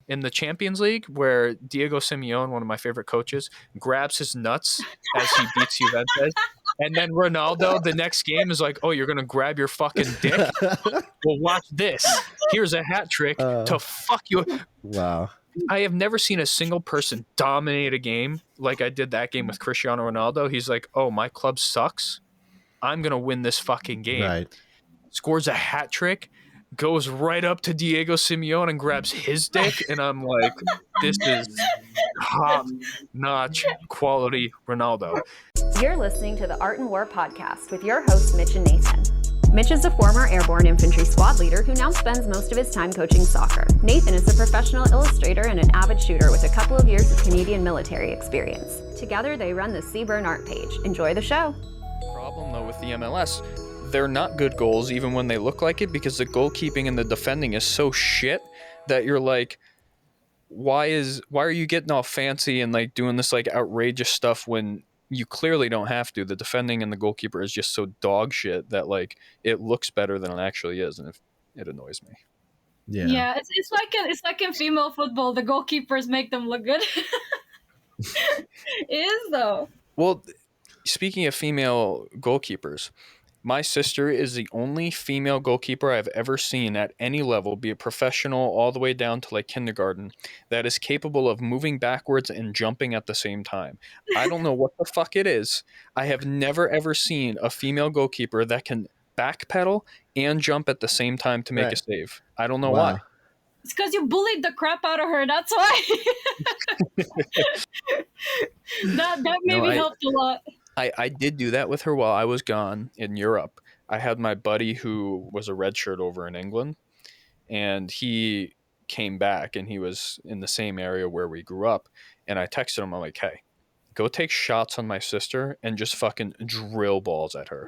in the Champions League where Diego Simeone, one of my favorite coaches, grabs his nuts as he beats Juventus. And then Ronaldo, the next game, is like, oh, you're going to grab your fucking dick? Well, watch this. Here's a hat trick to fuck you. Wow. I have never seen a single person dominate a game like I did that game with Cristiano Ronaldo. He's like, oh, my club sucks. I'm going to win this fucking game. Right. Scores a hat trick, goes right up to Diego Simeone and grabs his dick. And I'm like, this is top-notch quality Ronaldo. You're listening to the Art and War podcast with your hosts, Mitch and Nathan. Mitch is a former airborne infantry squad leader who now spends most of his time coaching soccer. Nathan is a professional illustrator and an avid shooter with a couple of years of Canadian military experience. Together, they run the Seaburn Art page. Enjoy the show. Problem, though, with the MLS, they're not good goals even when they look like it because the goalkeeping and the defending is so shit that you're like, why are you getting all fancy and like doing this like outrageous stuff when you clearly don't have to? The defending and the goalkeeper is just so dog shit that like it looks better than it actually is, and it annoys me. Yeah, it's like in female football, the goalkeepers make them look good. It is though. Well, speaking of female goalkeepers, my sister is the only female goalkeeper I've ever seen at any level, be it professional all the way down to like kindergarten, that is capable of moving backwards and jumping at the same time. I don't know what the fuck it is. I have never ever seen a female goalkeeper that can backpedal and jump at the same time to make a save. I don't know why. It's because you bullied the crap out of her. That's why. that maybe helped a lot. I did do that with her while I was gone in Europe. I had my buddy who was a redshirt over in England, and he came back, and he was in the same area where we grew up. And I texted him, I'm like, hey, go take shots on my sister and just fucking drill balls at her.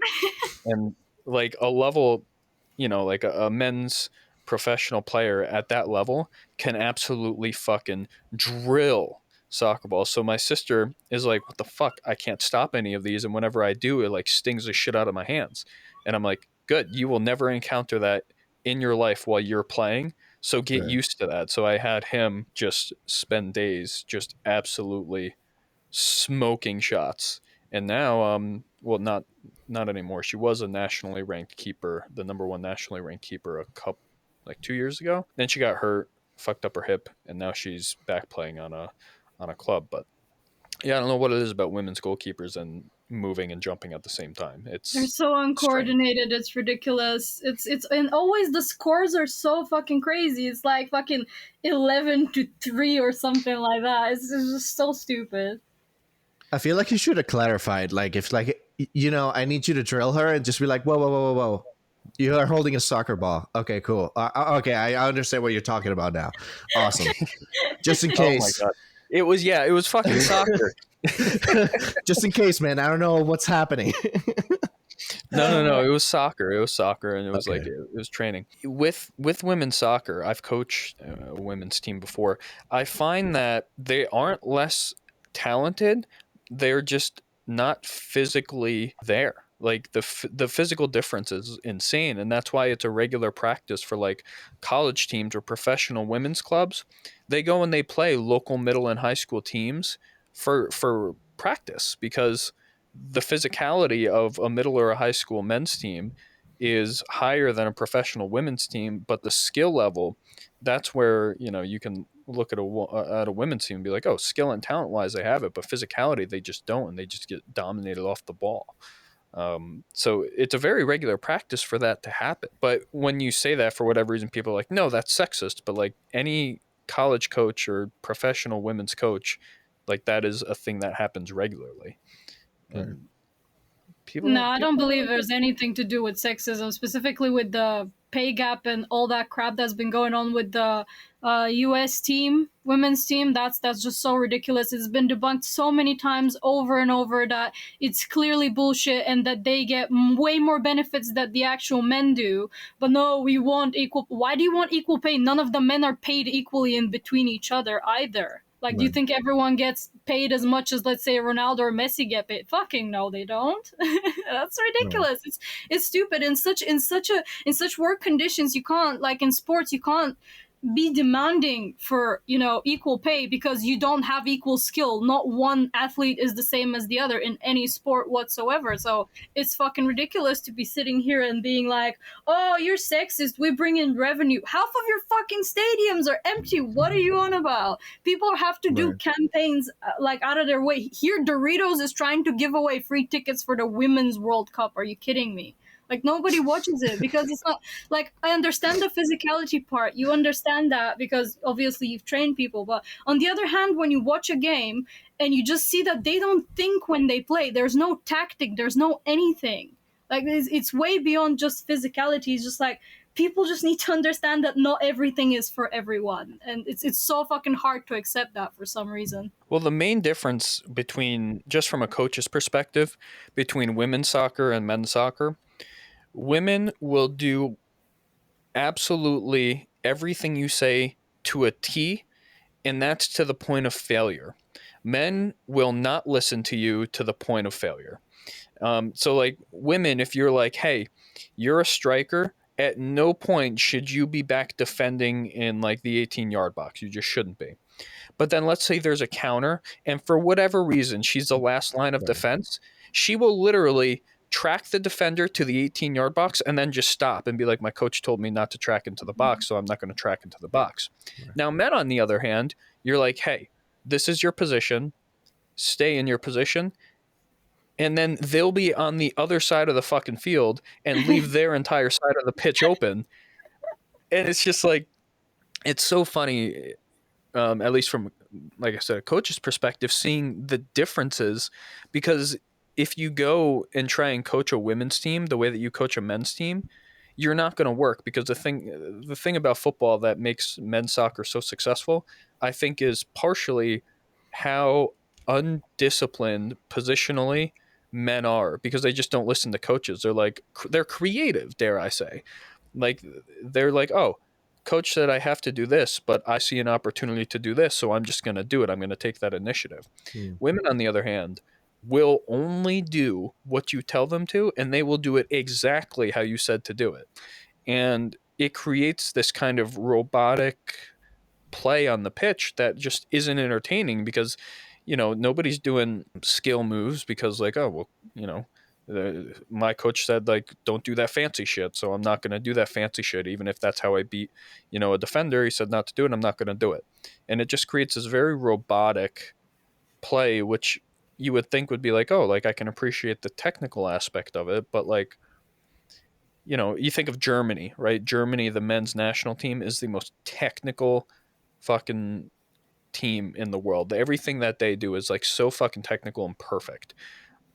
And like a level, like a men's professional player at that level can absolutely fucking drill soccer ball. So my sister is like, what the fuck? I can't stop any of these. And whenever I do, it like stings the shit out of my hands. And I'm like, good. You will never encounter that in your life while you're playing. So get used to that. So I had him just spend days just absolutely smoking shots. And now, well, not anymore. She was a nationally ranked keeper, the number one nationally ranked keeper like 2 years ago. Then she got hurt, fucked up her hip, and now she's back playing on a club. But yeah, I don't know what it is about women's goalkeepers and moving and jumping at the same time. They're so uncoordinated. Strange. It's ridiculous. It's and always the scores are so fucking crazy. It's like fucking 11-3 or something like that. It's just so stupid. I feel like you should have clarified, like if like I need you to drill her and just be like, whoa. You are holding a soccer ball. Okay, cool. Okay, I understand what you're talking about now. Awesome. Just in case. Oh my God. It was fucking soccer. Just in case, man. I don't know what's happening. No. It was soccer, and it was like it was training with women's soccer. I've coached a women's team before. I find that they aren't less talented. They're just not physically there. Like the physical difference is insane, and that's why it's a regular practice for like college teams or professional women's clubs. They go and they play local middle and high school teams for practice because the physicality of a middle or a high school men's team is higher than a professional women's team, but the skill level, that's where you can look at a women's team and be like, oh, skill and talent wise they have it, but physicality they just don't, and they just get dominated off the ball. So it's a very regular practice for that to happen. But when you say that, for whatever reason, people are like, no, that's sexist. But like any college coach or professional women's coach, like that is a thing that happens regularly. And I don't believe there's anything to do with sexism, specifically with the pay gap and all that crap that's been going on with the U.S. team, women's team. That's just so ridiculous. It's been debunked so many times over and over that it's clearly bullshit and that they get way more benefits than the actual men do. But no, we want equal. Why do you want equal pay? None of the men are paid equally in between each other either. Like, do you think everyone gets paid as much as, let's say, Ronaldo or Messi get paid? Fucking no, they don't. That's ridiculous. It's stupid. In such work conditions, you can't, like in sports, you can't be demanding for, you know, equal pay because you don't have equal skill. Not one athlete is the same as the other in any sport whatsoever. So it's fucking ridiculous to be sitting here and being like, oh, you're sexist, we bring in revenue. Half of your fucking stadiums are empty. What are you on about? People have to do campaigns like out of their way. Here Doritos is trying to give away free tickets for the Women's World Cup. Are you kidding me? Like, nobody watches it because it's not, like, I understand the physicality part. You understand that because obviously you've trained people. But on the other hand, when you watch a game and you just see that they don't think when they play, there's no tactic, there's no anything. Like, it's way beyond just physicality. It's just like, people just need to understand that not everything is for everyone. And it's so fucking hard to accept that for some reason. Well, the main difference between, just from a coach's perspective, between women's soccer and men's soccer, women will do absolutely everything you say to a T, and that's to the point of failure. Men will not listen to you to the point of failure. So, like, women, if you're like, hey, you're a striker, at no point should you be back defending in, like, the 18-yard box. You just shouldn't be. But then let's say there's a counter, and for whatever reason, she's the last line of defense. She will literally track the defender to the 18-yard box and then just stop and be like, my coach told me not to track into the box, so I'm not going to track into the box. Now, men, on the other hand, you're like, hey, this is your position. Stay in your position. And then they'll be on the other side of the fucking field and leave their entire side of the pitch open. And it's just like, it's so funny, at least from, like I said, a coach's perspective, seeing the differences, because if you go and try and coach a women's team the way that you coach a men's team, you're not going to work, because the thing about football that makes men's soccer so successful, I think, is partially how undisciplined positionally men are, because they just don't listen to coaches. They're creative, dare I say. Like, they're like, oh, coach said I have to do this, but I see an opportunity to do this, so I'm just going to do it. I'm going to take that initiative. Women, on the other hand, will only do what you tell them to, and they will do it exactly how you said to do it. And it creates this kind of robotic play on the pitch that just isn't entertaining, because, you know, nobody's doing skill moves because, like, oh, well, you know, my coach said, like, don't do that fancy shit, so I'm not going to do that fancy shit. Even if that's how I beat, you know, a defender, he said not to do it, I'm not going to do it. And it just creates this very robotic play, which you would think would be like, oh, like, I can appreciate the technical aspect of it, but, like, you know, you think of Germany, right? Germany, the men's national team, is the most technical fucking team in the world. Everything that they do is, like, so fucking technical and perfect,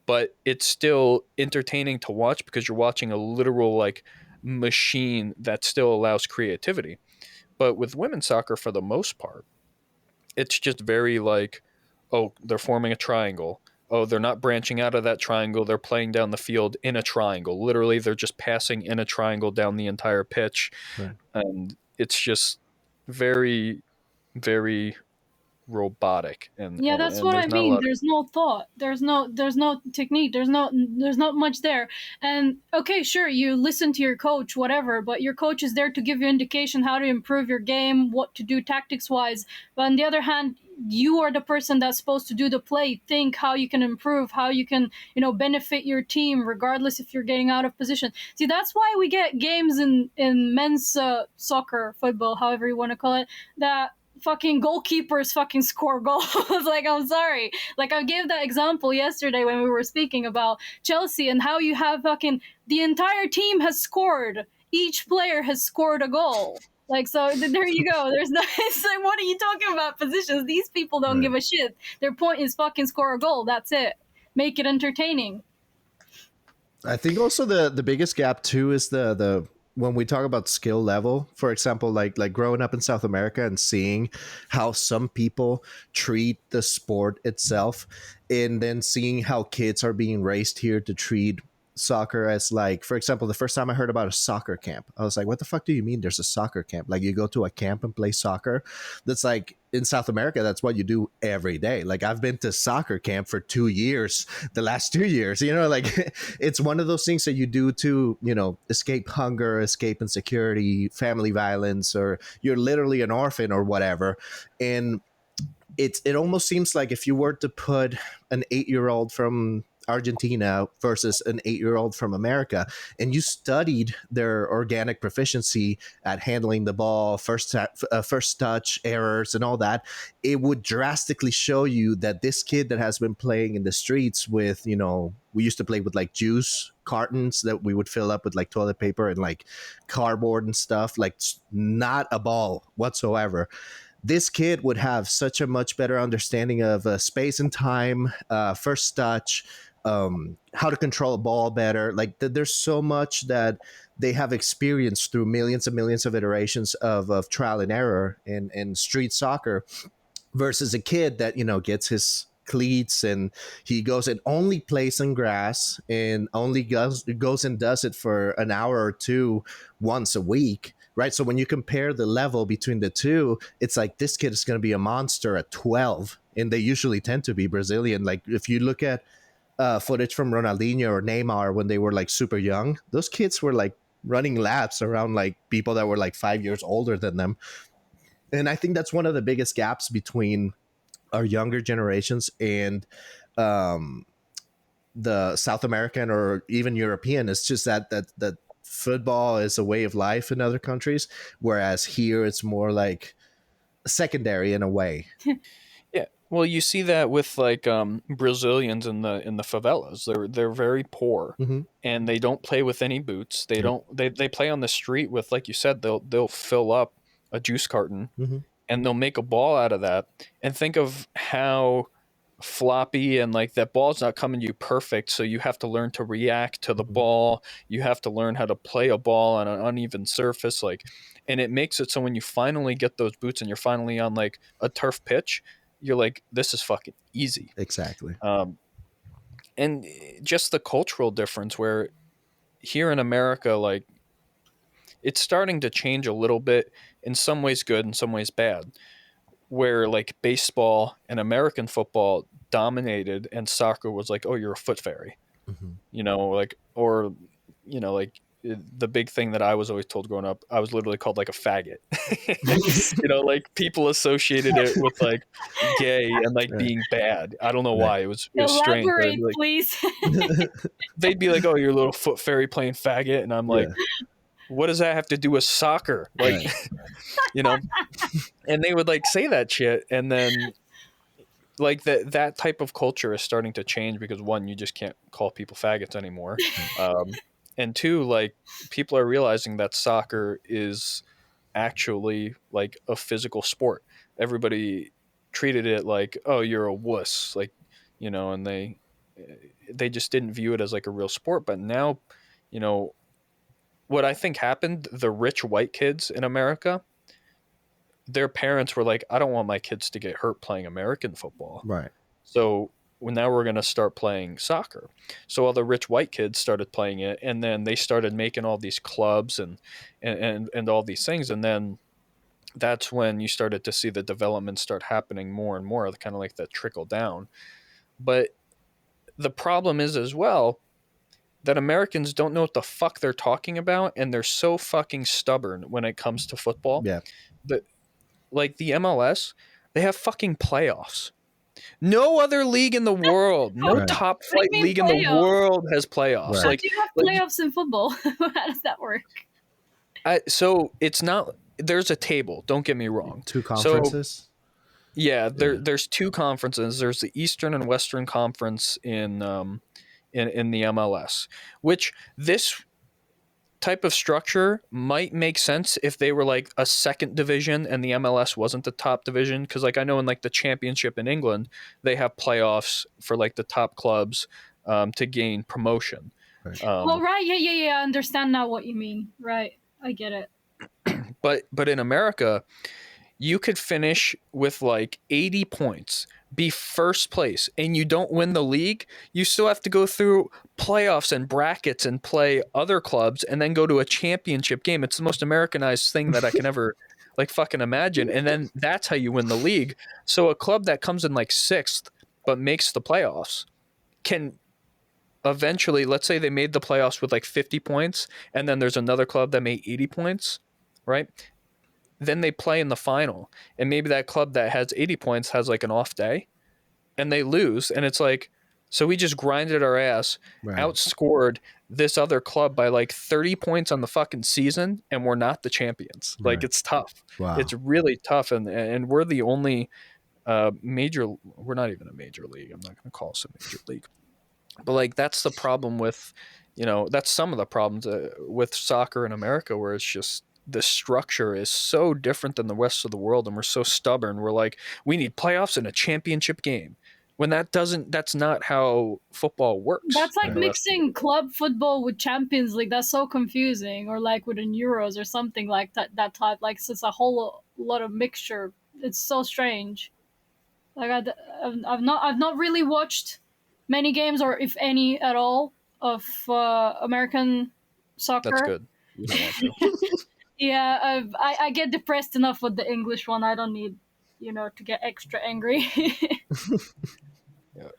but it's still entertaining to watch because you're watching a literal, like, machine that still allows creativity. But with women's soccer, for the most part, it's just very like, oh, they're forming a triangle. Oh, they're not branching out of that triangle. They're playing down the field in a triangle. Literally, they're just passing in a triangle down the entire pitch. Right. And it's just very, very robotic. And yeah, that's what I mean. There's no thought. There's no technique. There's not much there. And okay, sure, you listen to your coach, whatever, but your coach is there to give you indication how to improve your game, what to do tactics wise. But on the other hand, you are the person that's supposed to do the play, think how you can improve, how you can, you know, benefit your team, regardless if you're getting out of position. See, that's why we get games in men's soccer, football, however you want to call it, that fucking goalkeepers fucking score goals. Like, I'm sorry. Like, I gave that example yesterday when we were speaking about Chelsea and how you have fucking the entire team has scored. Each player has scored a goal. Like, so there you go. There's no, it's like, what are you talking about positions? These people don't give a shit. Their point is fucking score a goal. That's it. Make it entertaining. I think also the biggest gap too is the when we talk about skill level, for example, like growing up in South America and seeing how some people treat the sport itself, and then seeing how kids are being raised here to treat soccer as, like, for example, the first time I heard about a soccer camp, I was like, what the fuck do you mean there's a soccer camp? Like, you go to a camp and play soccer? That's like, in South America, that's what you do every day. Like I've been to soccer camp for 2 years, the last 2 years, like it's one of those things that you do to, escape hunger, escape insecurity, family violence, or you're literally an orphan or whatever. And it almost seems like if you were to put an 8-year-old from Argentina versus an 8-year-old from America, and you studied their organic proficiency at handling the ball, first touch errors and all that, it would drastically show you that this kid that has been playing in the streets with, we used to play with like juice cartons that we would fill up with like toilet paper and like cardboard and stuff, like not a ball whatsoever. This kid would have such a much better understanding of space and time, first touch, how to control a ball better. Like there's so much that they have experienced through millions and millions of iterations of trial and error in street soccer versus a kid that, gets his cleats and he goes and only plays in grass and only goes and does it for an hour or two once a week. Right. So when you compare the level between the two, it's like this kid is going to be a monster at 12. And they usually tend to be Brazilian. Like if you look at footage from Ronaldinho or Neymar when they were like super young, those kids were like running laps around like people that were like 5 years older than them. And I think that's one of the biggest gaps between our younger generations and the South American or even European. It's just that football is a way of life in other countries, whereas here it's more like secondary in a way. Yeah, well, you see that with like Brazilians in the favelas. They're very poor, and they don't play with any boots. They don't. They play on the street with, like you said, they'll fill up a juice carton, and they'll make a ball out of that. And think of how floppy and like that ball's not coming to you perfect, so you have to learn to react to the ball. You have to learn how to play a ball on an uneven surface, and it makes it so when you finally get those boots and you're finally on like a turf pitch, you're like, this is fucking easy. Exactly. And just the cultural difference where here in America, like, it's starting to change a little bit, in some ways good, in some ways bad, where like baseball and American football dominated and soccer was like, oh, you're a foot fairy, like the big thing that I was always told growing up, I was literally called like a faggot. Like people associated it with like gay and like being bad. I don't know why. It was strange. Elaborate, like, please. They'd be like, oh, you're a little foot fairy playing faggot. And I'm like, what does that have to do with soccer? Like, and they would like say that shit. And then like that type of culture is starting to change because one, you just can't call people faggots anymore. And two, like people are realizing that soccer is actually like a physical sport. Everybody treated it like, oh, you're a wuss, like, and they just didn't view it as like a real sport. But now, what I think happened, the rich white kids in America, their parents were like, I don't want my kids to get hurt playing American football. Right. So now we're going to start playing soccer. So all the rich white kids started playing it, and then they started making all these clubs and all these things. And then that's when you started to see the development start happening more and more, kind of like that trickle down. But the problem is as well that Americans don't know what the fuck they're talking about, and they're so fucking stubborn when it comes to football. Yeah. Like the MLS, they have fucking playoffs. No other league in the world, no top flight league in the world has playoffs. Right. Like, do you have playoffs in football? How does that work? So it's not. There's a table. Don't get me wrong. 2 conferences. So, there's 2 conferences. There's the Eastern and Western Conference in the MLS, which this type of structure might make sense if they were like a second division and the MLS wasn't the top division. Because like I know in like the Championship in England, they have playoffs for like the top clubs to gain promotion. Right. Right. Yeah. I understand now what you mean. Right. I get it. But in America, you could finish with like 80 points, be first place, and you don't win the league. You still have to go through playoffs and brackets and play other clubs and then go to a championship game. It's the most Americanized thing that I can ever Like, fucking imagine. And then that's how you win the league. So a club that comes in like 6th but makes the playoffs can eventually, let's say they made the playoffs with like 50 points, and then there's another club that made 80 points, right? Then they play in the final, and maybe that club that has 80 points has like an off day, and they lose, and it's like, so we just grinded our ass, Right. outscored this other club by like 30 points on the fucking season, and we're not the champions. Like, Right. it's tough. Wow. It's really tough, and we're the only major. We're not even a major league. I'm not going to call us a major league, but like that's the problem with, that's some of the problems with soccer in America, where it's just the structure is so different than the rest of the world, and we're so stubborn. We're like, we need playoffs and a championship game, when that's not how football works. That's like mixing club football with Champions League. That's so confusing. Or like with the Euros or something like that type. Like, so it's a whole lot of mixture. It's so strange. Like, I've not really watched many games, or if any at all, of American soccer. That's good. You don't want to. Yeah, I get depressed enough with the English one. I don't need, to get extra angry. Yeah.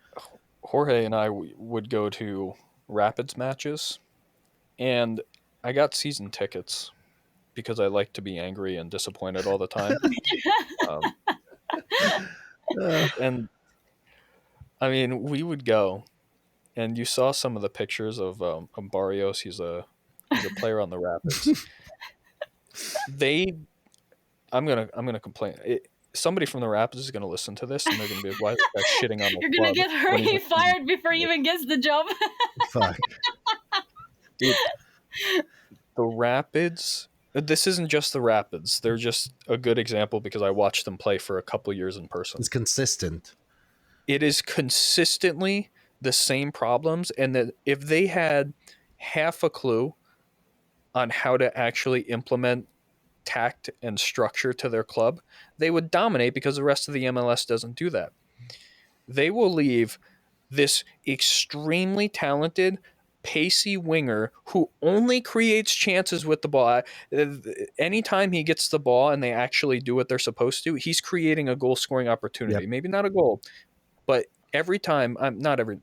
Jorge and I would go to Rapids matches, and I got season tickets because I like to be angry and disappointed all the time. And I mean, we would go, and you saw some of the pictures of Barrios. He's a player on the Rapids. I'm gonna complain. Somebody from the Rapids is gonna listen to this, and they're gonna be like, "Why is that shitting on the You're club?" gonna get Jorge fired before he even gets the job. Fuck. Dude, the Rapids. This isn't just the Rapids. They're just a good example because I watched them play for a couple years in person. It's consistent. It is consistently the same problems, and that if they had half a clue on how to actually implement tact and structure to their club, they would dominate, because the rest of the MLS doesn't do that. They will leave this extremely talented, pacey winger who only creates chances with the ball. Anytime he gets the ball and they actually do what they're supposed to, he's creating a goal-scoring opportunity. Yep. Maybe not a goal, but every time,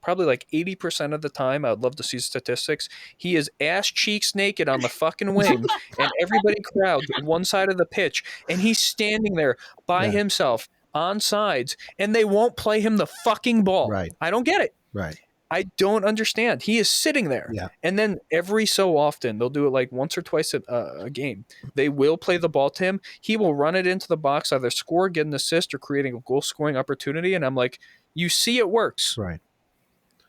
probably like 80% of the time, I would love to see statistics, he is ass cheeks naked on the fucking wing, and everybody crowds one side of the pitch, and he's standing there by himself on sides, and they won't play him the fucking ball. Right. I don't get it. Right. I don't understand. He is sitting there. Yeah. And then every so often, they'll do it like once or twice a game. They will play the ball to him. He will run it into the box, either score, get an assist, or creating a goal-scoring opportunity. And I'm like, you see it works. Right.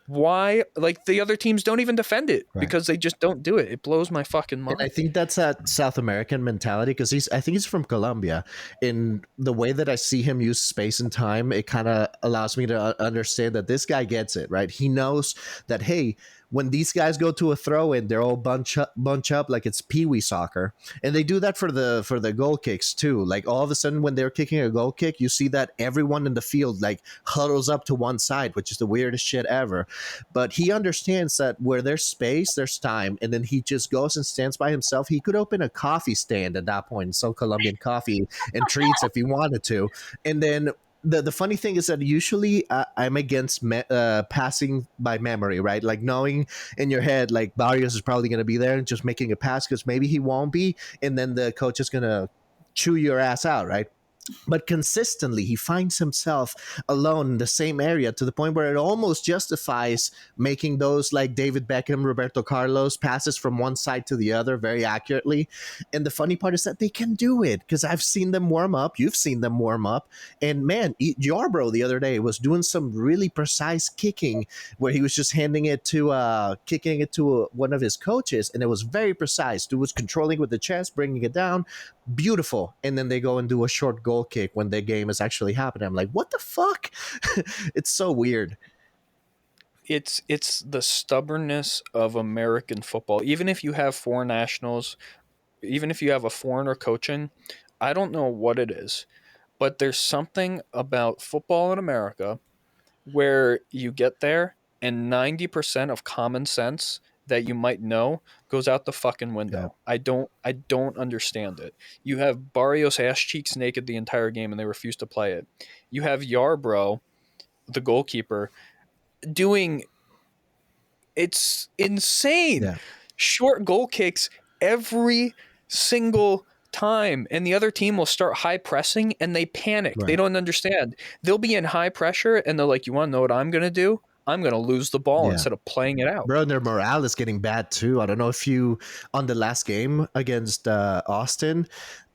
Why? Like, the other teams don't even defend it because they just don't do it. It blows my fucking mind. And I think that's that South American mentality, because I think he's from Colombia. In the way that I see him use space and time, it kind of allows me to understand that this guy gets it, right? He knows that, hey, when these guys go to a throw in, they're all bunch up like it's peewee soccer, and they do that for the goal kicks too. Like, all of a sudden, when they're kicking a goal kick, you see that everyone in the field like huddles up to one side, which is the weirdest shit ever. But he understands that where there's space, there's time, and then he just goes and stands by himself. He could open a coffee stand at that point and sell Colombian coffee and treats if he wanted to, and then. The funny thing is that usually I'm against passing by memory, right? Like, knowing in your head, like, Barrios is probably going to be there, and just making a pass because maybe he won't be. And then the coach is going to chew your ass out, right? But consistently, he finds himself alone in the same area, to the point where it almost justifies making those, like, David Beckham, Roberto Carlos passes from one side to the other very accurately. And the funny part is that they can do it, because I've seen them warm up. You've seen them warm up. And man, Yarbrough the other day was doing some really precise kicking, where he was just handing it to, kicking it to one of his coaches. And it was very precise. Dude was controlling with the chest, bringing it down. Beautiful. And then they go and do a short goal kick when the game is actually happening. I'm like, what the fuck? It's so weird. It's the stubbornness of American football. Even if you have foreign nationals, even if you have a foreigner coaching, I don't know what it is, but there's something about football in America where you get there and 90% of common sense that you might know goes out the fucking window. Yeah. I don't understand it. You have Barrios ass cheeks naked the entire game and they refuse to play it. You have Yarbrough, the goalkeeper, doing, it's insane, Yeah. short goal kicks every single time, and the other team will start high pressing and they panic. They Right. don't understand. They'll be in high pressure and they're like, you want to know what I'm going to do? I'm going to lose the ball Yeah. instead of playing it out. Bro, and their morale is getting bad too. I don't know if you, on the last game against Austin,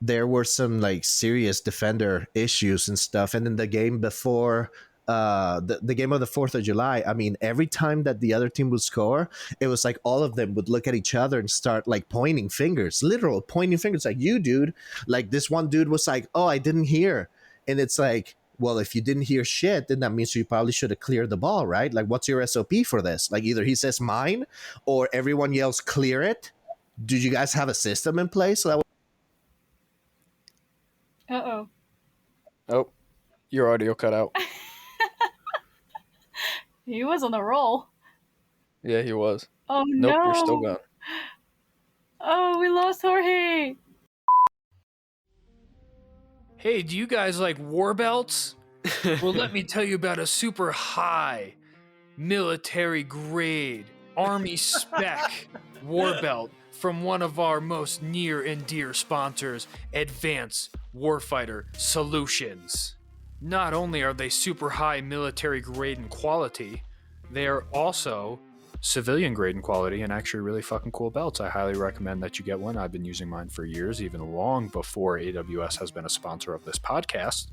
there were some like serious defender issues and stuff. And then the game before, the game of the 4th of July, I mean, every time that the other team would score, it was like all of them would look at each other and start like pointing fingers, literal pointing fingers, like, you dude. Like this one dude was like, oh, I didn't hear. And it's like, well, if you didn't hear shit, then that means you probably should have cleared the ball, right? Like, what's your SOP for this? Like, either he says mine or everyone yells clear it. Did you guys have a system in place? So that Uh-oh. Oh, your audio cut out. He was on a roll. Yeah, he was. Oh, Nope, no. you're still gone. Oh, we lost Jorge. Hey, do you guys like war belts? Well, let me tell you about a super high military grade Army spec war belt from one of our most near and dear sponsors, Advanced Warfighter Solutions. Not only are they super high military grade and quality, they are also civilian grade and quality and actually really fucking cool belts. I highly recommend that you get one. I've been using mine for years, even long before AWS has been a sponsor of this podcast.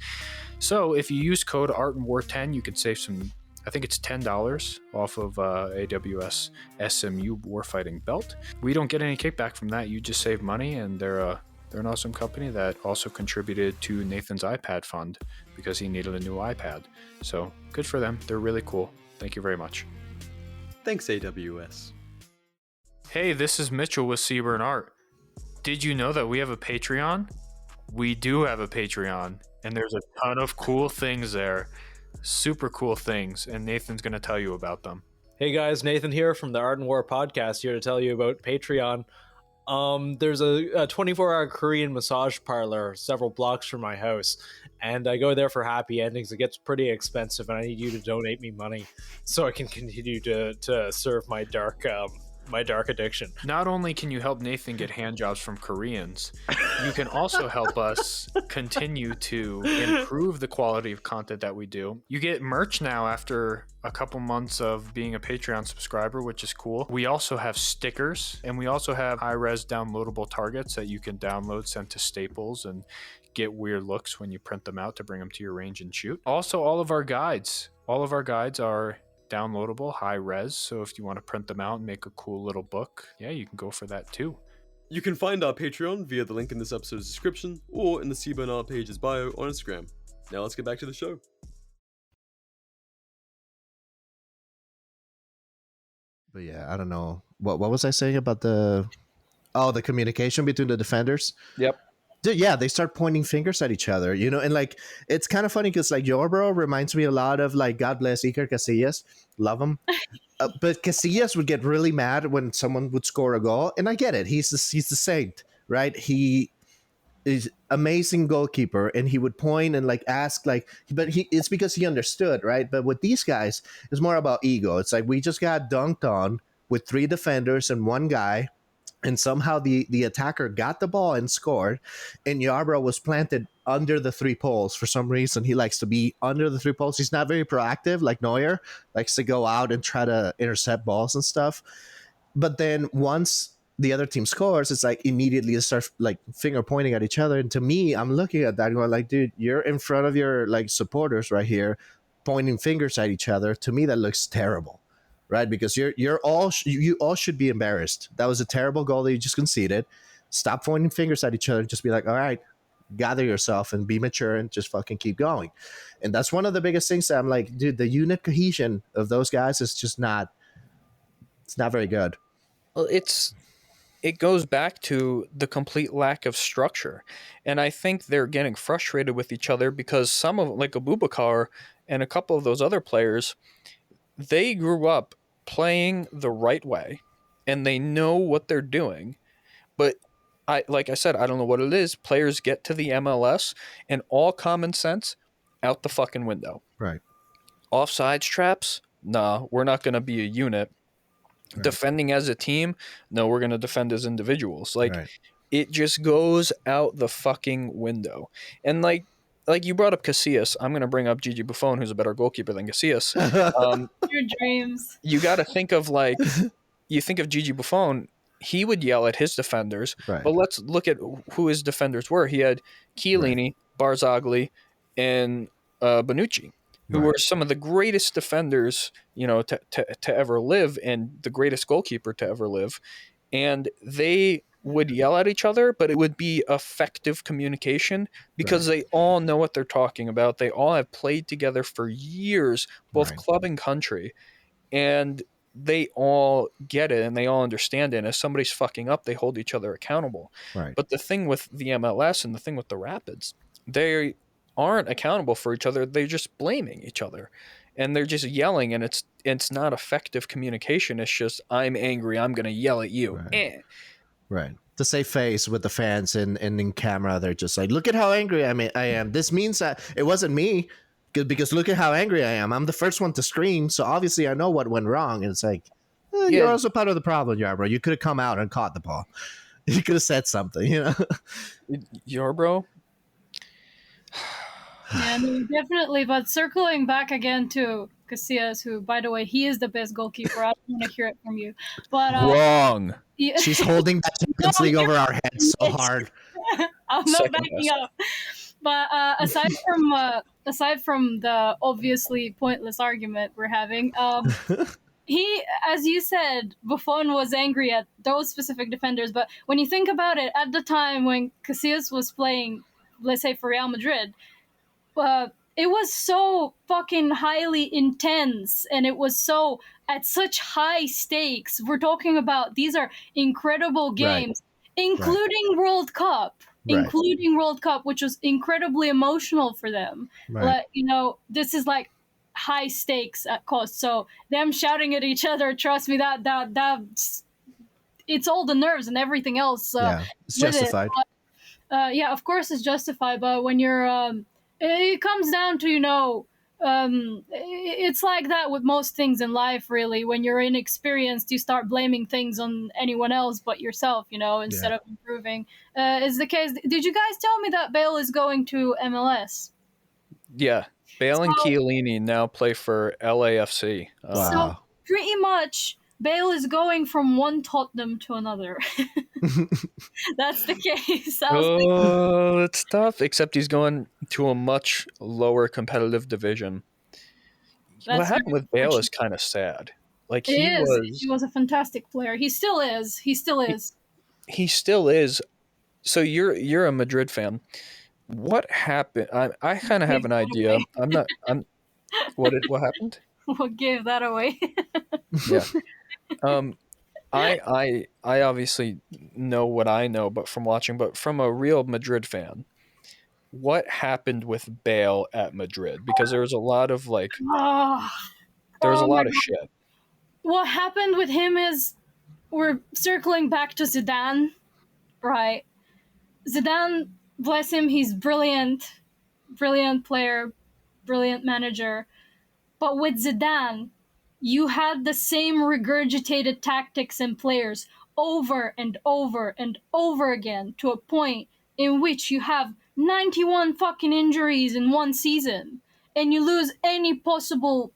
So if you use code ARTandWAR10, you can save some, I think it's $10 off of AWS SMU warfighting belt. We don't get any kickback from that. You just save money, and they're an awesome company that also contributed to Nathan's iPad fund because he needed a new iPad. So good for them. They're really cool. Thank you very much. Thanks, AWS. Hey, this is Mitchell with Seaburn Art. Did you know that we have a Patreon? We do have a Patreon, and there's a ton of cool things there. Super cool things, and Nathan's going to tell you about them. Hey guys, Nathan here from the Art and War podcast, here to tell you about Patreon. There's a 24-hour Korean massage parlor several blocks from my house, and I go there for happy endings. It gets pretty expensive, and I need you to donate me money so I can continue to serve my dark addiction. Not only can you help Nathan get hand jobs from Koreans, you can also help us continue to improve the quality of content that we do. You get merch now after a couple months of being a Patreon subscriber, which is cool. We also have stickers, and we also have high-res downloadable targets that you can download, send to Staples, and get weird looks when you print them out to bring them to your range and shoot. Also, all of our guides are downloadable, high res, so if you want to print them out and make a cool little book, yeah, you can go for that too. You can find our Patreon via the link in this episode's description or in the Seaburn Art page's bio on Instagram. Now let's get back to the show. But yeah, I don't know. What was I saying about the communication between the defenders? Yep. Dude, yeah, they start pointing fingers at each other, you know, and like it's kind of funny because like Yarbrough reminds me a lot of like God bless Iker Casillas, love him, but Casillas would get really mad when someone would score a goal, and I get it. He's the saint, right? He is amazing goalkeeper, and he would point and like ask like, but it's because he understood, right? But with these guys, it's more about ego. It's like we just got dunked on with 3 defenders and 1 guy. And somehow the attacker got the ball and scored, and Yarbrough was planted under the 3 poles for some reason. He likes to be under the 3 poles. He's not very proactive like Neuer, likes to go out and try to intercept balls and stuff. But then once the other team scores, it's like immediately they start like finger pointing at each other. And to me, I'm looking at that and going like, dude, you're in front of your like supporters right here, pointing fingers at each other. To me, that looks terrible. Right, because you all should be embarrassed. That was a terrible goal that you just conceded. Stop pointing fingers at each other. Just be like, all right, gather yourself and be mature and just fucking keep going. And that's one of the biggest things that I'm like, dude, the unit cohesion of those guys is just not. It's not very good. Well, it goes back to the complete lack of structure, and I think they're getting frustrated with each other because some of like Abubakar and a couple of those other players, they grew up playing the right way, and they know what they're doing. But like I said, I don't know what it is. Players get to the MLS and all common sense out the fucking window. Right. Offsides traps? Nah, we're not going to be a unit. Right. Defending as a team? No, we're going to defend as individuals. Like, right. It just goes out the fucking window. And like you brought up Casillas. I'm going to bring up Gigi Buffon, who's a better goalkeeper than Casillas. Your dreams. You got to think of you think of Gigi Buffon, he would yell at his defenders. Right. But let's look at who his defenders were. He had Chiellini, right. Barzagli, and Bonucci, who were some of the greatest defenders, to ever live, and the greatest goalkeeper to ever live. And they would yell at each other, but it would be effective communication because they all know what they're talking about. They all have played together for years, both club and country, and they all get it and they all understand it. And if somebody's fucking up, they hold each other accountable. Right. But the thing with the MLS and the thing with the Rapids, they aren't accountable for each other. They're just blaming each other, and they're just yelling, and it's not effective communication. It's just, I'm angry, I'm going to yell at you. Right. Right. To save face with the fans and in camera, they're just like, look at how angry I am. This means that it wasn't me, because look at how angry I am. I'm the first one to scream, so obviously I know what went wrong. And it's like, you're also part of the problem, Yarbrough. You could have come out and caught the ball. You could have said something, Yarbrough? Yeah, no, definitely. But circling back again to Casillas, who, by the way, he is the best goalkeeper. I don't want to hear it from you. But wrong. Yeah. She's holding that Champions League over our heads so hard. I'm not backing up. But aside from the obviously pointless argument we're having, he, as you said, Buffon was angry at those specific defenders. But when you think about it, at the time when Casillas was playing, let's say for Real Madrid, it was so fucking highly intense, and it was so at such high stakes. We're talking about, these are incredible games, including World Cup. Including World Cup, which was incredibly emotional for them. Right. This is like high stakes at cost. So them shouting at each other, trust me, that it's all the nerves and everything else. It's justified. But, of course it's justified. But when you're, it comes down to, it's like that with most things in life, really. When you're inexperienced, you start blaming things on anyone else but yourself, instead of improving. Is the case. Did you guys tell me that Bale is going to MLS? Yeah. Bale and Chiellini now play for LAFC. Wow. So pretty much Bale is going from one Tottenham to another. That's the case. It's tough, except he's going to a much lower competitive division. What happened with Bale is kind of sad. Like, he was a fantastic player. He still is. He still is. So you're a Madrid fan. What happened? I kind of have an idea. What happened? What gave that away? Yeah. I obviously know what I know, but from a real Madrid fan, what happened with Bale at Madrid? Because there was a lot of shit. What happened with him is, we're circling back to Zidane, right? Zidane, bless him, he's brilliant player, brilliant manager. But with Zidane, you had the same regurgitated tactics and players over and over and over again, to a point in which you have 91 fucking injuries in one season, and you lose any possible,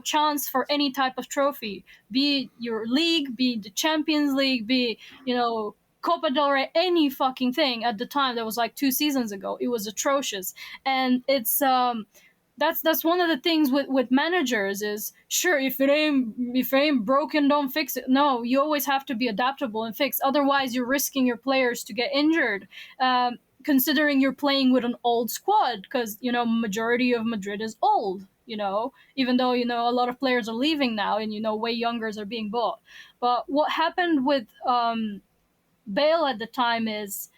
chance for any type of trophy, be it your league, be it the Champions League, be it, Copa del Rey, any fucking thing. At the time, that was like 2 seasons ago. It was atrocious. And it's that's one of the things with managers is, sure, if it ain't broken, don't fix it. No, you always have to be adaptable and fix. Otherwise, you're risking your players to get injured. Considering you're playing with an old squad, because majority of Madrid is old. Even though a lot of players are leaving now, and way youngers are being bought. But what happened with Bale at the time is,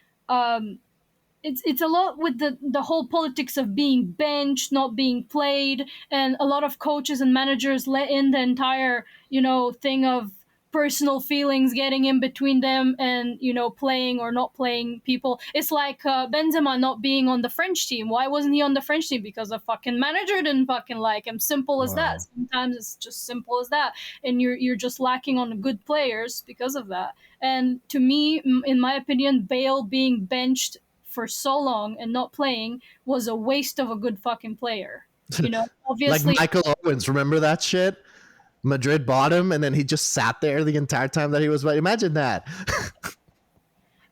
it's a lot with the whole politics of being benched, not being played, and a lot of coaches and managers let in the entire thing of personal feelings getting in between them and, playing or not playing people. It's like Benzema not being on the French team. Why wasn't he on the French team? Because the fucking manager didn't fucking like him. Simple as that. Sometimes it's just simple as that. And you're just lacking on good players because of that. And to me, in my opinion, Bale being benched for so long and not playing was a waste of a good fucking player. Obviously. Like Michael Owens, remember that shit? Madrid bought him, and then he just sat there the entire time that he was. Imagine that.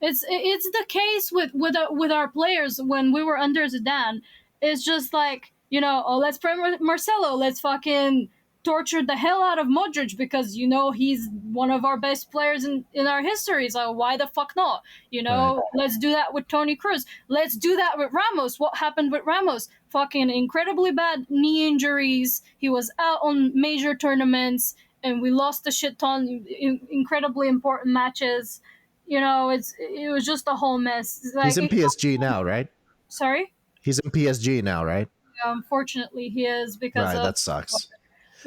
It's the case with our players when we were under Zidane. It's just like, let's play Marcelo. Let's fucking torture the hell out of Modric because he's one of our best players in our history. So why the fuck not? Right. Let's do that with Toni Kroos. Let's do that with Ramos. What happened with Ramos? Fucking incredibly bad knee injuries. He was out on major tournaments, and we lost a shit ton. Incredibly important matches. It was just a whole mess. Like, he's in PSG now, right? Sorry? He's in PSG now, right? Unfortunately, he is because that sucks.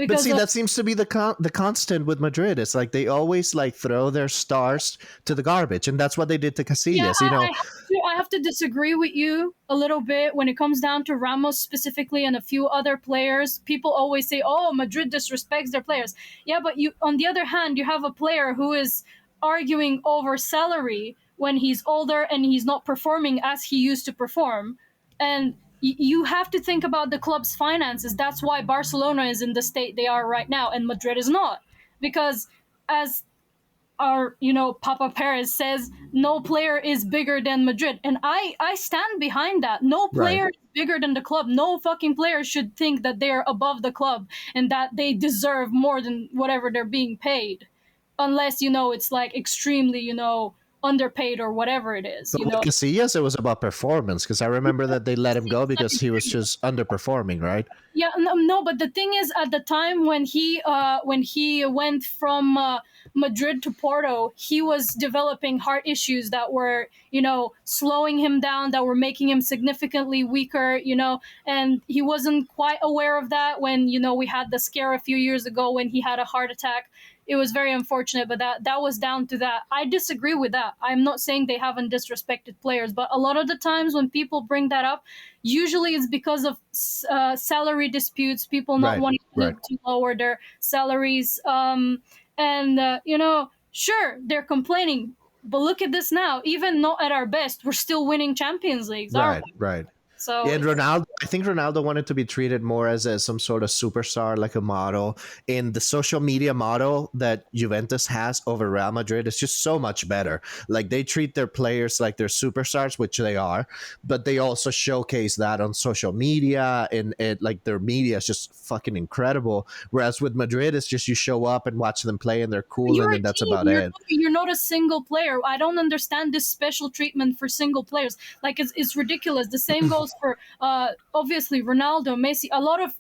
But see, that seems to be the constant with Madrid. It's like they always throw their stars to the garbage, and that's what they did to Casillas. Yeah, I have to disagree with you a little bit when it comes down to Ramos specifically and a few other players. People always say, "Oh, Madrid disrespects their players." Yeah, but on the other hand, you have a player who is arguing over salary when he's older and he's not performing as he used to perform, and you have to think about the club's finances. That's why Barcelona is in the state they are right now, and Madrid is not. Because as our, Papa Perez says, no player is bigger than Madrid. And I stand behind that. No player is bigger than the club. No fucking player should think that they're above the club and that they deserve more than whatever they're being paid. Unless, it's like extremely, underpaid or whatever it is. But with Casillas, it was about performance, because I remember that they let him go because he was just underperforming, right? Yeah, no, but the thing is, at the time when he went from Madrid to Porto, he was developing heart issues that were, slowing him down, that were making him significantly weaker, and he wasn't quite aware of that when, we had the scare a few years ago when he had a heart attack. It was very unfortunate, but that was down to that. I disagree with that. I'm not saying they haven't disrespected players, but a lot of the times when people bring that up, usually it's because of salary disputes, people not wanting to lower their salaries. Sure, they're complaining, but look at this now. Even not at our best, we're still winning Champions Leagues. Right. So, and Ronaldo, I think Ronaldo wanted to be treated more as some sort of superstar, like a model. In the social media model that Juventus has over Real Madrid, it's just so much better. Like, they treat their players like they're superstars, which they are, but they also showcase that on social media, and like their media is just fucking incredible. Whereas with Madrid, it's just you show up and watch them play and they're cool, and then that's about it. You're not a single player. I don't understand this special treatment for single players. Like, it's ridiculous. The same goes for obviously Ronaldo, Messi. A lot of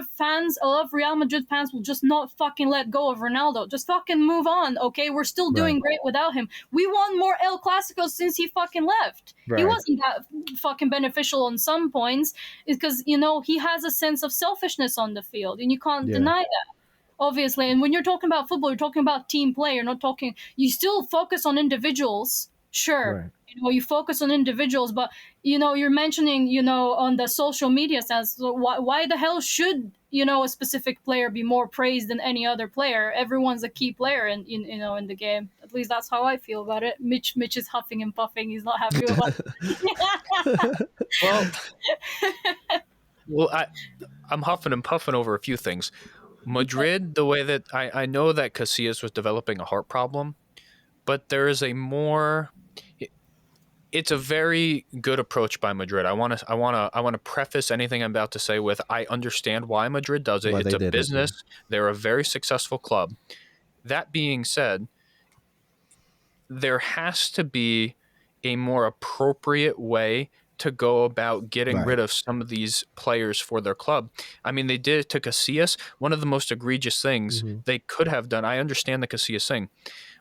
fans, a lot of Real Madrid fans will just not fucking let go of Ronaldo. Just fucking move on, okay? We're still doing great without him. We won more El Clasicos since he fucking left. He wasn't that fucking beneficial on some points, because he has a sense of selfishness on the field, and you can't deny that. Obviously, and when you're talking about football, you're talking about team play. You're not talking. You still focus on individuals, sure. You focus on individuals, but you're mentioning on the social media sense. So why the hell should a specific player be more praised than any other player? Everyone's a key player in the game. At least that's how I feel about it. Mitch is huffing and puffing. He's not happy about it. Well, I'm huffing and puffing over a few things. Madrid, the way that I know that Casillas was developing a heart problem, but there is a more. It's a very good approach by Madrid. I want to preface anything I'm about to say with, I understand why Madrid does it. It's a business. They're a very successful club. That being said, there has to be a more appropriate way to go about getting rid of some of these players for their club. I mean, they did it to Casillas. One of the most egregious things they could have done, I understand the Casillas thing.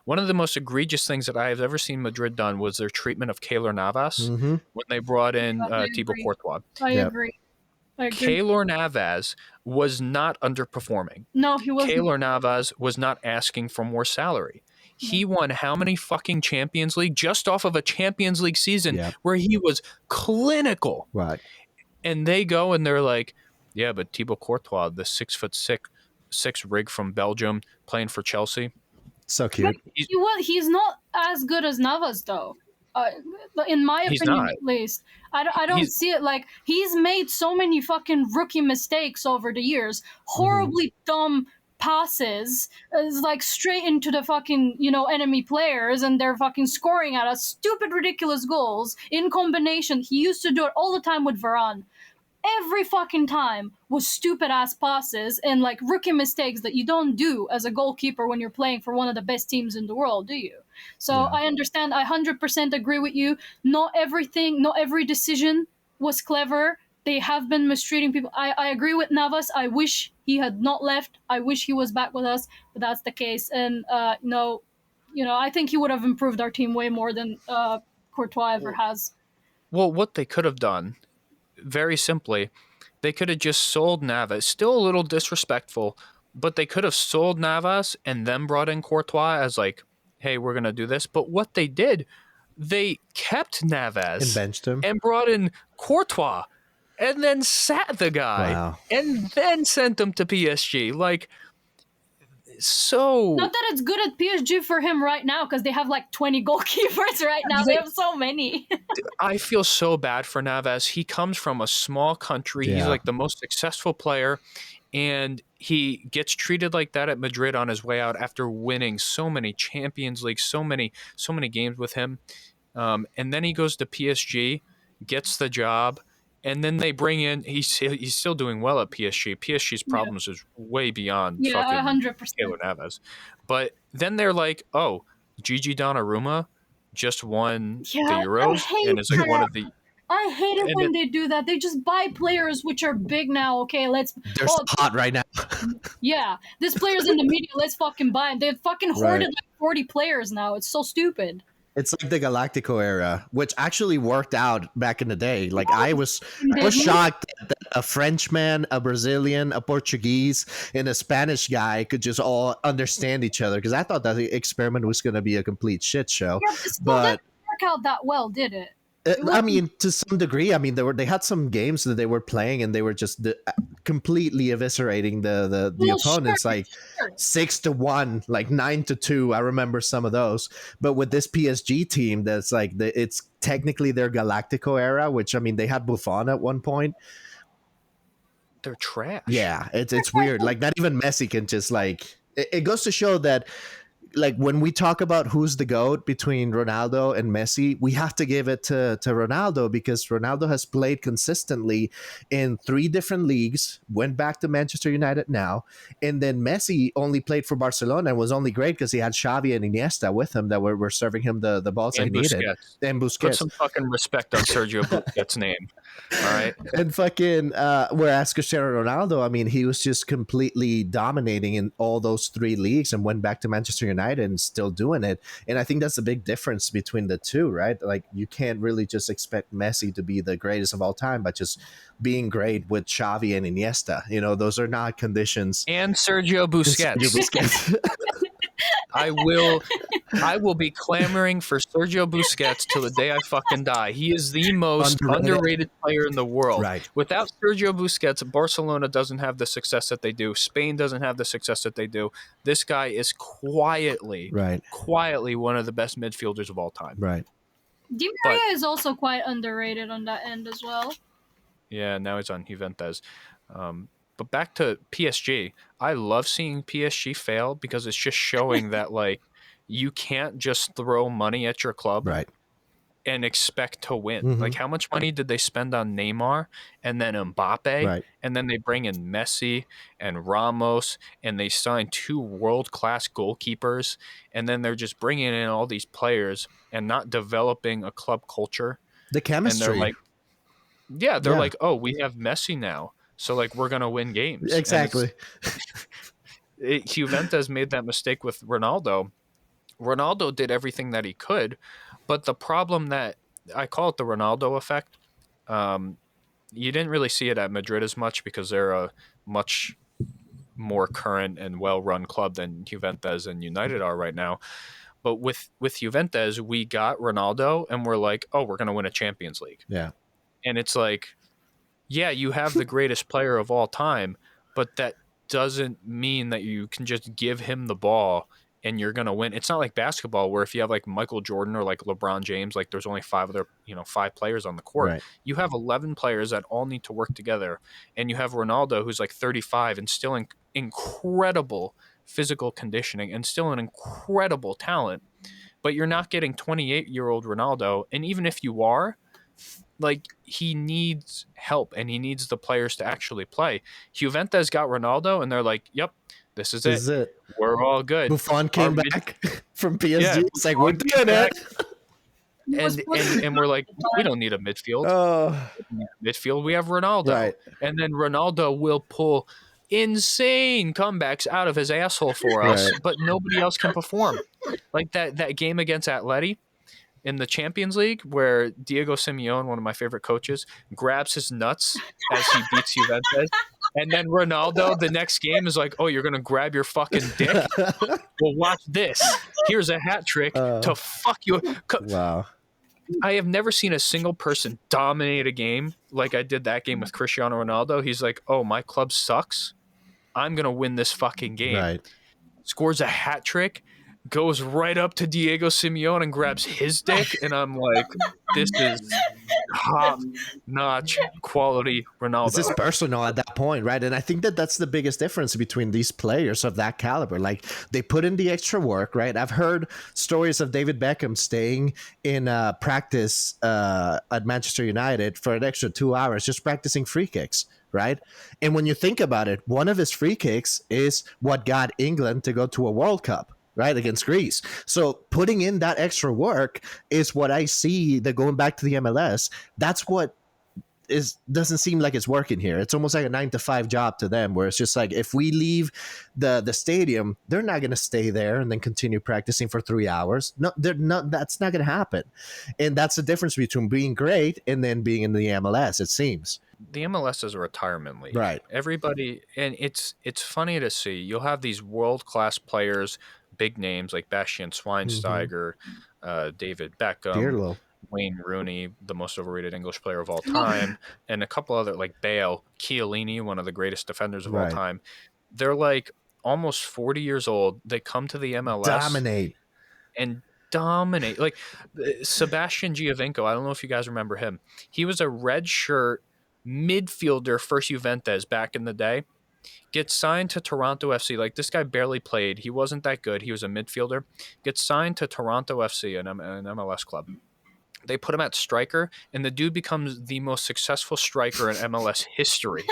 One of the most egregious things that I have ever seen Madrid done was their treatment of Keylor Navas when they brought in Thibaut Courtois. I agree. I agree. Keylor Navas was not underperforming. No, he wasn't. Keylor Navas was not asking for more salary. He won how many fucking Champions League just off of a Champions League season where he was clinical. Right. And they go and they're like, yeah, but Thibaut Courtois, the 6'6" rig from Belgium playing for Chelsea. So cute. He's not as good as Navas, though. In my opinion, at least. I don't see it. Like, he's made so many fucking rookie mistakes over the years. Horribly dumb passes, like straight into the fucking, enemy players, and they're fucking scoring at us. Stupid, ridiculous goals in combination. He used to do it all the time with Varane. Every fucking time was stupid ass passes and like rookie mistakes that you don't do as a goalkeeper when you're playing for one of the best teams in the world, do you? So I understand. I 100% agree with you. Not every decision was clever. They have been mistreating people. I agree with Navas. I wish he had not left. I wish he was back with us, but that's the case. And I think he would have improved our team way more than Courtois ever has. Well, what they could have done, very simply, they could have just sold Navas. Still a little disrespectful, but they could have sold Navas and then brought in Courtois as like, hey, we're going to do this. But what they did, they kept Navas and benched him and brought in Courtois and then sat the guy and then sent him to PSG. Like, so... Not that it's good at PSG for him right now, because they have like 20 goalkeepers right now. They have so many. I feel so bad for Navas. He comes from a small country. He's like the most successful player, and he gets treated like that at Madrid on his way out after winning so many Champions League, so many games with him. And then he goes to PSG, gets the job, and then they bring in, he's still doing well at PSG. PSG's problems is way beyond fucking 100%. Keylor Navas. But then they're like, oh, Gigi Donnarumma just won the Euros and is like one of the... I hate it when they do that. They just buy players which are big now. Okay, they're so hot right now. Yeah, this player's in the media. Let's fucking buy him. They've fucking hoarded like 40 players now. It's so stupid. It's like the Galactico era, which actually worked out back in the day. Like I was shocked that a Frenchman, a Brazilian, a Portuguese, and a Spanish guy could just all understand each other. Because I thought that the experiment was going to be a complete shit show. Yeah, but didn't work out that well, did it? I mean, to some degree. I mean, they had some games that they were playing, and they were just completely eviscerating the opponents, like 6-1, like 9-2. I remember some of those. But with this PSG team, that's like it's technically their Galactico era, which I mean, they had Buffon at one point. They're trash. Yeah, it's weird. Like not even Messi can just like. It goes to show that. Like when we talk about who's the GOAT between Ronaldo and Messi, we have to give it to Ronaldo, because Ronaldo has played consistently in 3 different leagues, went back to Manchester United now, and then Messi only played for Barcelona and was only great because he had Xavi and Iniesta with him that were serving him the balls that he needed. And Busquets. Put some fucking respect on Sergio Busquets' name. All right. And fucking whereas Cristiano Ronaldo, I mean, he was just completely dominating in all those 3 leagues and went back to Manchester United and still doing it. And I think that's a big difference between the two, right? Like you can't really just expect Messi to be the greatest of all time by just being great with Xavi and Iniesta. You know, those are not conditions. And Sergio Busquets. I will be clamoring for Sergio Busquets till the day I fucking die. He is the most underrated player in the world. Right. Without Sergio Busquets, Barcelona doesn't have the success that they do. Spain doesn't have the success that they do. This guy is quietly one of the best midfielders of all time. Right. Di Maria is also quite underrated on that end as well. Yeah, now he's on Juventus. But back to PSG, I love seeing PSG fail because it's just showing that like you can't just throw money at your club and expect to win. Mm-hmm. Like how much money did they spend on Neymar and then Mbappe and then they bring in Messi and Ramos and they sign 2 world-class goalkeepers and then they're just bringing in all these players and not developing a club culture. The chemistry. And they're like, oh, we have Messi now. So, like, we're going to win games. Exactly. Juventus made that mistake with Ronaldo. Ronaldo did everything that he could, but the problem that I call it the Ronaldo effect, you didn't really see it at Madrid as much because they're a much more current and well-run club than Juventus and United are right now. But with Juventus, we got Ronaldo and we're like, oh, we're going to win a Champions League. Yeah. And it's like, yeah, you have the greatest player of all time, but that doesn't mean that you can just give him the ball and you're going to win. It's not like basketball where if you have like Michael Jordan or like LeBron James, like there's only 5 players on the court. Right. You have 11 players that all need to work together. And you have Ronaldo who's like 35 and still in incredible physical conditioning and still an incredible talent. But you're not getting 28-year-old Ronaldo. And even if you are, like, he needs help and he needs the players to actually play. Juventus got Ronaldo and they're like, yep, this is it. We're all good. Buffon came back from PSG. Yeah, it's like, we're doing it. And we're like, we don't need a midfield. Midfield, we have Ronaldo. Right. And then Ronaldo will pull insane comebacks out of his asshole for us, but nobody else can perform. Like that game against Atleti in the Champions League where Diego Simeone, one of my favorite coaches, grabs his nuts as he beats Juventus. And then Ronaldo, the next game, is like, oh, you're going to grab your fucking dick? Well, watch this. Here's a hat trick to fuck you. Wow. I have never seen a single person dominate a game like I did that game with Cristiano Ronaldo. He's like, oh, my club sucks. I'm going to win this fucking game. Right. Scores a hat trick, goes right up to Diego Simeone and grabs his dick. And I'm like, this is top-notch quality Ronaldo. This is personal at that point, right? And I think that's the biggest difference between these players of that caliber. Like, they put in the extra work, right? I've heard stories of David Beckham staying in practice at Manchester United for an extra 2 hours just practicing free kicks, right? And when you think about it, one of his free kicks is what got England to go to a World Cup, right, against Greece. So putting in that extra work is what I see that going back to the MLS, that's what doesn't seem like it's working here. It's almost like a 9-to-5 job to them, where it's just like, if we leave the stadium, they're not going to stay there and then continue practicing for 3 hours. No, they're not. That's not going to happen. And that's the difference between being great and then being in the MLS, it seems. The MLS is a retirement league. Right. Everybody, and it's funny to see. You'll have these world-class players, big names like Bastian Schweinsteiger, David Beckham, Wayne Rooney, the most overrated English player of all time, and a couple other, like Bale, Chiellini, one of the greatest defenders of all time. They're like almost 40 years old. They come to the MLS. Dominate. Like Sebastian Giovinco, I don't know if you guys remember him. He was a red shirt midfielder for Juventus back in the day. Gets signed to Toronto FC. Like, this guy barely played. He wasn't that good. He was a midfielder. Gets signed to Toronto FC, an MLS club. They put him at striker, and the dude becomes the most successful striker in MLS history.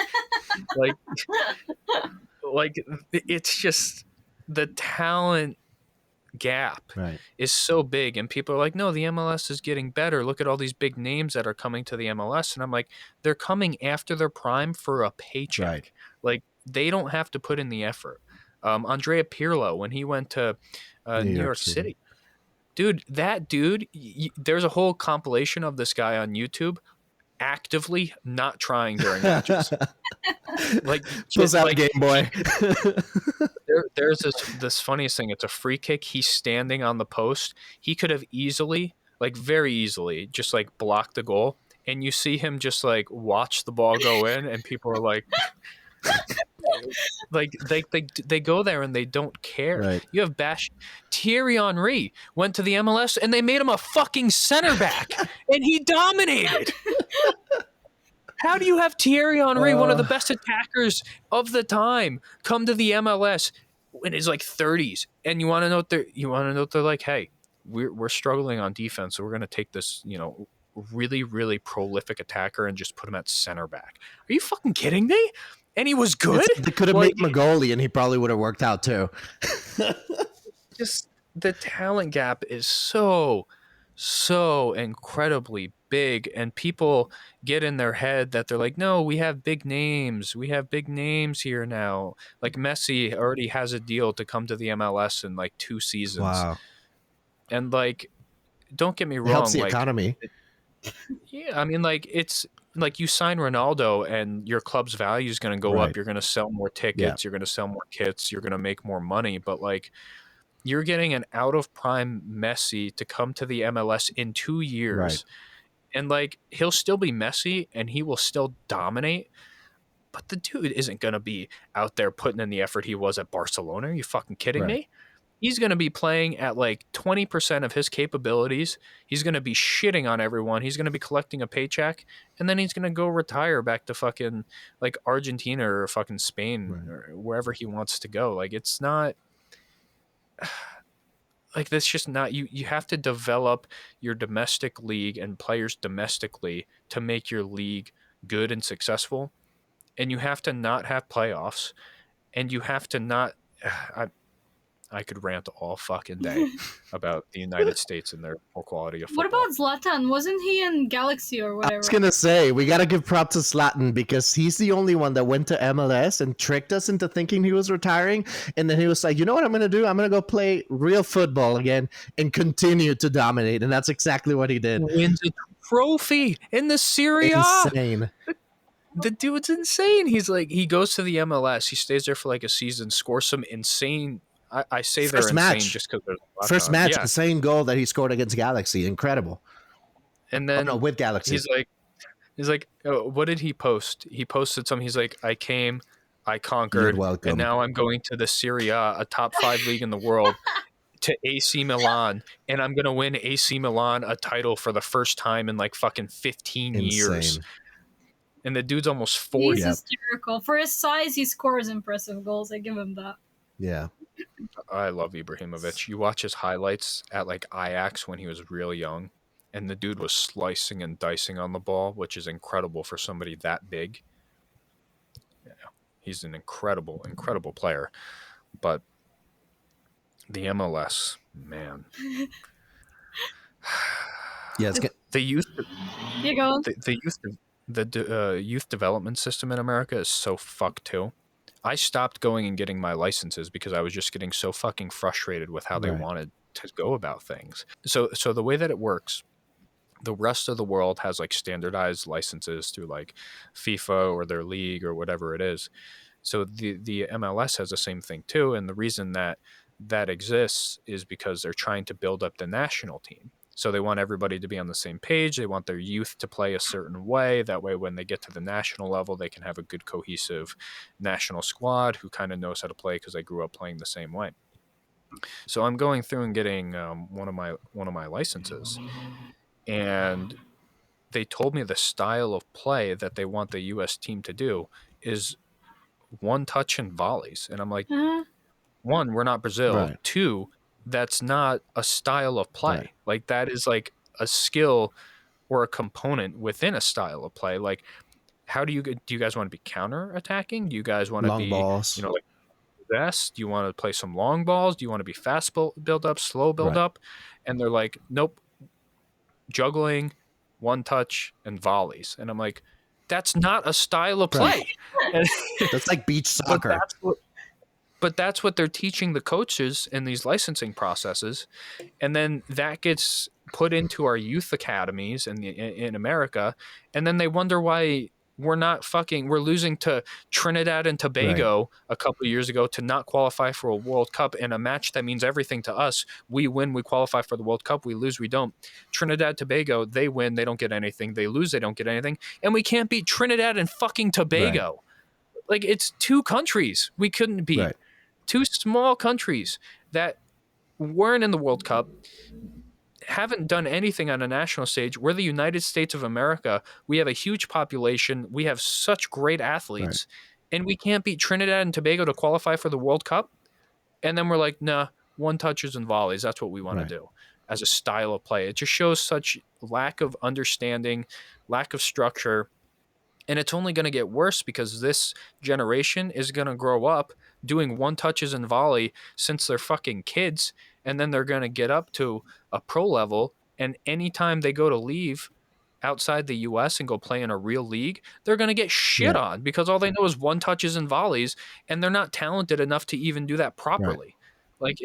like it's just the talent gap is so big, and people are like, no, the MLS is getting better. Look at all these big names that are coming to the MLS. And I'm like, they're coming after their prime for a paycheck. Like, they don't have to put in the effort. Andrea Pirlo, when he went to New York City. Dude, that dude, there's a whole compilation of this guy on YouTube actively not trying during matches. Like, just out Game Boy. there's this funniest thing. It's a free kick. He's standing on the post. He could have easily, like very easily, just like blocked the goal. And you see him just like watch the ball go in, and people are like, like they go there and they don't care. Right. You have Thierry Henry went to the MLS and they made him a fucking center back and he dominated. How do you have Thierry Henry, one of the best attackers of the time, come to the MLS in his like 30s, and you want to know they're like, hey, we're struggling on defense, so we're going to take this, really, really prolific attacker and just put him at center back. Are you fucking kidding me? And he was good. They could have made him a goalie, and he probably would have worked out too. Just the talent gap is so incredibly big, and people get in their head that they're like, no, we have big names. We have big names here now. Like Messi already has a deal to come to the MLS in like 2 seasons. Wow. And like, don't get me wrong. It helps the like, economy. Yeah, I mean, like, it's like you sign Ronaldo and your club's value is going to go Right. up. You're going to sell more tickets. You're going to sell more kits. You're going to make more money. But like, you're getting an out of prime Messi to come to the MLS in 2 years. Right. And like, he'll still be Messi and he will still dominate. But the dude isn't going to be out there putting in the effort he was at Barcelona. Are you fucking kidding me? He's going to be playing at like 20% of his capabilities. He's going to be shitting on everyone. He's going to be collecting a paycheck. And then he's going to go retire back to fucking like Argentina or fucking Spain or wherever he wants to go. Like, it's not like, that's just not, you have to develop your domestic league and players domestically to make your league good and successful. And you have to not have playoffs, and you have to not, I could rant all fucking day about the United States and their poor quality of football. What about Zlatan? Wasn't he in Galaxy or whatever? I was gonna say, we gotta give props to Zlatan because he's the only one that went to MLS and tricked us into thinking he was retiring, and then he was like, you know what I'm gonna do? I'm gonna go play real football again and continue to dominate, and that's exactly what he did. Wins a trophy in the Serie A. Insane. The dude's insane. He's like, he goes to the MLS, he stays there for like a season, scores some insane. I say they're insane just because there's a lot first match, yeah. insane goal that he scored against Galaxy, incredible. And then with Galaxy, he's like, oh, what did he post? He posted something. He's like, I came, I conquered, and now I'm going to the Serie A top 5 league in the world, to AC Milan, and I'm gonna win AC Milan a title for the first time in like fucking 15 years. And the dude's almost 40. He's hysterical. For his size, he scores impressive goals. I give him that. Yeah. I love Ibrahimovic. You watch his highlights at like Ajax when he was real young, and the dude was slicing and dicing on the ball, which is incredible for somebody that big. Yeah, he's an incredible, incredible player. But the MLS, man. Yeah, it's the youth. You go. The youth development system in America is so fucked too. I stopped going and getting my licenses because I was just getting so fucking frustrated with how they wanted to go about things. So the way that it works, the rest of the world has like standardized licenses through like FIFA or their league or whatever it is. So the MLS has the same thing too. And the reason that exists is because they're trying to build up the national team. So they want everybody to be on the same page. They want their youth to play a certain way. That way, when they get to the national level, they can have a good cohesive national squad who kind of knows how to play because they grew up playing the same way. So I'm going through and getting one of my licenses, and they told me the style of play that they want the U.S. team to do is one touch and volleys. And I'm like, one, we're not Brazil. Right. Two, that's not a style of play. Right. Like that is like a skill or a component within a style of play. Like, how do you guys want to be counter attacking? Do you guys want to be balls? Like best? Do you want to play some long balls? Do you want to be fast build up, slow build up? And they're like, nope, juggling, one touch, and volleys. And I'm like, that's not a style of play. Right. That's like beach soccer. But that's what they're teaching the coaches in these licensing processes. And then that gets put into our youth academies in America. And then they wonder why we're losing to Trinidad and Tobago a couple of years ago to not qualify for a World Cup in a match that means everything to us. We win, we qualify for the World Cup. We lose, we don't. Trinidad, Tobago, they win, they don't get anything. They lose, they don't get anything. And we can't beat Trinidad and fucking Tobago. Like, it's two countries we couldn't beat. Two small countries that weren't in the World Cup, haven't done anything on a national stage. We're the United States of America. We have a huge population. We have such great athletes. And we can't beat Trinidad and Tobago to qualify for the World Cup. And then we're like, nah, one touches and volleys. That's what we want to do as a style of play. It just shows such lack of understanding, lack of structure. And it's only going to get worse because this generation is going to grow up doing one touches and volley since they're fucking kids. And then they're going to get up to a pro level. And anytime they go to leave outside the U.S. and go play in a real league, they're going to get shit on because all they know is one touches and volleys. And they're not talented enough to even do that properly. Like,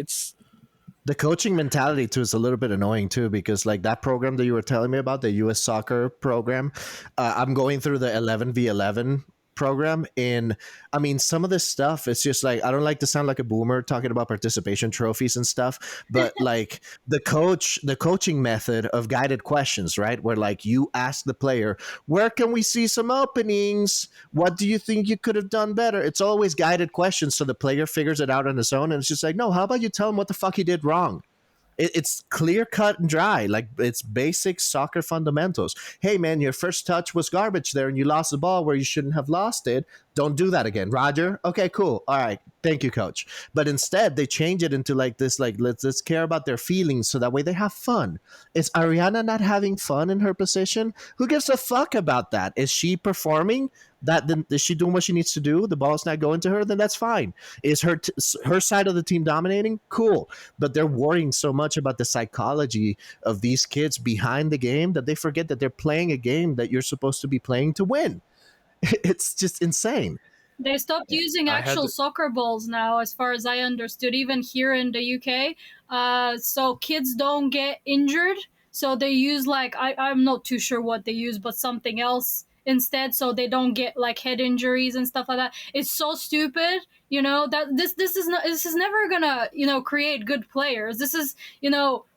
The coaching mentality too is a little bit annoying too, because like that program that you were telling me about, the U.S. soccer program, I'm going through the 11v11 program, and I mean some of this stuff, it's just like, I don't like to sound like a boomer talking about participation trophies and stuff, but like the coaching method of guided questions, right, where like you ask the player, where can we see some openings, what do you think you could have done better? It's always guided questions, so the player figures it out on his own, and it's just like, no, how about you tell him what the fuck he did wrong? It's clear cut and dry. Like, it's basic soccer fundamentals. Hey, man, your first touch was garbage there and you lost the ball where you shouldn't have lost it. Don't do that again. Roger? Okay, cool. All right. Thank you, coach. But instead, they change it into like this, like, let's care about their feelings so that way they have fun. Is Ariana not having fun in her position? Who gives a fuck about that? Is she performing? Is she doing what she needs to do? The ball's not going to her, then that's fine. Is her side of the team dominating? Cool. But they're worrying so much about the psychology of these kids behind the game that they forget that they're playing a game that you're supposed to be playing to win. It's just insane. They stopped using actual soccer balls now, as far as I understood, even here in the UK. So kids don't get injured. So they use like, I'm not too sure what they use, but something else instead, so they don't get like head injuries and stuff like that. It's so stupid, that this is never gonna, create good players. This is,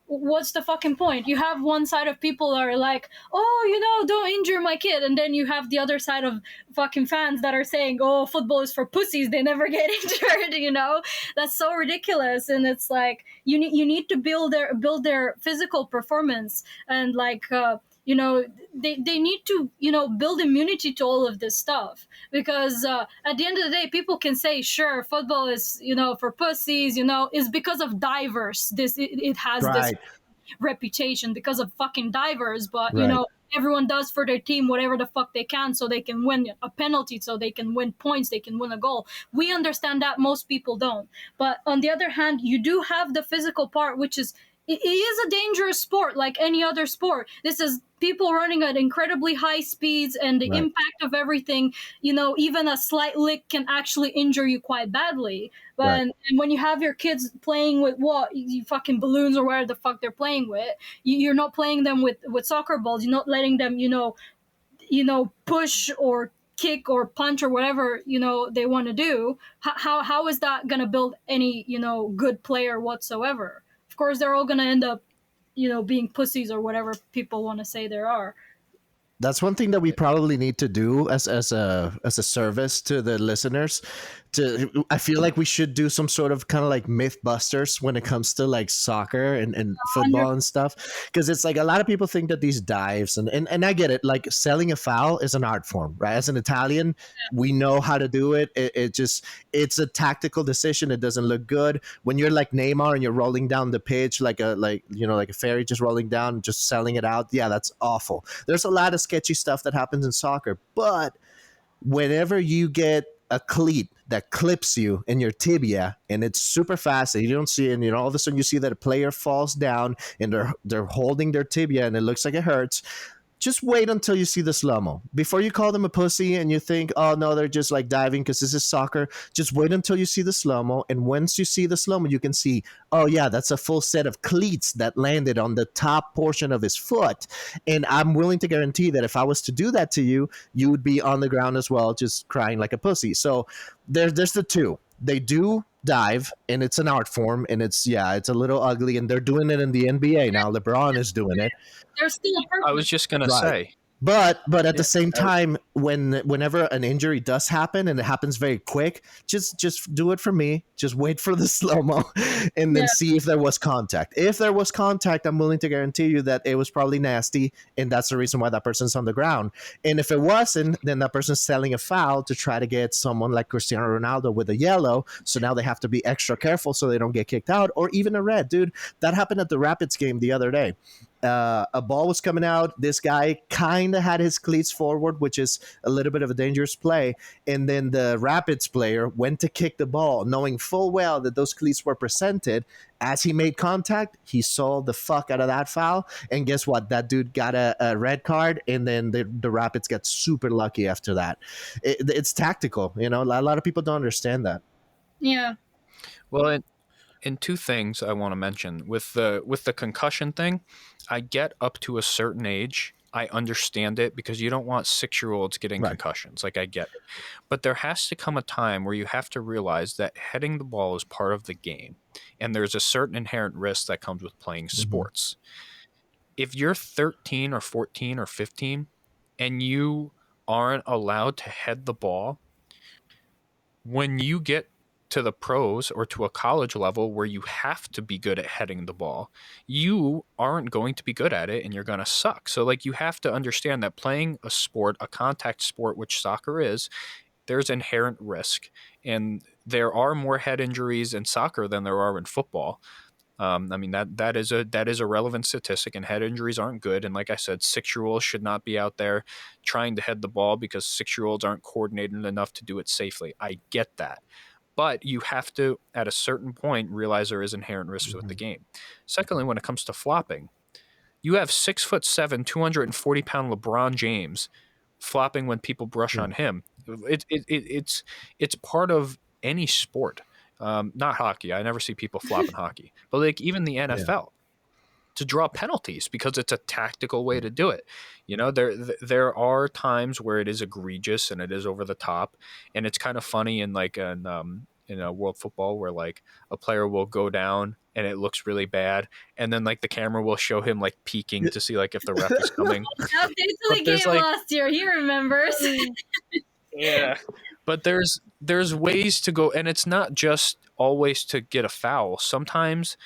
what's the fucking point? You have one side of people that are like, oh, don't injure my kid, and then you have the other side of fucking fans that are saying, oh, football is for pussies, they never get injured. That's so ridiculous. And it's like, you need to build their physical performance, and like they need to build immunity to all of this stuff, because at the end of the day, people can say, sure, football is for pussies, is because of divers. It has right. this reputation because of fucking divers, but right. Everyone does for their team whatever the fuck they can so they can win a penalty, so they can win points, they can win a goal. We understand that, most people don't. But on the other hand, you do have the physical part, which is, it is a dangerous sport like any other sport. This is people running at incredibly high speeds, and the impact of everything, even a slight lick can actually injure you quite badly. But and when you have your kids playing with you fucking balloons or whatever the fuck they're playing with, you're not playing them with soccer balls. You're not letting them, push or kick or punch or whatever, they want to do. How is that going to build any, good player whatsoever? Of course, they're all going to end up, being pussies or whatever people want to say there are. That's one thing that we probably need to do as a service to the listeners. I feel like we should do some sort of kind of like Mythbusters when it comes to like soccer and football and stuff, because it's like a lot of people think that these dives and I get it, like selling a foul is an art form, right? As an Italian, we know how to do it. It's a tactical decision. It doesn't look good when you're like Neymar and you're rolling down the pitch like a fairy just rolling down, just selling it out. Yeah, that's awful. There's a lot of sketchy stuff that happens in soccer, but whenever you get a cleat that clips you in your tibia and it's super fast and you don't see it, and all of a sudden you see that a player falls down and they're holding their tibia and it looks like it hurts, just wait until you see the slow-mo. Before you call them a pussy and you think, oh no, they're just like diving because this is soccer, just wait until you see the slow-mo. And once you see the slow-mo, you can see, oh yeah, that's a full set of cleats that landed on the top portion of his foot. And I'm willing to guarantee that if I was to do that to you, you would be on the ground as well, just crying like a pussy. So there's the two. They do dive, and it's an art form, and it's a little ugly, and they're doing it in the NBA now. LeBron is doing it. They're still perfect. I was just gonna say. But at the same time, whenever an injury does happen and it happens very quick, just do it for me. Just wait for the slow-mo and then see if there was contact. If there was contact, I'm willing to guarantee you that it was probably nasty, and that's the reason why that person's on the ground. And if it wasn't, then that person's selling a foul to try to get someone like Cristiano Ronaldo with a yellow. So now they have to be extra careful so they don't get kicked out, or even a red. Dude, that happened at the Rapids game the other day. A ball was coming out. This guy kind of had his cleats forward, which is a little bit of a dangerous play. And then the Rapids player went to kick the ball, knowing full well that those cleats were presented. As he made contact, he saw the fuck out of that foul. And guess what? That dude got a red card, and then the Rapids got super lucky after that. It's tactical. A lot of people don't understand that. Yeah. Well, And two things I want to mention with the concussion thing, I get up to a certain age. I understand it because you don't want 6-year-olds getting concussions. Like, I get it. But there has to come a time where you have to realize that heading the ball is part of the game. And there's a certain inherent risk that comes with playing sports. If you're 13 or 14 or 15 and you aren't allowed to head the ball, when you get to the pros or to a college level where you have to be good at heading the ball, you aren't going to be good at it and you're going to suck. So like, you have to understand that playing a sport, a contact sport, which soccer is, there's inherent risk, and there are more head injuries in soccer than there are in football. I mean, that is a relevant statistic, and head injuries aren't good. And like I said, 6-year-olds should not be out there trying to head the ball because 6-year-olds aren't coordinated enough to do it safely. I get that. But you have to, at a certain point, realize there is inherent risks with the game. Secondly, when it comes to flopping, you have 6'7", 240-pound LeBron James flopping when people brush on him. It's part of any sport. Not hockey. I never see people flop in hockey. But like, even the NFL, to draw penalties because it's a tactical way to do it. You know, there are times where it is egregious and it is over the top, and it's kind of funny in like in world football where like a player will go down and it looks really bad, and then like the camera will show him like peeking to see like if the ref is coming. Updates to the game like, last year. He remembers. Yeah, but there's ways to go, and it's not just always to get a foul. Sometimes,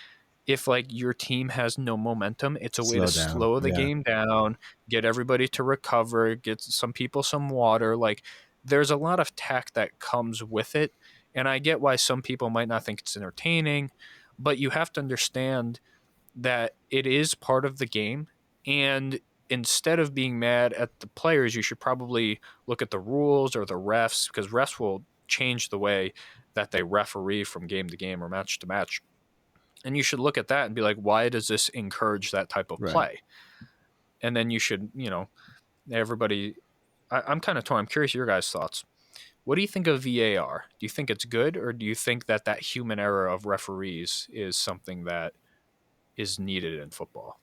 if like your team has no momentum, it's a way to slow the game down, get everybody to recover, get some people some water. Like, there's a lot of tact that comes with it. And I get why some people might not think it's entertaining, but you have to understand that it is part of the game. And instead of being mad at the players, you should probably look at the rules or the refs, because refs will change the way that they referee from game to game or match to match. And you should look at that and be like, why does this encourage that type of play? And then you should, everybody, I'm kind of torn. I'm curious your guys' thoughts. What do you think of VAR? Do you think it's good, or do you think that human error of referees is something that is needed in football?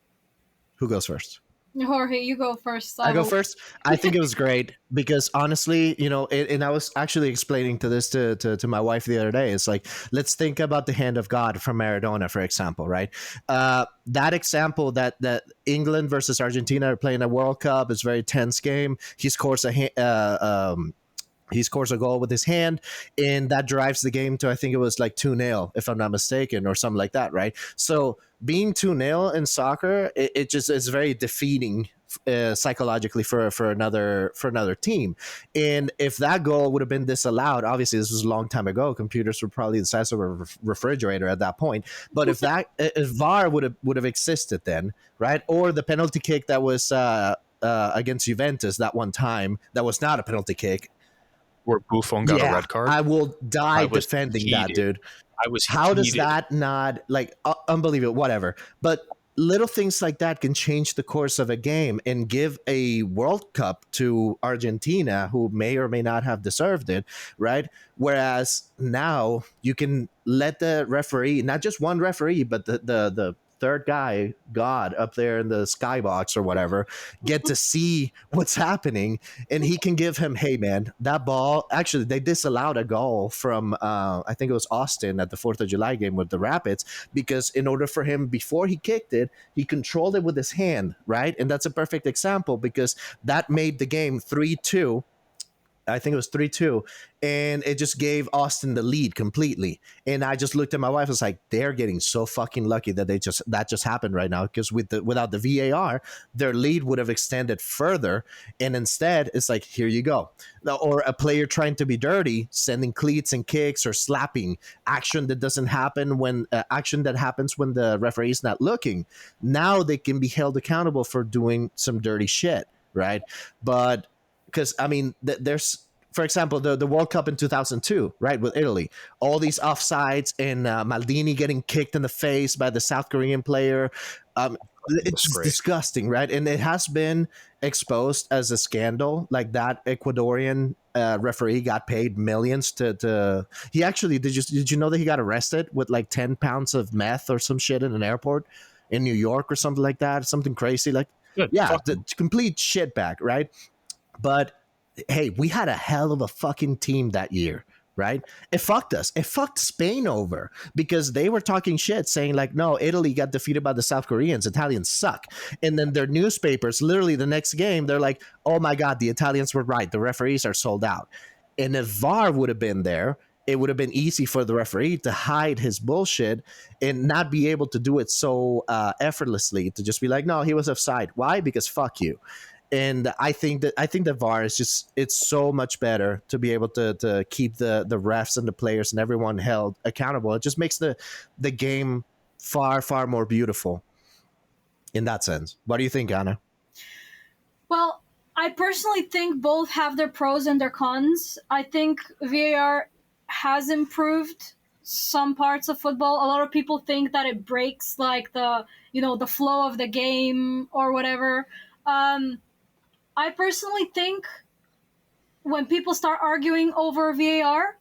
Who goes first? Jorge, you go first. I go first. I think it was great because honestly, and I was actually explaining this to my wife the other day. It's like, let's think about the hand of God from Maradona, for example, right? That example that England versus Argentina are playing a World Cup, is a very tense game. He scores a goal with his hand, and that drives the game to, I think it was like 2-0, if I'm not mistaken, or something like that, right? So being 2-0 in soccer, it just is very defeating psychologically for another team. And if that goal would have been disallowed, obviously this was a long time ago, computers were probably the size of a refrigerator at that point. But if VAR would have existed then, right? Or the penalty kick that was against Juventus that one time, that was not a penalty kick, where Buffon got a red card. I will die defending that, dude. How does that not, like, unbelievable, whatever. But little things like that can change the course of a game and give a World Cup to Argentina, who may or may not have deserved it, right? Whereas now you can let the referee, not just one referee, but the third guy, God, up there in the skybox or whatever, get to see what's happening, and he can give him, hey man, that ball, actually they disallowed a goal from I think it was Austin at the 4th of July game with the Rapids, because in order for him, before he kicked it, he controlled it with his hand, right? And that's a perfect example, because that made the game 3-2. I think it was 3-2, and it just gave Austin the lead completely. And I just looked at my wife, I was like, they're getting so fucking lucky that that just happened right now, because without the VAR, their lead would have extended further. And instead, it's like, here you go. Or a player trying to be dirty, sending cleats and kicks or slapping, action that happens when the referee is not looking. Now they can be held accountable for doing some dirty shit, right? But because, I mean, there's, for example, the World Cup in 2002, right, with Italy, all these offsides and Maldini getting kicked in the face by the South Korean player. it's just disgusting, right? And it has been exposed as a scandal. Like that Ecuadorian referee got paid millions to he actually did you know that he got arrested with like 10 pounds of meth or some shit in an airport in New York or something like that, something crazy, like Good. yeah, the complete shitbag, right? But hey, we had a hell of a fucking team that year, right? It fucked us. It fucked Spain over because they were talking shit, saying like, no, Italy got defeated by the South Koreans. Italians suck. And then their newspapers, literally the next game, they're like, oh my God, the Italians were right. The referees are sold out. And if VAR would have been there, it would have been easy for the referee to hide his bullshit and not be able to do it so effortlessly, to just be like, no, he was offside. Why? Because fuck you. And I think that VAR is just, it's so much better to be able to keep the refs and the players and everyone held accountable. It just makes the game far, far more beautiful in that sense. What do you think, Anna? Well, I personally think both have their pros and their cons. I think VAR has improved some parts of football. A lot of people think that it breaks like the flow of the game or whatever. I personally think when people start arguing over VAR,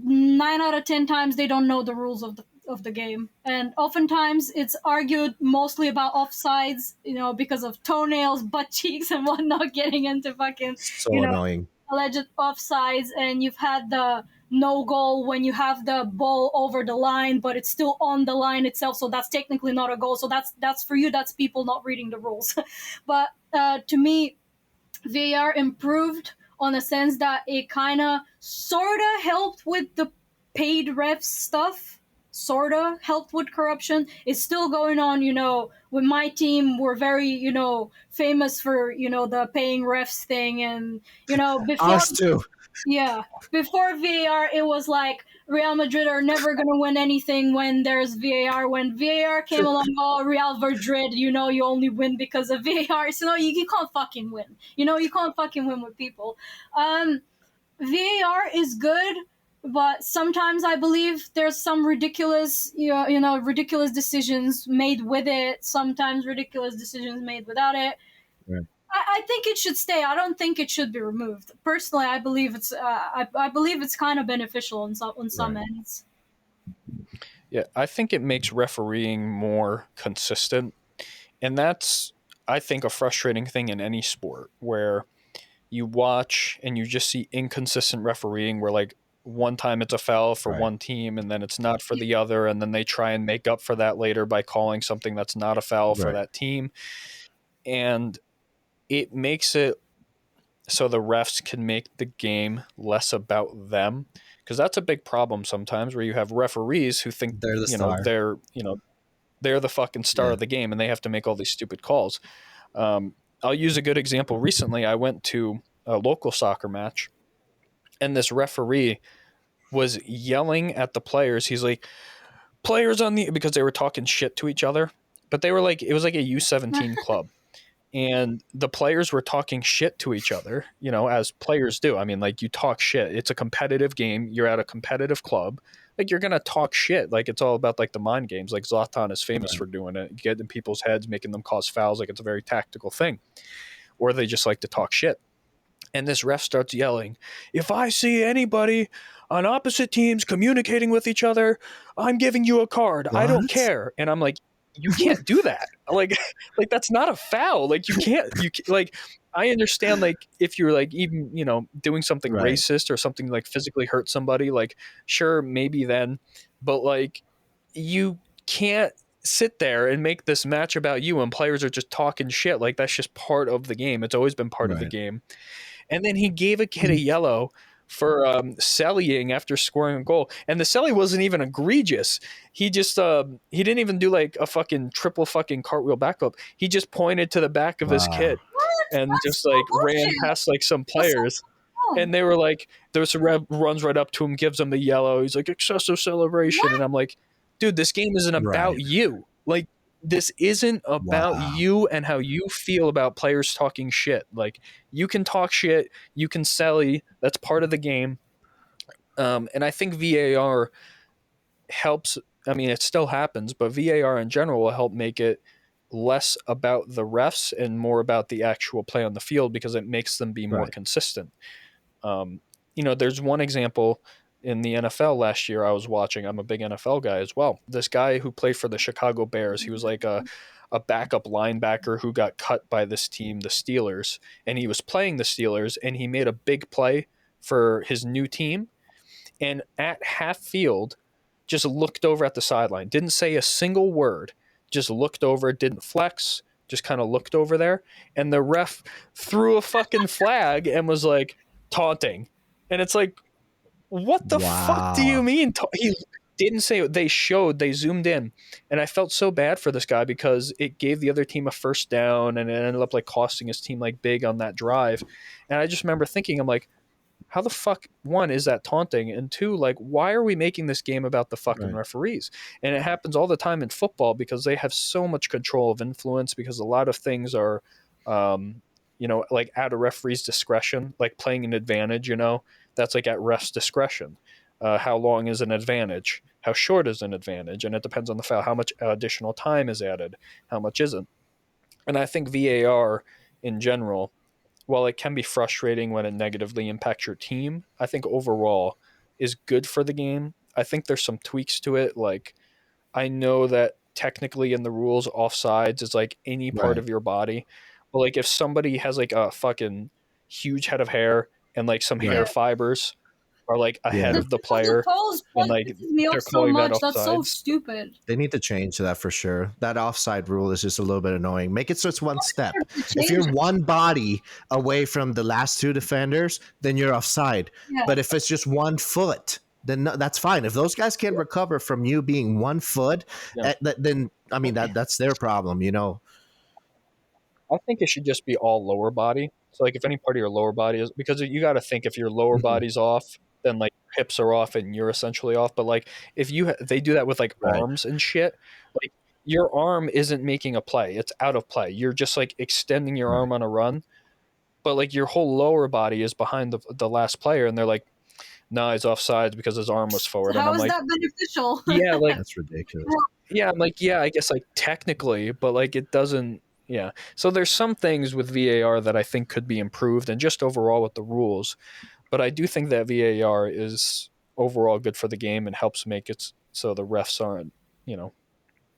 9 out of 10 times they don't know the rules of the game, and oftentimes it's argued mostly about offsides, because of toenails, butt cheeks, and whatnot, getting into fucking annoying alleged offsides, and you've had the no goal when you have the ball over the line, but it's still on the line itself, so that's technically not a goal. So that's for you, that's people not reading the rules. But to me, VAR improved on a sense that it kind of sort of helped with the paid refs stuff, sort of helped with corruption. It's still going on, with my team, we're very, famous for, the paying refs thing. And, before... Us too. Yeah. Before VAR, it was like Real Madrid are never going to win anything when there's VAR. When VAR came along, Real Madrid, you only win because of VAR. So, you can't fucking win. You can't fucking win with people. VAR is good, but sometimes I believe there's some ridiculous, ridiculous decisions made with it. Sometimes ridiculous decisions made without it. Right. I think it should stay. I don't think it should be removed. Personally, I believe it's. I believe it's kind of beneficial on some ends. Yeah, I think it makes refereeing more consistent, and that's, I think, a frustrating thing in any sport where you watch and you just see inconsistent refereeing, where like one time it's a foul for one team and then it's not for the other, and then they try and make up for that later by calling something that's not a foul for that team, and it makes it so the refs can make the game less about them, because that's a big problem sometimes, where you have referees who think they're the star. They're the fucking star of the game, and they have to make all these stupid calls. I'll use a good example. Recently, I went to a local soccer match, and this referee was yelling at the players. He's like, players because they were talking shit to each other, but they were like, it was like a U17 club. And the players were talking shit to each other, as players do. I mean, like, you talk shit. It's a competitive game. You're at a competitive club. Like, you're going to talk shit. Like, it's all about, like, the mind games. Like, Zlatan is famous for doing it. Getting in people's heads, making them cause fouls. Like, it's a very tactical thing. Or they just like to talk shit. And this ref starts yelling, if I see anybody on opposite teams communicating with each other, I'm giving you a card. I don't care. And I'm like, you can't do that. Like that's not a foul. Like, you can't, like, I understand, like, if you're like even, doing something racist or something like physically hurt somebody, like, sure, maybe then, but like, you can't sit there and make this match about you and players are just talking shit. Like, that's just part of the game. It's always been part of the game. And then he gave a kid a yellow for sellying after scoring a goal, and the selly wasn't even egregious. He just he didn't even do like a fucking triple fucking cartwheel backflip. He just pointed to the back of his kit and just like ran past like some players, and they were like, there's a ref runs right up to him, gives him the yellow. He's like, excessive celebration, and I'm like, dude, this game isn't about you. Like, this isn't about you and how you feel about players talking shit. Like, you can talk shit, you can sally, that's part of the game. And I think VAR helps. I mean, it still happens, but VAR in general will help make it less about the refs and more about the actual play on the field, because it makes them be more Right. consistent. There's one example in the NFL last year I was watching. I'm a big NFL guy as well. This guy who played for the Chicago Bears, he was like a backup linebacker who got cut by this team, the Steelers, and he was playing the Steelers, and he made a big play for his new team. And at half field, just looked over at the sideline, didn't say a single word, just looked over, didn't flex, just kind of looked over there. And the ref threw a fucking flag and was like, taunting. And it's like, what the fuck do you mean? He didn't say it. They zoomed in. And I felt so bad for this guy because it gave the other team a first down, and it ended up like costing his team like big on that drive. And I just remember thinking, I'm like, how the fuck, one, is that taunting? And two, like, why are we making this game about the fucking referees? And it happens all the time in football because they have so much control of influence, because a lot of things are, like at a referee's discretion, like playing an advantage, that's like at ref's discretion. How long is an advantage? How short is an advantage? And it depends on the foul, how much additional time is added, how much isn't. And I think VAR in general, while it can be frustrating when it negatively impacts your team, I think overall is good for the game. I think there's some tweaks to it. Like, I know that technically in the rules, offsides is like any part of your body. But like if somebody has like a fucking huge head of hair and like some hair fibers are like ahead of the player, and like they're calling that offside. That's so stupid. They need to change that for sure. That offside rule is just a little bit annoying. Make it so it's one step. If you're one body away from the last two defenders, then you're offside. Yeah. But if it's just 1 foot, then that's fine. If those guys can't recover from you being 1 foot, then I mean that's their problem, I think it should just be all lower body. So like if any part of your lower body is, because you got to think if your lower body's off, then like hips are off and you're essentially off. But like if they do that with like arms and shit, like your arm isn't making a play, it's out of play. You're just like extending your arm on a run, but like your whole lower body is behind the last player, and they're like, no, he's offside because his arm was forward. So how and I'm is like, that beneficial? Yeah, like that's ridiculous. Yeah, I'm like, yeah, I guess like technically, but like it doesn't. Yeah. So there's some things with VAR that I think could be improved, and just overall with the rules. But I do think that VAR is overall good for the game and helps make it so the refs aren't,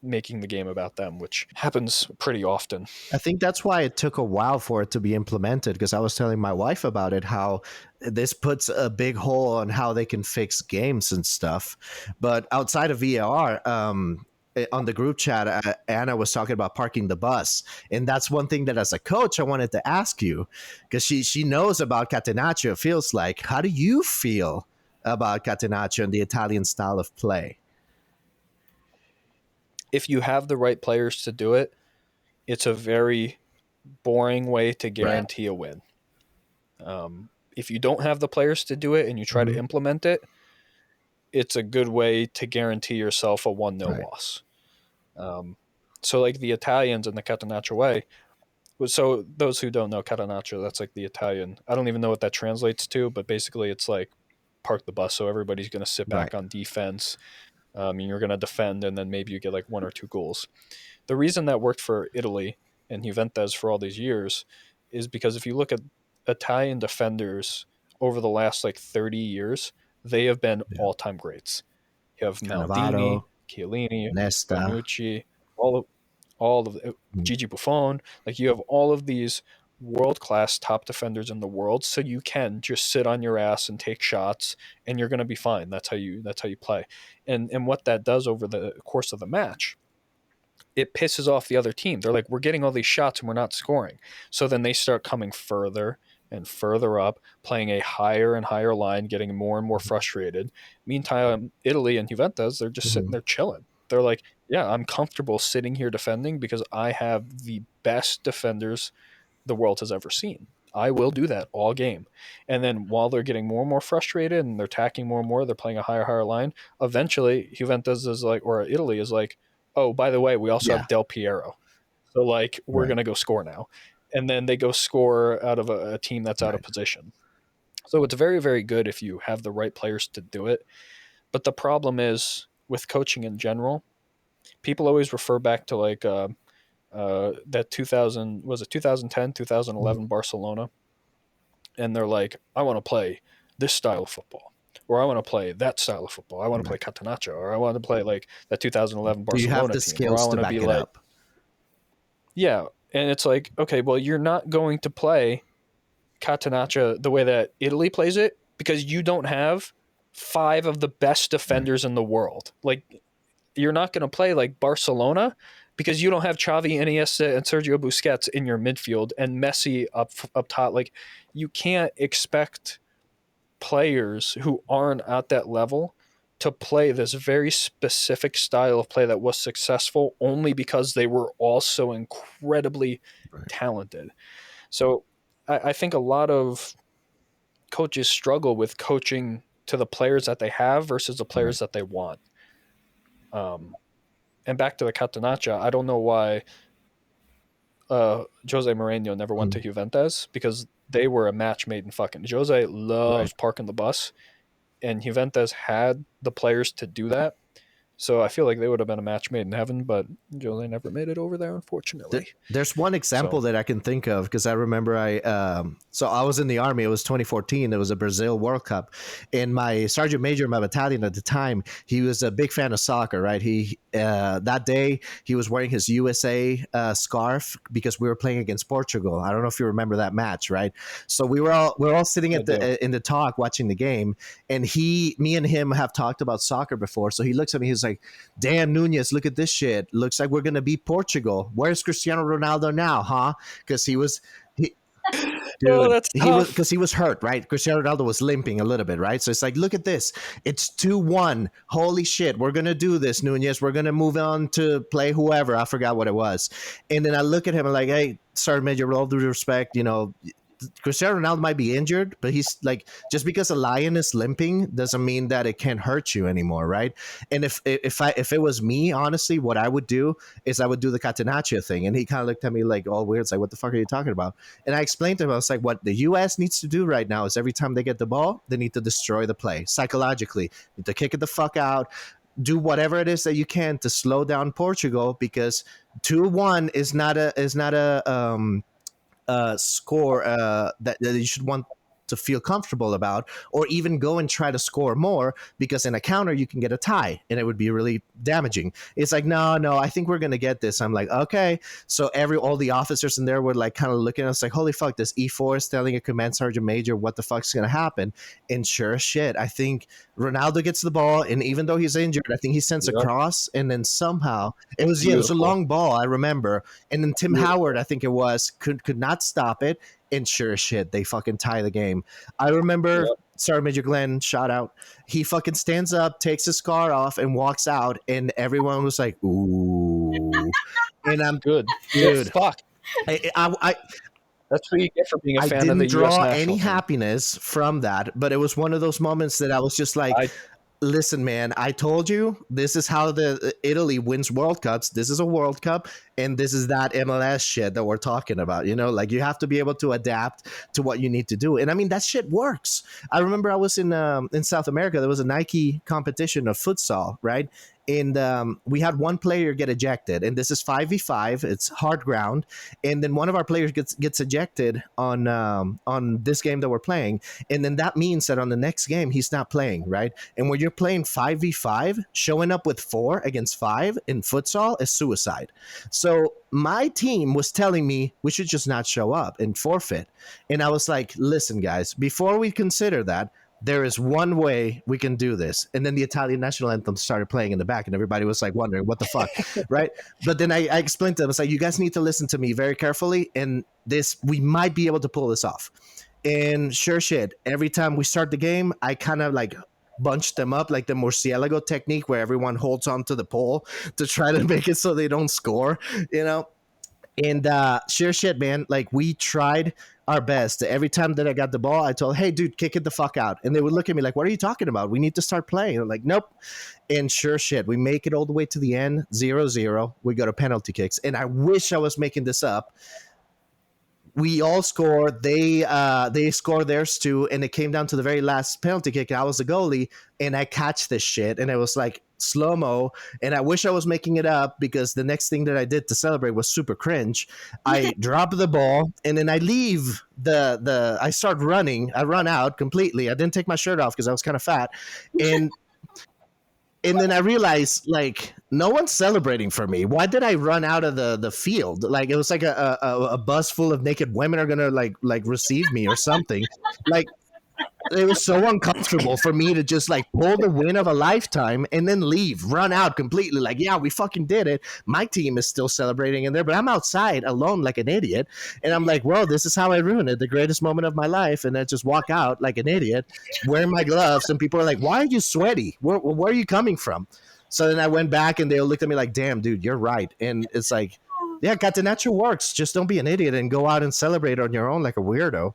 making the game about them, which happens pretty often. I think that's why it took a while for it to be implemented, because I was telling my wife about it, how this puts a big hole on how they can fix games and stuff. But outside of VAR, on the group chat, Anna was talking about parking the bus. And that's one thing that as a coach, I wanted to ask you, because she knows about Catenaccio, it feels like. How do you feel about Catenaccio and the Italian style of play? If you have the right players to do it, it's a very boring way to guarantee a win. If you don't have the players to do it and you try to implement it, it's a good way to guarantee yourself a 1-0 loss. So like the Italians in the Catenaccio way. So those who don't know Catenaccio, that's like the Italian. I don't even know what that translates to, but basically it's like park the bus. So everybody's going to sit back on defense. And you're going to defend, and then maybe you get like 1 or 2 goals. The reason that worked for Italy and Juventus for all these years is because if you look at Italian defenders over the last like 30 years, they have been all-time greats. You have Maldini, Chiellini, Nesta, Bonucci, all of Gigi Buffon. Like you have all of these world-class top defenders in the world, so you can just sit on your ass and take shots, and you're going to be fine. That's how you play. And what that does over the course of the match, it pisses off the other team. They're like, we're getting all these shots and we're not scoring. So then they start coming further and further up, playing a higher and higher line, getting more and more frustrated. Meantime, Italy and Juventus, they're just sitting there chilling. They're like, yeah, I'm comfortable sitting here defending because I have the best defenders the world has ever seen. I will do that all game. And then while they're getting more and more frustrated and they're attacking more and more, they're playing a higher line. Eventually, Juventus is like, or Italy is like, oh, by the way, we also have Del Piero. So like, we're going to go score now. And then they go score out of a team that's out of position. So it's very, very good if you have the right players to do it. But the problem is with coaching in general, people always refer back to like that 2010, 2011 Barcelona, and they're like, I want to play this style of football, or I want to play that style of football. I want to play Catenaccio, or I want to play like that 2011 Do you have Barcelona the team, or I skills to want to back be it like, up? yeah. And it's like, okay, well, you're not going to play Catenaccio the way that Italy plays it because you don't have 5 of the best defenders in the world. Like, you're not going to play like Barcelona because you don't have Xavi, Iniesta, and Sergio Busquets in your midfield and Messi up top. Like, you can't expect players who aren't at that level to play this very specific style of play that was successful only because they were all so incredibly talented. So I think a lot of coaches struggle with coaching to the players that they have versus the players that they want. And back to the Catenaccio, I don't know why Jose Mourinho never went to Juventus, because they were a match made in fucking. Jose loves parking the bus, and Juventus had the players to do that. So I feel like they would have been a match made in heaven, but Jose never made it over there, unfortunately. There's one example that I can think of, because I remember so I was in the Army. It was 2014. It was a Brazil World Cup. And my sergeant major in my battalion at the time, he was a big fan of soccer, right? He that day, he was wearing his USA scarf because we were playing against Portugal. I don't know if you remember that match, right? So we were all sitting in the talk watching the game, and me and him have talked about soccer before. So he looks at me, he's like, damn, Nunez, look at this shit. Looks like we're going to beat Portugal. Where's Cristiano Ronaldo now, huh? Because he was hurt, right? Cristiano Ronaldo was limping a little bit, right? So it's like, look at this. It's 2-1. Holy shit. We're going to do this, Nunez. We're going to move on to play whoever. I forgot what it was. And then I look at him and like, hey, Sergeant Major, with all due respect, Cristiano Ronaldo might be injured, but he's like, just because a lion is limping doesn't mean that it can't hurt you anymore, right? And if it was me, honestly, what I would do is I would do the Catenaccio thing. And he kind of looked at me like all weird. It's like, what the fuck are you talking about? And I explained to him, I was like, what the U.S. needs to do right now is every time they get the ball, they need to destroy the play psychologically. Need to kick it the fuck out. Do whatever it is that you can to slow down Portugal, because 2-1 is not a score that you should want to feel comfortable about, or even go and try to score more, because in a counter you can get a tie and it would be really damaging. It's like, no, I think we're gonna get this. I'm like, okay. So all the officers in there were like kind of looking at us like, holy fuck, this E4 is telling a command sergeant major what the fuck's gonna happen. And sure as shit, I think Ronaldo gets the ball, and even though he's injured, I think he sends a cross, and then somehow it was a long ball, I remember, and then Tim Howard, I think it was, could not stop it. And sure as shit, they fucking tie the game. I remember Sergeant Major Glenn, shout out, he fucking stands up, takes his scar off, and walks out, and everyone was like, ooh. And I'm good. Dude. Fuck. I That's what you get for being a fan of the U.S. draw national any team. happiness from that, but it was one of those moments that I was just like, listen, man, I told you this is how the Italy wins World Cups. This is a World Cup, and this is that MLS shit that we're talking about. Like, you have to be able to adapt to what you need to do. And I mean, that shit works. I remember I was in South America. There was a Nike competition of futsal, right? And we had one player get ejected, and this is 5v5. It's hard ground, and then one of our players gets ejected on this game that we're playing, and then that means that on the next game he's not playing, right? And when you're playing 5v5, showing up with 4 against 5 in futsal is suicide. So my team was telling me we should just not show up and forfeit, and I was like, listen, guys, before we consider that, there is one way we can do this. And then the Italian national anthem started playing in the back, and everybody was like wondering what the fuck, right? But then I explained to them, I was like, you guys need to listen to me very carefully, and we might be able to pull this off. And sure shit, every time we start the game, I kind of like bunch them up, like the Murcielago technique, where everyone holds onto the pole to try to make it so they don't score, And sure shit, man, like we tried our best. Every time that I got the ball, I told, hey, dude, kick it the fuck out. And they would look at me like, what are you talking about? We need to start playing. I'm like, nope. And sure shit, we make it all the way to the end, 0-0. We go to penalty kicks. And I wish I was making this up. we all scored. They scored theirs too, and it came down to the very last penalty kick. I was the goalie, and I catch this shit, and it was like slow mo. And I wish I was making it up because the next thing that I did to celebrate was super cringe. I drop the ball, and then I leave the. I start running. I run out completely. I didn't take my shirt off because I was kind of fat, and. And then I realized, like, no one's celebrating for me. Why did I run out of the field? Like, it was like a bus full of naked women are gonna like receive me or something. Like, it was so uncomfortable for me to just like pull the win of a lifetime and then leave, run out completely. Like, yeah, we fucking did it. My team is still celebrating in there, but I'm outside alone like an idiot. And I'm like, well, this is how I ruined it, the greatest moment of my life. And I just walk out like an idiot, wearing my gloves. And people are like, why are you sweaty? Where are you coming from? So then I went back and they all looked at me like, damn, dude, you're right. And it's like, yeah, Catenaccio works. Just don't be an idiot and go out and celebrate on your own like a weirdo.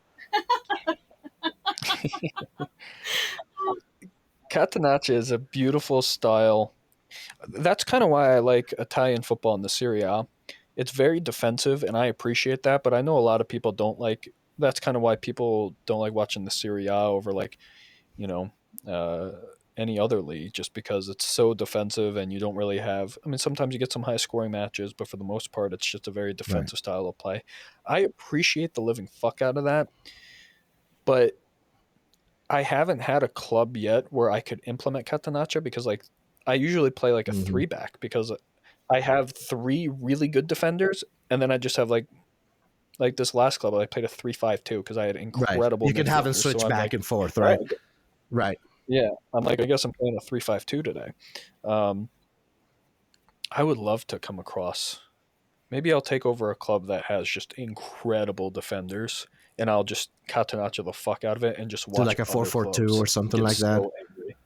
Catenaccio is a beautiful style. That's kind of why I like Italian football in the Serie A. It's very defensive, and I appreciate that, but I know a lot of people don't like. That's kind of why people don't like watching the Serie A over, like, you know, any other league, just because it's so defensive and you don't really have. I mean, sometimes you get some high scoring matches, but for the most part, it's just a very defensive style of play. I appreciate the living fuck out of that, but I haven't had a club yet where I could implement Catenaccio because, like, I usually play like a 3-back because I have 3 really good defenders, and then I just have like this last club I played a 3-5-2 because I had incredible. You can have them switch back and forth, right? Right. Yeah, I'm like, I guess I'm playing a 3-5-2 today. I would love to come across. Maybe I'll take over a club that has just incredible defenders, and I'll just Catenaccio the fuck out of it and just watch. Do like a 4-4-2 or something like that. Angry.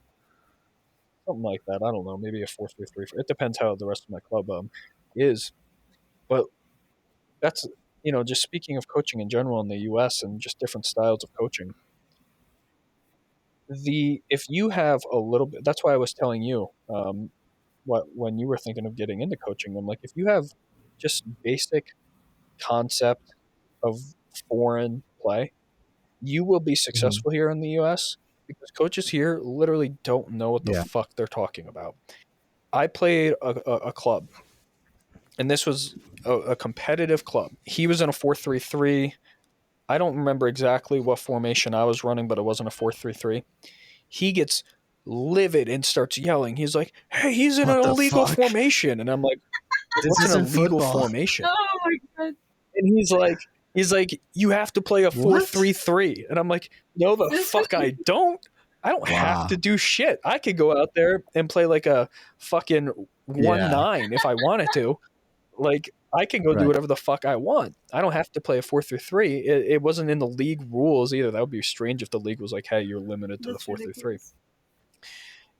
Something like that. I don't know. Maybe a 4-3-3. It depends how the rest of my club is. But that's, you know, just speaking of coaching in general in the U.S. and just different styles of coaching. If you have a little bit, that's why I was telling you when you were thinking of getting into coaching. I'm like, if you have just basic concept of foreign play, you will be successful here in the U.S. because coaches here literally don't know what the fuck they're talking about. I played a club, and this was a competitive club. He was in a 4-3-3. I don't remember exactly what formation I was running, but it wasn't a 4-3-3. He gets livid and starts yelling. He's like, hey, he's in an illegal formation. And I'm like, what's an illegal formation? Oh my God. And he's like, you have to play a 4-3-3. And I'm like, no, the fuck I don't. I don't have to do shit. I could go out there and play like a fucking 1-9 if I wanted to. Like, I can go do whatever the fuck I want. I don't have to play a 4-3-3. It wasn't in the league rules either. That would be strange if the league was like, hey, you're limited to the 4-3-3.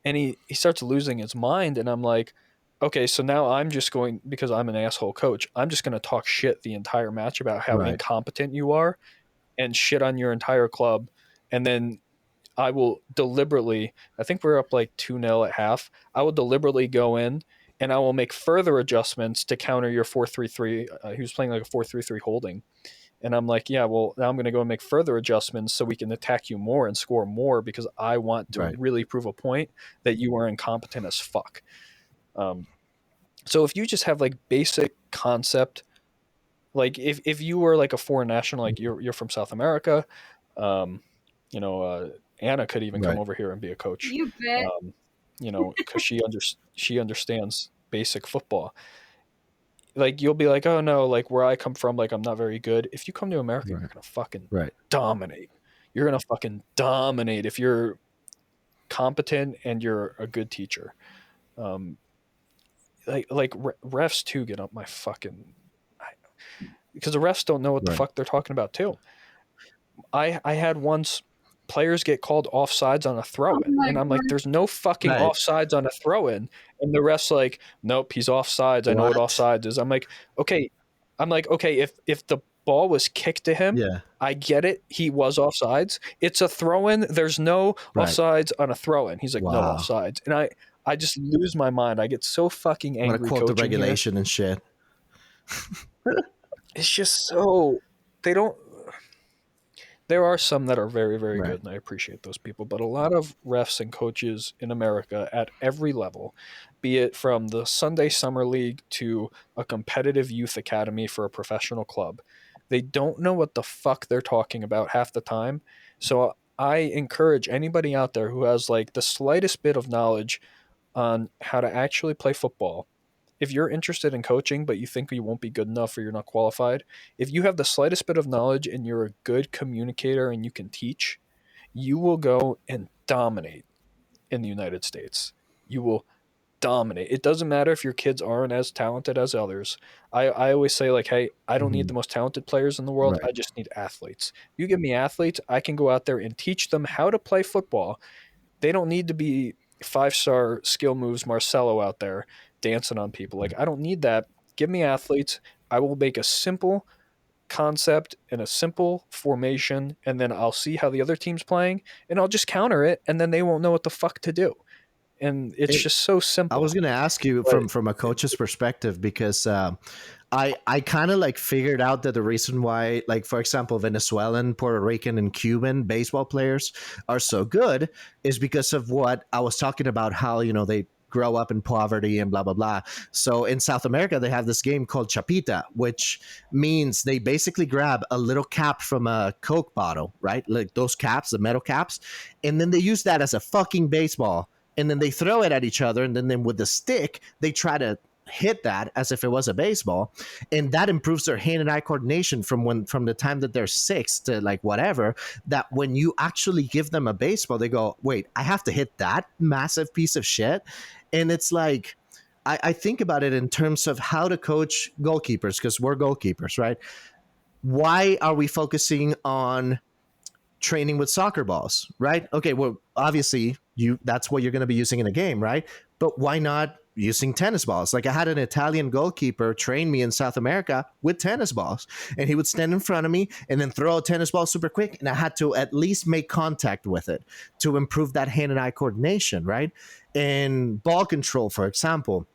And he starts losing his mind, and I'm like, okay, so now I'm just going, because I'm an asshole coach, I'm just going to talk shit the entire match about how incompetent you are and shit on your entire club. And then I will deliberately, I think we're up like 2-0 at half. I will deliberately go in and I will make further adjustments to counter your 4-3-3. He was playing like a 4-3-3 holding. And I'm like, yeah, well, now I'm going to go and make further adjustments so we can attack you more and score more because I want to really prove a point that you are incompetent as fuck. So if you just have like basic concept, like if you were like a foreign national, like you're from South America, you know, Anna could even come over here and be a coach. You bet. You know, because she understands basic football. Like, you'll be like, oh no, like where I come from, like I'm not very good. If you come to America, you're gonna fucking dominate. You're gonna fucking dominate if you're competent and you're a good teacher. Like refs too get up my fucking, because the refs don't know what the fuck they're talking about too. I had once players get called offsides on a throw-in, and I'm like, there's no fucking offsides on a throw-in, and the ref's like, nope, he's offsides. I know what offsides is. I'm like, okay, if the ball was kicked to him, I get it, he was offsides. It's a throw-in. There's no offsides on a throw-in. He's like, no offsides, and I just lose my mind. I get so fucking angry. I'm gonna quote the regulation and shit. It's just so they don't. There are some that are very, very Right. good, and I appreciate those people. But a lot of refs and coaches in America at every level, be it from the Sunday Summer League to a competitive youth academy for a professional club, they don't know what the fuck they're talking about half the time. So I encourage anybody out there who has like the slightest bit of knowledge on how to actually play football. If you're interested in coaching, but you think you won't be good enough or you're not qualified, if you have the slightest bit of knowledge and you're a good communicator and you can teach, you will go and dominate in the United States. You will dominate. It doesn't matter if your kids aren't as talented as others. I always say, like, hey, I don't need the most talented players in the world. Right. I just need athletes. You give me athletes, I can go out there and teach them how to play football. They don't need to be 5-star skill moves Marcelo out there dancing on people. Like, I don't need that. Give me athletes. I will make a simple concept and a simple formation, and then I'll see how the other team's playing, and I'll just counter it, and then they won't know what the fuck to do. And it's just so simple. I was going to ask you from a coach's perspective, because I kind of like figured out that the reason why, like, for example, Venezuelan, Puerto Rican, and Cuban baseball players are so good is because of what I was talking about, how, you know, they grow up in poverty and blah, blah, blah. So in South America, they have this game called Chapita, which means they basically grab a little cap from a Coke bottle, right? Like those caps, the metal caps. And then they use that as a fucking baseball. And then they throw it at each other. And then with the stick, they try to hit that as if it was a baseball, and that improves their hand and eye coordination from the time that they're 6 to like whatever, that when you actually give them a baseball, they go, wait, I have to hit that massive piece of shit. And it's like, I think about it in terms of how to coach goalkeepers, because we're goalkeepers, right? Why are we focusing on training with soccer balls, right? Okay, well, obviously that's what you're going to be using in a game, right? But why not using tennis balls? Like, I had an Italian goalkeeper train me in South America with tennis balls, and he would stand in front of me and then throw a tennis ball super quick, and I had to at least make contact with it to improve that hand and eye coordination, right? And ball control, for example,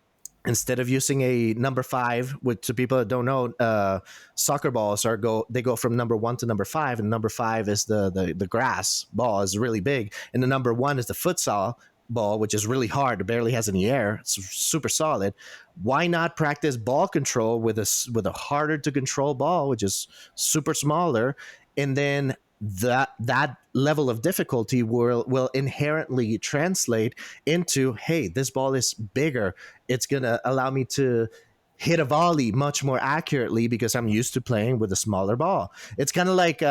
instead of using a number 5, which to people that don't know, soccer balls they go from number 1 to number 5, and number 5 is the grass ball, is really big, and the number 1 is the futsal ball, which is really hard. It barely has any air. It's super solid. Why not practice ball control with a harder to control ball, which is super smaller, and then that level of difficulty will inherently translate into, hey, this ball is bigger. It's going to allow me to hit a volley much more accurately because I'm used to playing with a smaller ball. It's kind of like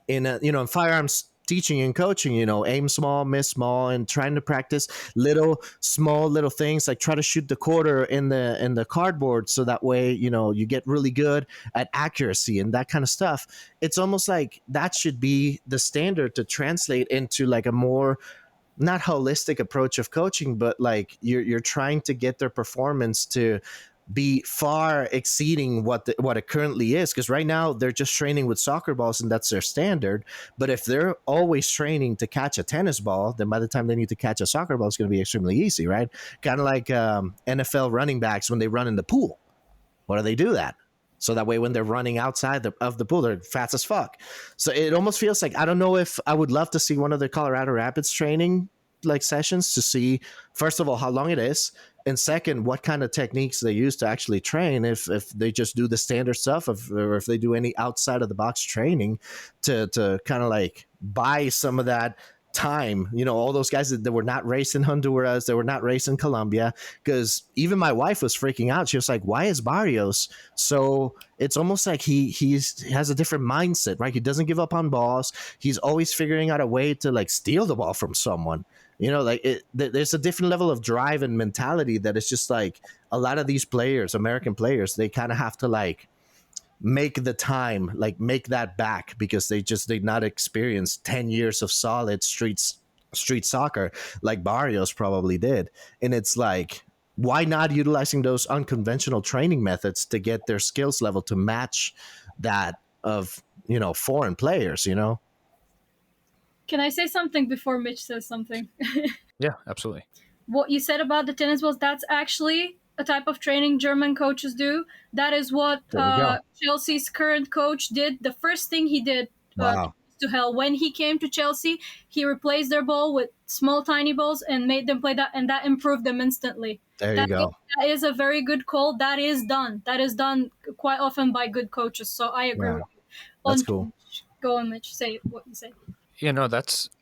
in firearms teaching and coaching, aim small, miss small, and trying to practice small little things, like try to shoot the quarter in the cardboard, so that way, you get really good at accuracy and that kind of stuff. It's almost like that should be the standard to translate into like a more, not holistic approach of coaching, but like you're trying to get their performance to be far exceeding what it currently is, because right now they're just training with soccer balls and that's their standard. But if they're always training to catch a tennis ball, then by the time they need to catch a soccer ball, it's going to be extremely easy, right? Kind of like NFL running backs when they run in the pool. Why do they do that? So that way when they're running outside of the pool, they're fast as fuck. So it almost feels like, I don't know if I would love to see one of the Colorado Rapids training like sessions to see, first of all, how long it is, and second, what kind of techniques they use to actually train, if they just do the standard stuff, or if they do any outside of the box training to kind of like buy some of that time. All those guys that were not raised in Honduras, they were not raised in Colombia, because even my wife was freaking out. She was like, why is Barrios so, it's almost like he has a different mindset, right? He doesn't give up on balls. He's always figuring out a way to like steal the ball from someone. There's a different level of drive and mentality that is just like, a lot of these players, American players, they kind of have to like make the time, like make that back, because they did not experience 10 years of solid street soccer like Barrios probably did. And it's like, why not utilizing those unconventional training methods to get their skills level to match that of, foreign players, Can I say something before Mitch says something? Yeah, absolutely. What you said about the tennis balls, that's actually a type of training German coaches do. That is what Chelsea's current coach did. The first thing he did to hell when he came to Chelsea, he replaced their ball with small, tiny balls and made them play that, and that improved them instantly. You go. That is a very good call. That is done. That is done quite often by good coaches. So I agree with you. That's cool. Go on, Mitch. Say what you say. You know,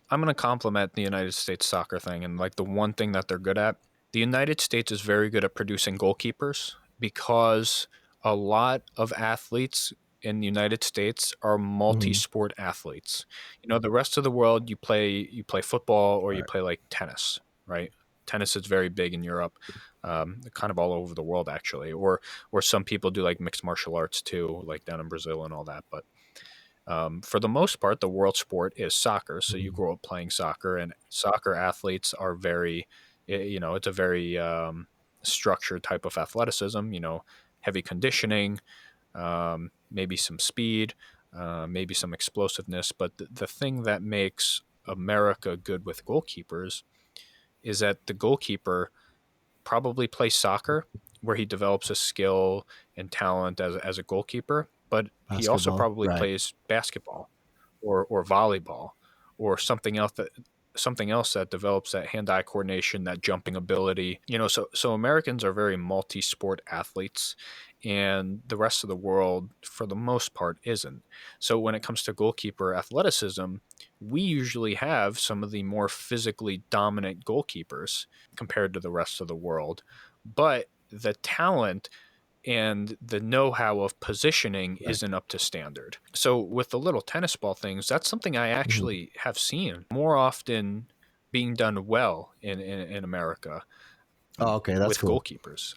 I'm going to compliment the United States soccer thing, and like the one thing that they're good at. The United States is very good at producing goalkeepers because a lot of athletes in the United States are multi-sport athletes. You know, the rest of the world, you play football or you play like tennis, right? Tennis is very big in Europe, kind of all over the world actually. Or some people do like mixed martial arts too, like down in Brazil and all that. But for the most part, the world sport is soccer. So you grow up playing soccer, and soccer athletes are very, you know, it's a very structured type of athleticism, you know, heavy conditioning, maybe some speed, maybe some explosiveness. But the thing that makes America good with goalkeepers is that the goalkeeper probably plays soccer where he develops a skill and talent as a goalkeeper, but he also probably plays basketball or volleyball or something else that develops that hand-eye coordination, that jumping ability. You know, so Americans are very multi-sport athletes, and the rest of the world, for the most part, isn't. So when it comes to goalkeeper athleticism, we usually have some of the more physically dominant goalkeepers compared to the rest of the world. But the talent and the know-how of positioning isn't up to standard. So with the little tennis ball things, that's something I actually have seen more often being done well in America. Oh, okay, that's with cool. Goalkeepers.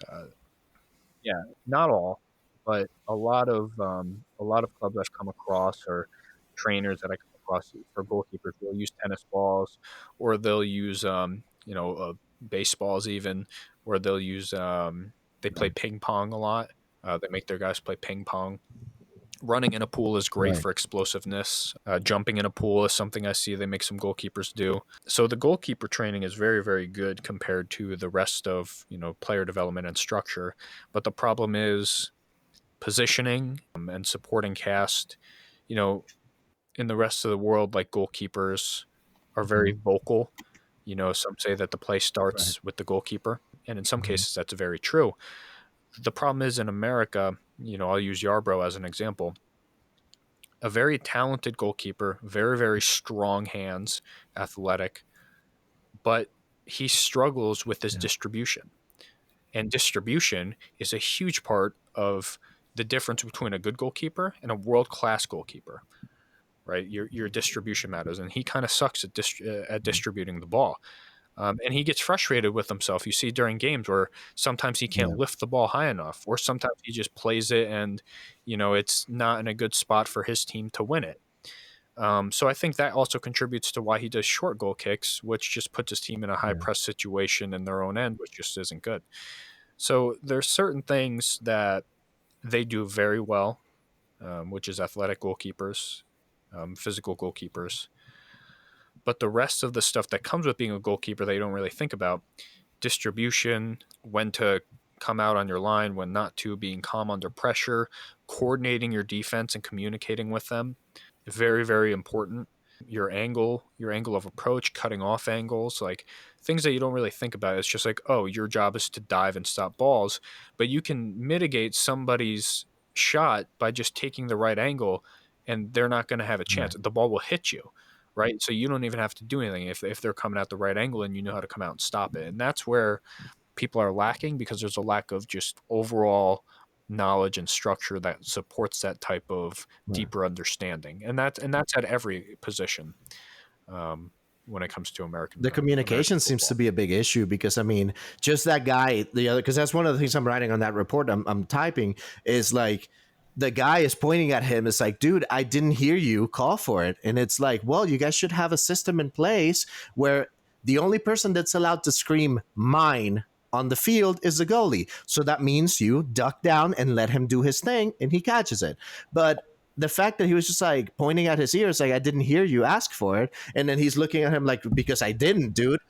Yeah, not all, but a lot of clubs I've come across, or trainers that I come across for goalkeepers, will use tennis balls, or they'll use baseballs even, or they'll use they play ping pong a lot. They make their guys play ping pong. Running in a pool is great for explosiveness. Jumping in a pool is something I see they make some goalkeepers do. So the goalkeeper training is very, very good compared to the rest of, you know, player development and structure. But the problem is positioning and supporting cast. You know, in the rest of the world, like, goalkeepers are very vocal. You know, some say that the play starts with the goalkeeper, and in some cases that's very true. The problem is in America, you know, I'll use Yarbrough as an example. A very talented goalkeeper, very, very strong hands, athletic, but he struggles with his distribution. And distribution is a huge part of the difference between a good goalkeeper and a world-class goalkeeper, right? Your distribution matters, and he kind of sucks at distributing the ball. And he gets frustrated with himself. You see during games where sometimes he can't lift the ball high enough, or sometimes he just plays it and, you know, it's not in a good spot for his team to win it. So I think that also contributes to why he does short goal kicks, which just puts his team in a high press situation in their own end, which just isn't good. So there's certain things that they do very well, which is athletic goalkeepers, physical goalkeepers. But the rest of the stuff that comes with being a goalkeeper that you don't really think about, distribution, when to come out on your line, when not to, being calm under pressure, coordinating your defense and communicating with them, very, very important. Your angle of approach, cutting off angles, like things that you don't really think about. It's just like, oh, your job is to dive and stop balls, but you can mitigate somebody's shot by just taking the right angle, and they're not going to have a chance. The ball will hit you. Right. So you don't even have to do anything if they're coming at the right angle and you know how to come out and stop it. And that's where people are lacking, because there's a lack of just overall knowledge and structure that supports that type of deeper understanding. And that's at every position when it comes to American. The communication seems to be a big issue, because, I mean, just that guy, because that's one of the things I'm writing on that report I'm typing, is like, the guy is pointing at him. It's like, dude, I didn't hear you call for it. And it's like, well, you guys should have a system in place where the only person that's allowed to scream mine on the field is the goalie. So that means you duck down and let him do his thing and he catches it. But the fact that he was just like pointing at his ears, like, I didn't hear you ask for it. And then he's looking at him like, because I didn't, dude.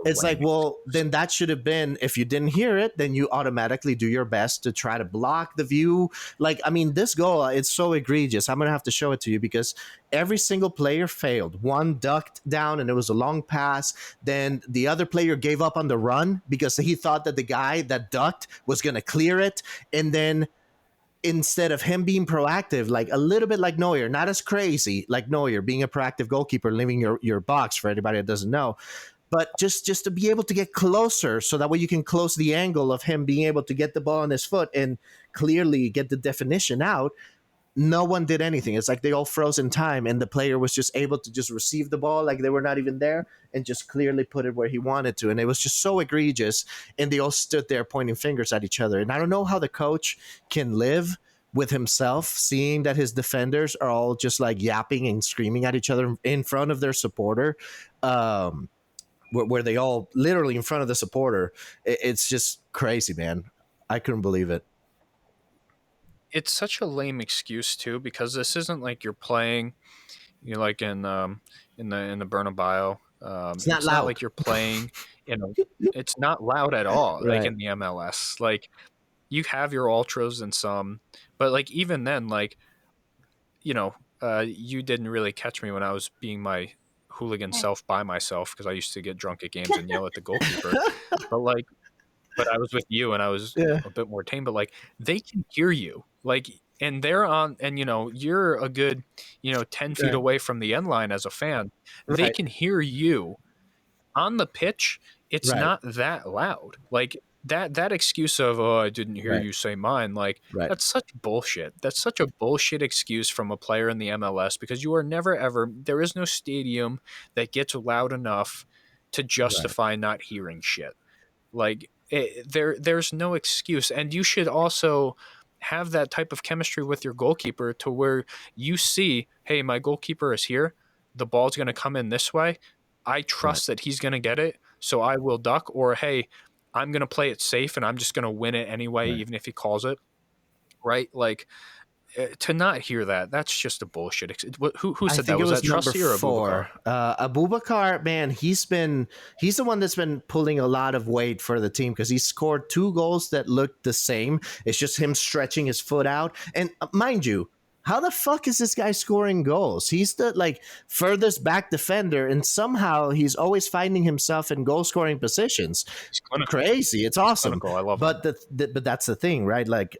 It's like, well, then that should have been, if you didn't hear it, then you automatically do your best to try to block the view. Like, I mean, this goal, it's so egregious. I'm going to have to show it to you because every single player failed. One ducked down and it was a long pass. Then the other player gave up on the run because he thought that the guy that ducked was going to clear it. And then instead of him being proactive, like a little bit like Neuer, not as crazy like Neuer, being a proactive goalkeeper, leaving your box for anybody that doesn't know, but just to be able to get closer so that way you can close the angle of him being able to get the ball on his foot and clearly get the definition out. No one did anything. It's like they all froze in time and the player was just able to just receive the ball like they were not even there and just clearly put it where he wanted to. And it was just so egregious. And they all stood there pointing fingers at each other. And I don't know how the coach can live with himself, seeing that his defenders are all just like yapping and screaming at each other in front of their supporter. Where they all literally in front of the supporter. It's just crazy, man. I couldn't believe it. It's such a lame excuse too, because this isn't like you're playing, you know, like in the Bernabeu. It's not loud. Not like you're playing, you know, it's not loud at all. Right. Like in the MLS, like you have your ultras and some, but like even then, like, you know, you didn't really catch me when I was being my hooligan self by myself because I used to get drunk at games and yell at the goalkeeper. But I was with you and I was a bit more tame. But like they can hear you, like, and they're on, and you know you're a good, 10 feet away from the end line as a fan. Right. They can hear you on the pitch. It's not that loud. Like that excuse of I didn't hear you say mine. Like that's such bullshit. That's such a bullshit excuse from a player in the MLS because you are never ever. There is no stadium that gets loud enough to justify not hearing shit. Like there's no excuse, and you should also have that type of chemistry with your goalkeeper to where you see, hey, my goalkeeper is here. The ball's going to come in this way. I trust that he's going to get it, so I will duck. Or hey, I'm going to play it safe and I'm just going to win it anyway, even if he calls it. Right? Like, to not hear that, that's just a bullshit. Who said that? Was that Trusty or Abubakar? Abubakar, man, he's the one that's been pulling a lot of weight for the team because he scored 2 goals that looked the same. It's just him stretching his foot out. And mind you, how the fuck is this guy scoring goals? He's the furthest back defender, and somehow he's always finding himself in goal scoring positions. It's crazy. It's awesome. I love but but that's the thing, right? Like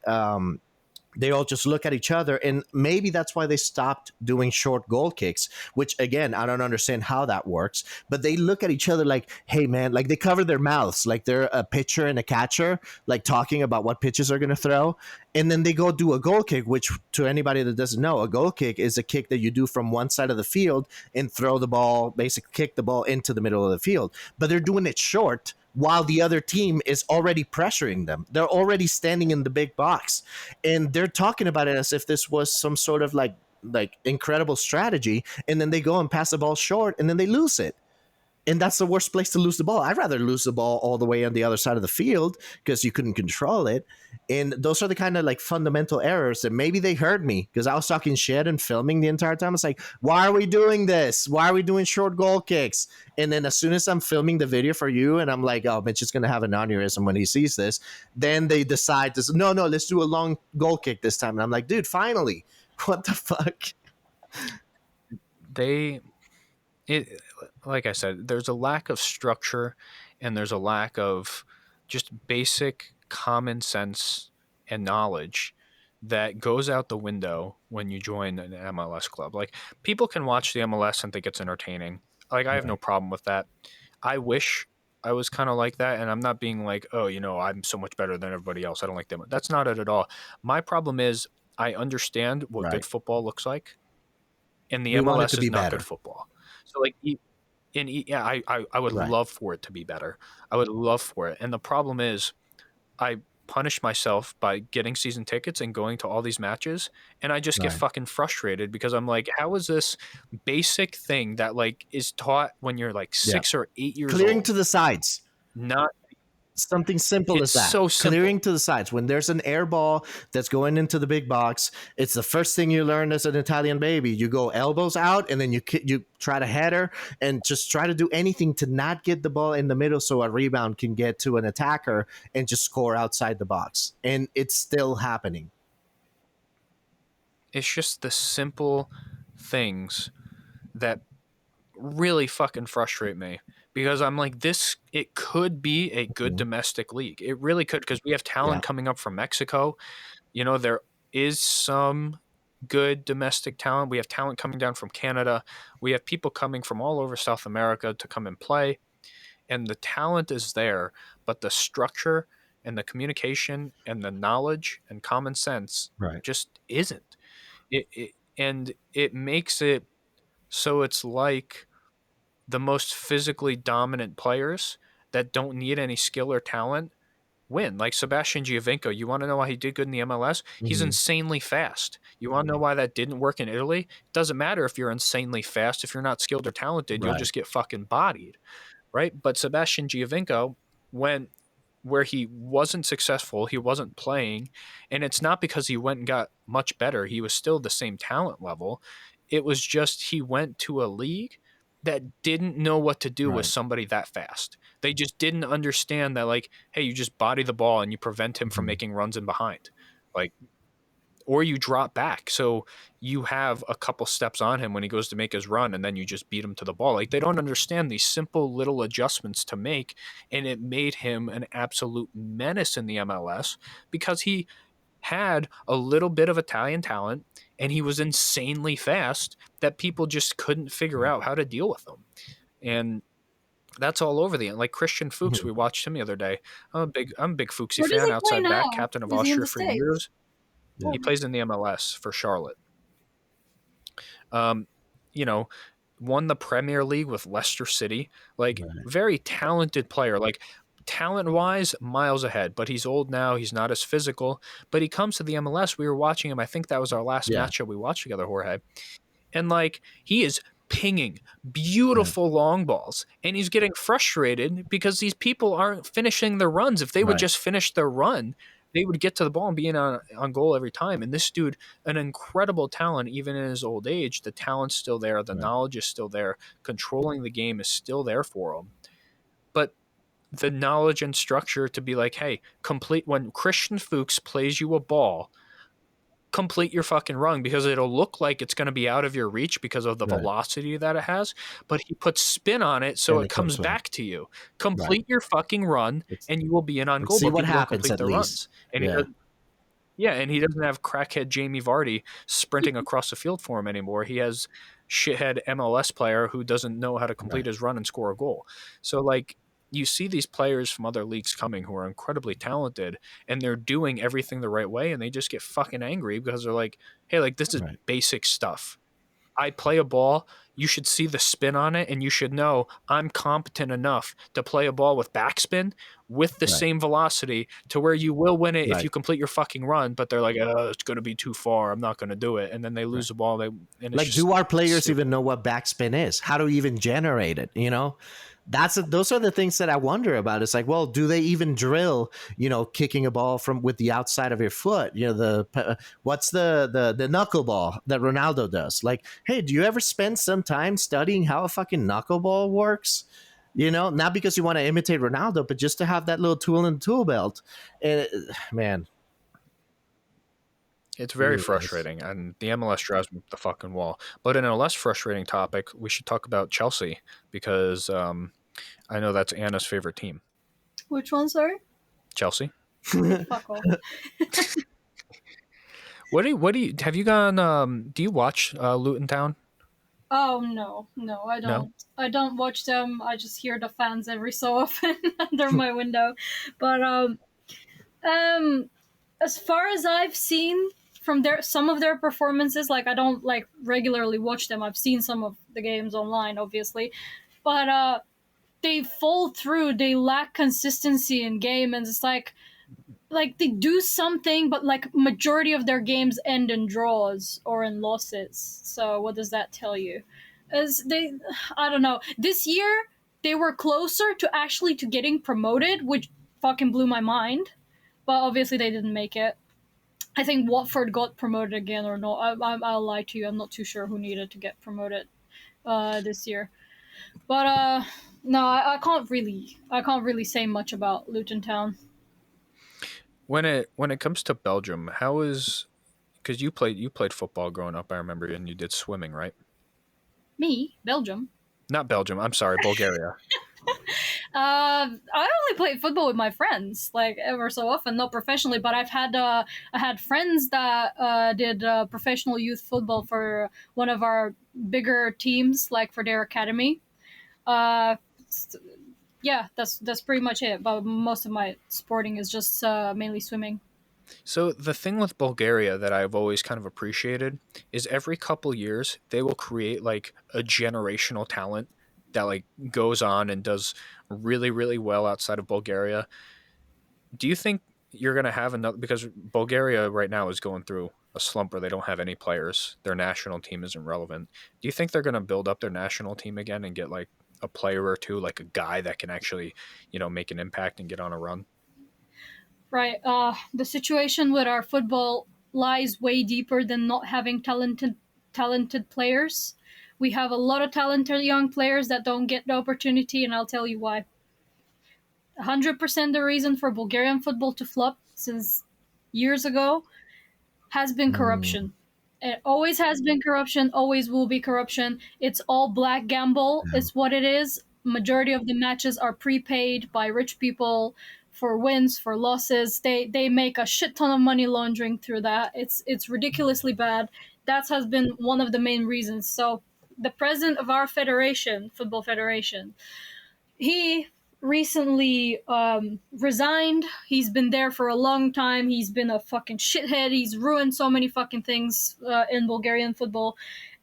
they all just look at each other, and maybe that's why they stopped doing short goal kicks, which again, I don't understand how that works, but they look at each other like, hey man, like they cover their mouths like they're a pitcher and a catcher, like talking about what pitches are going to throw. And then they go do a goal kick, which to anybody that doesn't know, a goal kick is a kick that you do from one side of the field and throw the ball, basically kick the ball into the middle of the field. But they're doing it short while the other team is already pressuring them. They're already standing in the big box. And they're talking about it as if this was some sort of like incredible strategy. And then they go and pass the ball short and then they lose it. And that's the worst place to lose the ball. I'd rather lose the ball all the way on the other side of the field because you couldn't control it. And those are the kind of fundamental errors that maybe they heard me because I was talking shit and filming the entire time. It's like, why are we doing this? Why are we doing short goal kicks? And then as soon as I'm filming the video for you and I'm like, oh, Mitch is going to have an aneurysm when he sees this, then they decide to, no, let's do a long goal kick this time. And I'm like, dude, finally, what the fuck? Like I said, there's a lack of structure and there's a lack of just basic common sense and knowledge that goes out the window when you join an MLS club. Like, people can watch the MLS and think it's entertaining. Like, I have no problem with that. I wish I was kind of like that, and I'm not being like, oh, I'm so much better than everybody else. I don't like them. That's not it at all. My problem is I understand what good football looks like, and the MLS is not good football. So I would love for it to be better. I would love for it. And the problem is I punish myself by getting season tickets and going to all these matches. And I just get fucking frustrated because I'm like, how is this basic thing that is taught when you're 6 or 8 years old? Clearing to the sides. Not Something simple It's as that. so simple. Clearing to the sides. When there's an air ball that's going into the big box, it's the first thing you learn as an Italian baby. You go elbows out, and then you try to header, and just try to do anything to not get the ball in the middle so a rebound can get to an attacker and just score outside the box. And it's still happening. It's just the simple things that really fucking frustrate me, because I'm like, it could be a good domestic league. It really could, because we have talent coming up from Mexico. You know, there is some good domestic talent. We have talent coming down from Canada. We have people coming from all over South America to come and play. And the talent is there, but the structure and the communication and the knowledge and common sense just isn't. And it makes it so it's like the most physically dominant players that don't need any skill or talent win. Like Sebastian Giovinco, you want to know why he did good in the MLS? He's insanely fast. You want to know why that didn't work in Italy? It doesn't matter if you're insanely fast. If you're not skilled or talented, you'll just get fucking bodied, right? But Sebastian Giovinco went where he wasn't successful, he wasn't playing, and it's not because he went and got much better. He was still the same talent level. It was just he went to a league that didn't know what to do with somebody that fast. They just didn't understand that, like, hey, you just body the ball and you prevent him from making runs in behind. Like, or you drop back. So you have a couple steps on him when he goes to make his run, and then you just beat him to the ball. Like, they don't understand these simple little adjustments to make, and it made him an absolute menace in the MLS because he had a little bit of Italian talent and he was insanely fast that people just couldn't figure out how to deal with him. And that's all over the end. Like Christian Fuchs, we watched him the other day. I'm a big Fuchsy fan, outside back, captain of Austria for years. He plays in the MLS for Charlotte. You know, won the Premier League with Leicester City. Like, very talented player. Like, talent-wise, miles ahead. But he's old now. He's not as physical. But he comes to the MLS. We were watching him. I think that was our last matchup we watched together, Jorge. And, like, he is pinging beautiful long balls. And he's getting frustrated because these people aren't finishing their runs. If they would just finish their run, they would get to the ball and be on goal every time. And this dude, an incredible talent, even in his old age. The talent's still there. The knowledge is still there. Controlling the game is still there for him. But the knowledge and structure to be like, hey, when Christian Fuchs plays you a ball, complete your fucking run, because it'll look like it's going to be out of your reach because of the velocity that it has, but he puts spin on it so it comes back to you. Complete your fucking run and you will be in on goal. See what happens at least. And and he doesn't have crackhead Jamie Vardy sprinting across the field for him anymore. He has shithead MLS player who doesn't know how to complete his run and score a goal. So, like, you see these players from other leagues coming who are incredibly talented, and they're doing everything the right way, and they just get fucking angry because they're like, hey, like, this is basic stuff. I play a ball, you should see the spin on it, and you should know I'm competent enough to play a ball with backspin with the same velocity to where you will win it if you complete your fucking run. But they're like, it's going to be too far, I'm not going to do it. And then they lose the ball. Like, do our players even know what backspin is? How do we even generate it, you know? Those are the things that I wonder about. It's like, well, do they even drill, you know, kicking a ball with the outside of your foot? You know, what's the knuckleball that Ronaldo does? Like, hey, do you ever spend some time studying how a fucking knuckleball works? You know, not because you want to imitate Ronaldo, but just to have that little tool in the tool belt. And man, it's very frustrating, and the MLS drives me up the fucking wall. But in a less frustrating topic, we should talk about Chelsea, because I know that's Anna's favorite team. Which one, sorry? Chelsea. Fuck off. What do you have you gone? Do you watch Luton Town? Oh no, I don't. No? I don't watch them. I just hear the fans every so often under my window. But as far as I've seen from some of their performances, like, I don't like regularly watch them. I've seen some of the games online, obviously, but they fall through. They lack consistency in game, and it's like they do something, but like majority of their games end in draws or in losses. So what does that tell you? I don't know. This year they were closer to getting promoted, which fucking blew my mind. But obviously they didn't make it. I think Watford got promoted again or no. I'll lie to you. I'm not too sure who needed to get promoted this year. But no, I can't really say much about Luton Town. When it comes to Belgium, how is, because you played football growing up, I remember, and you did swimming, right? Me, Belgium. Not Belgium. I'm sorry, Bulgaria. I only played football with my friends, like ever so often, not professionally. But I had friends that did professional youth football for one of our bigger teams, like for their academy. Yeah, that's pretty much it. But most of my sporting is just mainly swimming. So the thing with Bulgaria that I've always kind of appreciated is every couple years they will create like a generational talent that like goes on and does really, really well outside of Bulgaria. Do you think you're going to have another, because Bulgaria right now is going through a slump where they don't have any players. Their national team isn't relevant. Do you think they're going to build up their national team again and get like a player or two, like a guy that can actually, make an impact and get on a run? Right. The situation with our football lies way deeper than not having talented players. We have a lot of talented young players that don't get the opportunity, and I'll tell you why. 100% the reason for Bulgarian football to flop since years ago has been corruption. It always has been corruption, always will be corruption. It's all black gamble, is what it is. Majority of the matches are prepaid by rich people for wins, for losses. They make a shit ton of money laundering through that. It's ridiculously bad. That has been one of the main reasons. So the president of our federation, football federation, he recently resigned. He's been there for a long time. He's been a fucking shithead. He's ruined so many fucking things in Bulgarian football.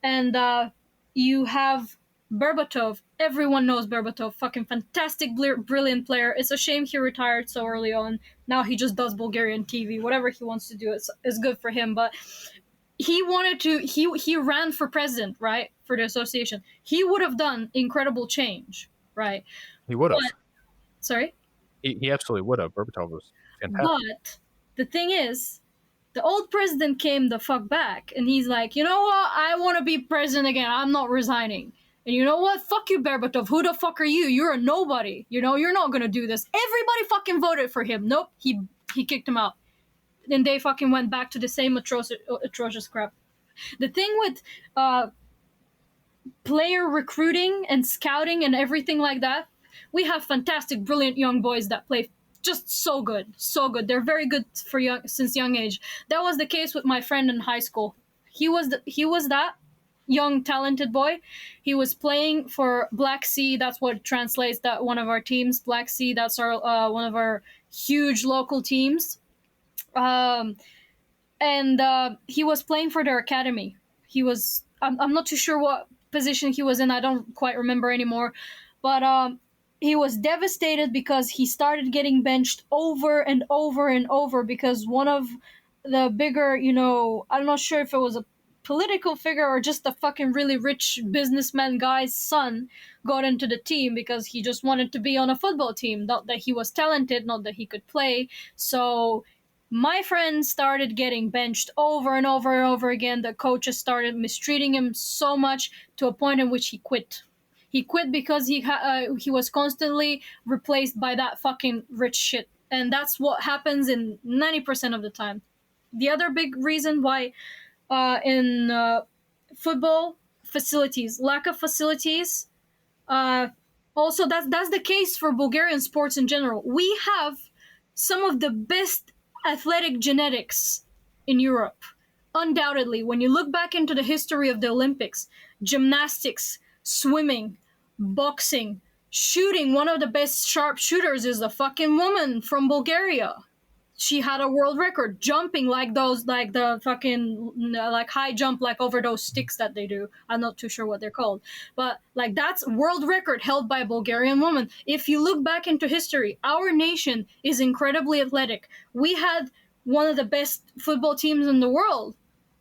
And you have Berbatov. Everyone knows Berbatov. Fucking fantastic, brilliant player. It's a shame he retired so early on. Now he just does Bulgarian TV. Whatever he wants to do is good for him. But he wanted to, he ran for president, right? For the association. He would have done incredible change, right? He would have. Sorry? He absolutely would have. Berbatov was fantastic. But the thing is, the old president came the fuck back, and he's like, you know what? I want to be president again. I'm not resigning. And you know what? Fuck you, Berbatov. Who the fuck are you? You're a nobody. You're not going to do this. Everybody fucking voted for him. Nope. He kicked him out. Then they fucking went back to the same atrocious crap. The thing with player recruiting and scouting and everything like that, we have fantastic, brilliant young boys that play just so good. They're very good since young age. That was the case with my friend in high school. He was that young, talented boy. He was playing for Black Sea. That's what translates that one of our teams, Black Sea. That's our one of our huge local teams. And he was playing for their academy. He was, I'm not too sure what position he was in. I don't quite remember anymore. But he was devastated because he started getting benched over and over and over because one of the bigger, I'm not sure if it was a political figure or just a fucking really rich businessman guy's son got into the team because he just wanted to be on a football team. Not that he was talented, not that he could play. So my friend started getting benched over and over and over again. The coaches started mistreating him so much to a point in which he quit. He quit because he was constantly replaced by that fucking rich shit. And that's what happens in 90% of the time. The other big reason why in football, facilities, lack of facilities. Also, that's the case for Bulgarian sports in general. We have some of the best athletic genetics in Europe. Undoubtedly, when you look back into the history of the Olympics, gymnastics, swimming, boxing, shooting, one of the best sharpshooters is a fucking woman from Bulgaria. She had a world record jumping like the fucking high jump, like over those sticks that they do. I'm not too sure what they're called, but like that's world record held by a Bulgarian woman. If you look back into history, our nation is incredibly athletic. We had one of the best football teams in the world.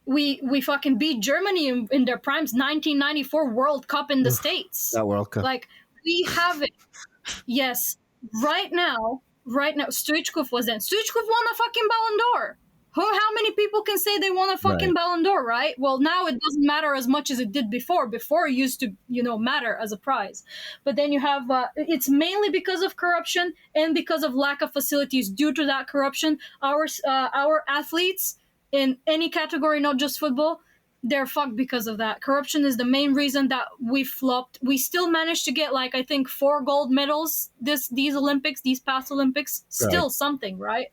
We fucking beat Germany in their primes, 1994 World Cup in the States. That World Cup. Like, we have it. Yes. Right now, right now, Stoichkov was then. Stoichkov won a fucking Ballon d'Or. How many people can say they won a fucking Ballon d'Or, right? Well, now it doesn't matter as much as it did before. Before it used to, matter as a prize. But then you have, it's mainly because of corruption and because of lack of facilities. Due to that corruption, our athletes in any category, not just football, they're fucked because of that. Corruption is the main reason that we flopped. We still managed to get, I think 4 gold medals these Olympics, these past Olympics. Still something, right?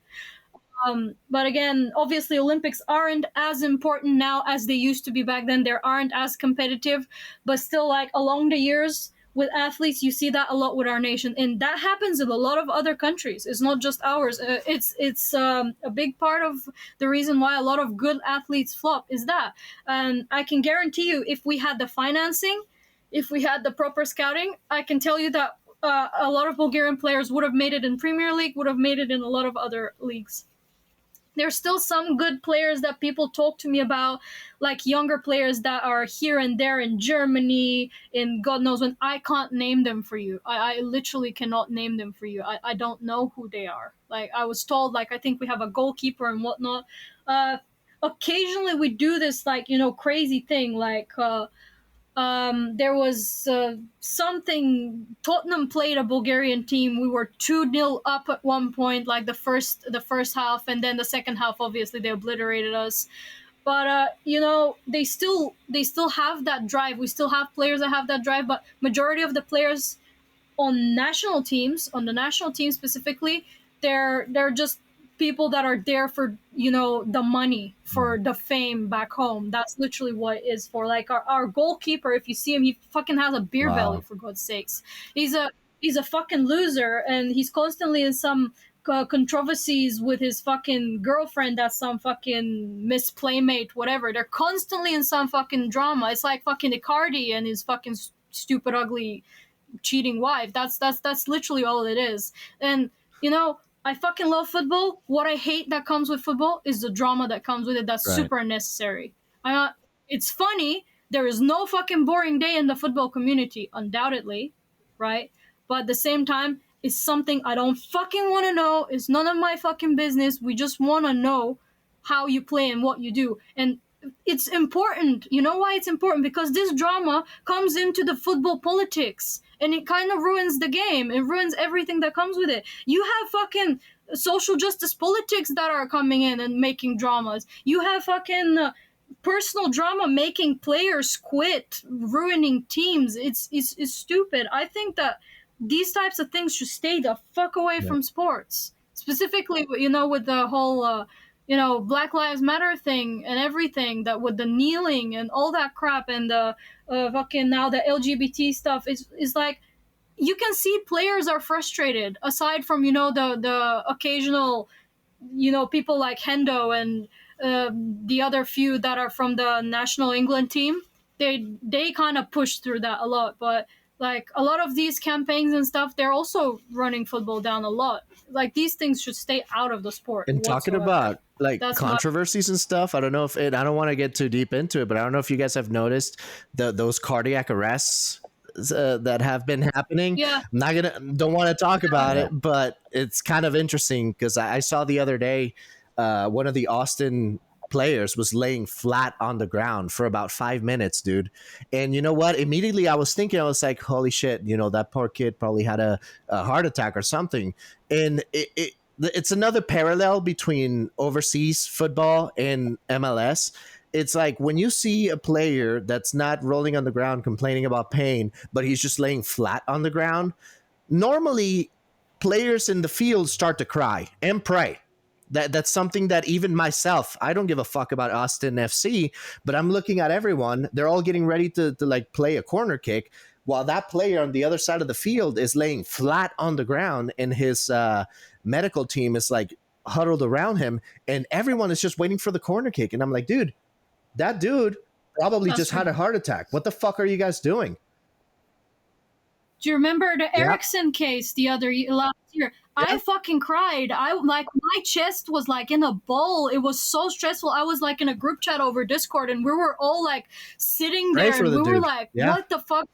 But again, obviously Olympics aren't as important now as they used to be back then. They aren't as competitive, but still, along the years with athletes, you see that a lot with our nation, and that happens in a lot of other countries. It's not just ours. It's a big part of the reason why a lot of good athletes flop is that. And I can guarantee you, if we had the financing, if we had the proper scouting, I can tell you that a lot of Bulgarian players would have made it in Premier League, would have made it in a lot of other leagues. There's still some good players that people talk to me about, like younger players that are here and there in Germany, in God knows when. I can't name them for you. I literally cannot name them for you. I don't know who they are. I was told, I think we have a goalkeeper and whatnot. Occasionally we do this, crazy thing, there was something. Tottenham played a Bulgarian team. We were 2-0 up at one point, the first half, and then the second half, obviously they obliterated us. But they still have that drive. We still have players that have that drive, but majority of the players on the national team specifically, they're just people that are there for the money, for the fame back home. That's literally what it is for. Our goalkeeper, if you see him, he fucking has a beer belly, for God's sakes. He's a fucking loser, and he's constantly in some controversies with his fucking girlfriend. That's some fucking Miss Playmate, whatever. They're constantly in some fucking drama. It's like fucking Icardi and his fucking stupid, ugly, cheating wife. That's literally all it is. And I fucking love football. What I hate that comes with football is the drama that comes with it. That's super unnecessary. It's funny. There is no fucking boring day in the football community, undoubtedly, right? But at the same time, it's something I don't fucking want to know. It's none of my fucking business. We just want to know how you play and what you do. And it's important. You know why it's important? Because this drama comes into the football politics. And it kind of ruins the game. It ruins everything that comes with it. You have fucking social justice politics that are coming in and making dramas. You have fucking personal drama making players quit, ruining teams. It's stupid. I think that these types of things should stay the fuck away from sports. Specifically, with the whole, Black Lives Matter thing and everything, that with the kneeling and all that crap, and the fucking now the LGBT stuff is you can see players are frustrated. Aside from the occasional people like Hendo and the other few that are from the national England team, they kind of push through that a lot. But a lot of these campaigns and stuff, they're also running football down a lot. These things should stay out of the sport. And talking about that's controversies and stuff, I don't know if I don't want to get too deep into it, but I don't know if you guys have noticed those cardiac arrests that have been happening. Yeah. Don't want to talk about it, but it's kind of interesting because I saw the other day one of the Austin players was laying flat on the ground for about 5 minutes, dude. And you know what? Immediately I was thinking, I was like, holy shit, that poor kid probably had a heart attack or something. And it's another parallel between overseas football and MLS. It's like when you see a player that's not rolling on the ground complaining about pain, but he's just laying flat on the ground, normally players in the field start to cry and pray. That's something that even myself, I don't give a fuck about Austin FC, but I'm looking at everyone. They're all getting ready to play a corner kick, while that player on the other side of the field is laying flat on the ground, and his medical team is huddled around him, and everyone is just waiting for the corner kick. And I'm like, dude, that dude probably just had a heart attack. What the fuck are you guys doing? Do you remember the Ericsson case last year? Yeah. I fucking cried. My chest was in a ball. It was so stressful. I was in a group chat over Discord, and we were all sitting there, and we were what the fuck?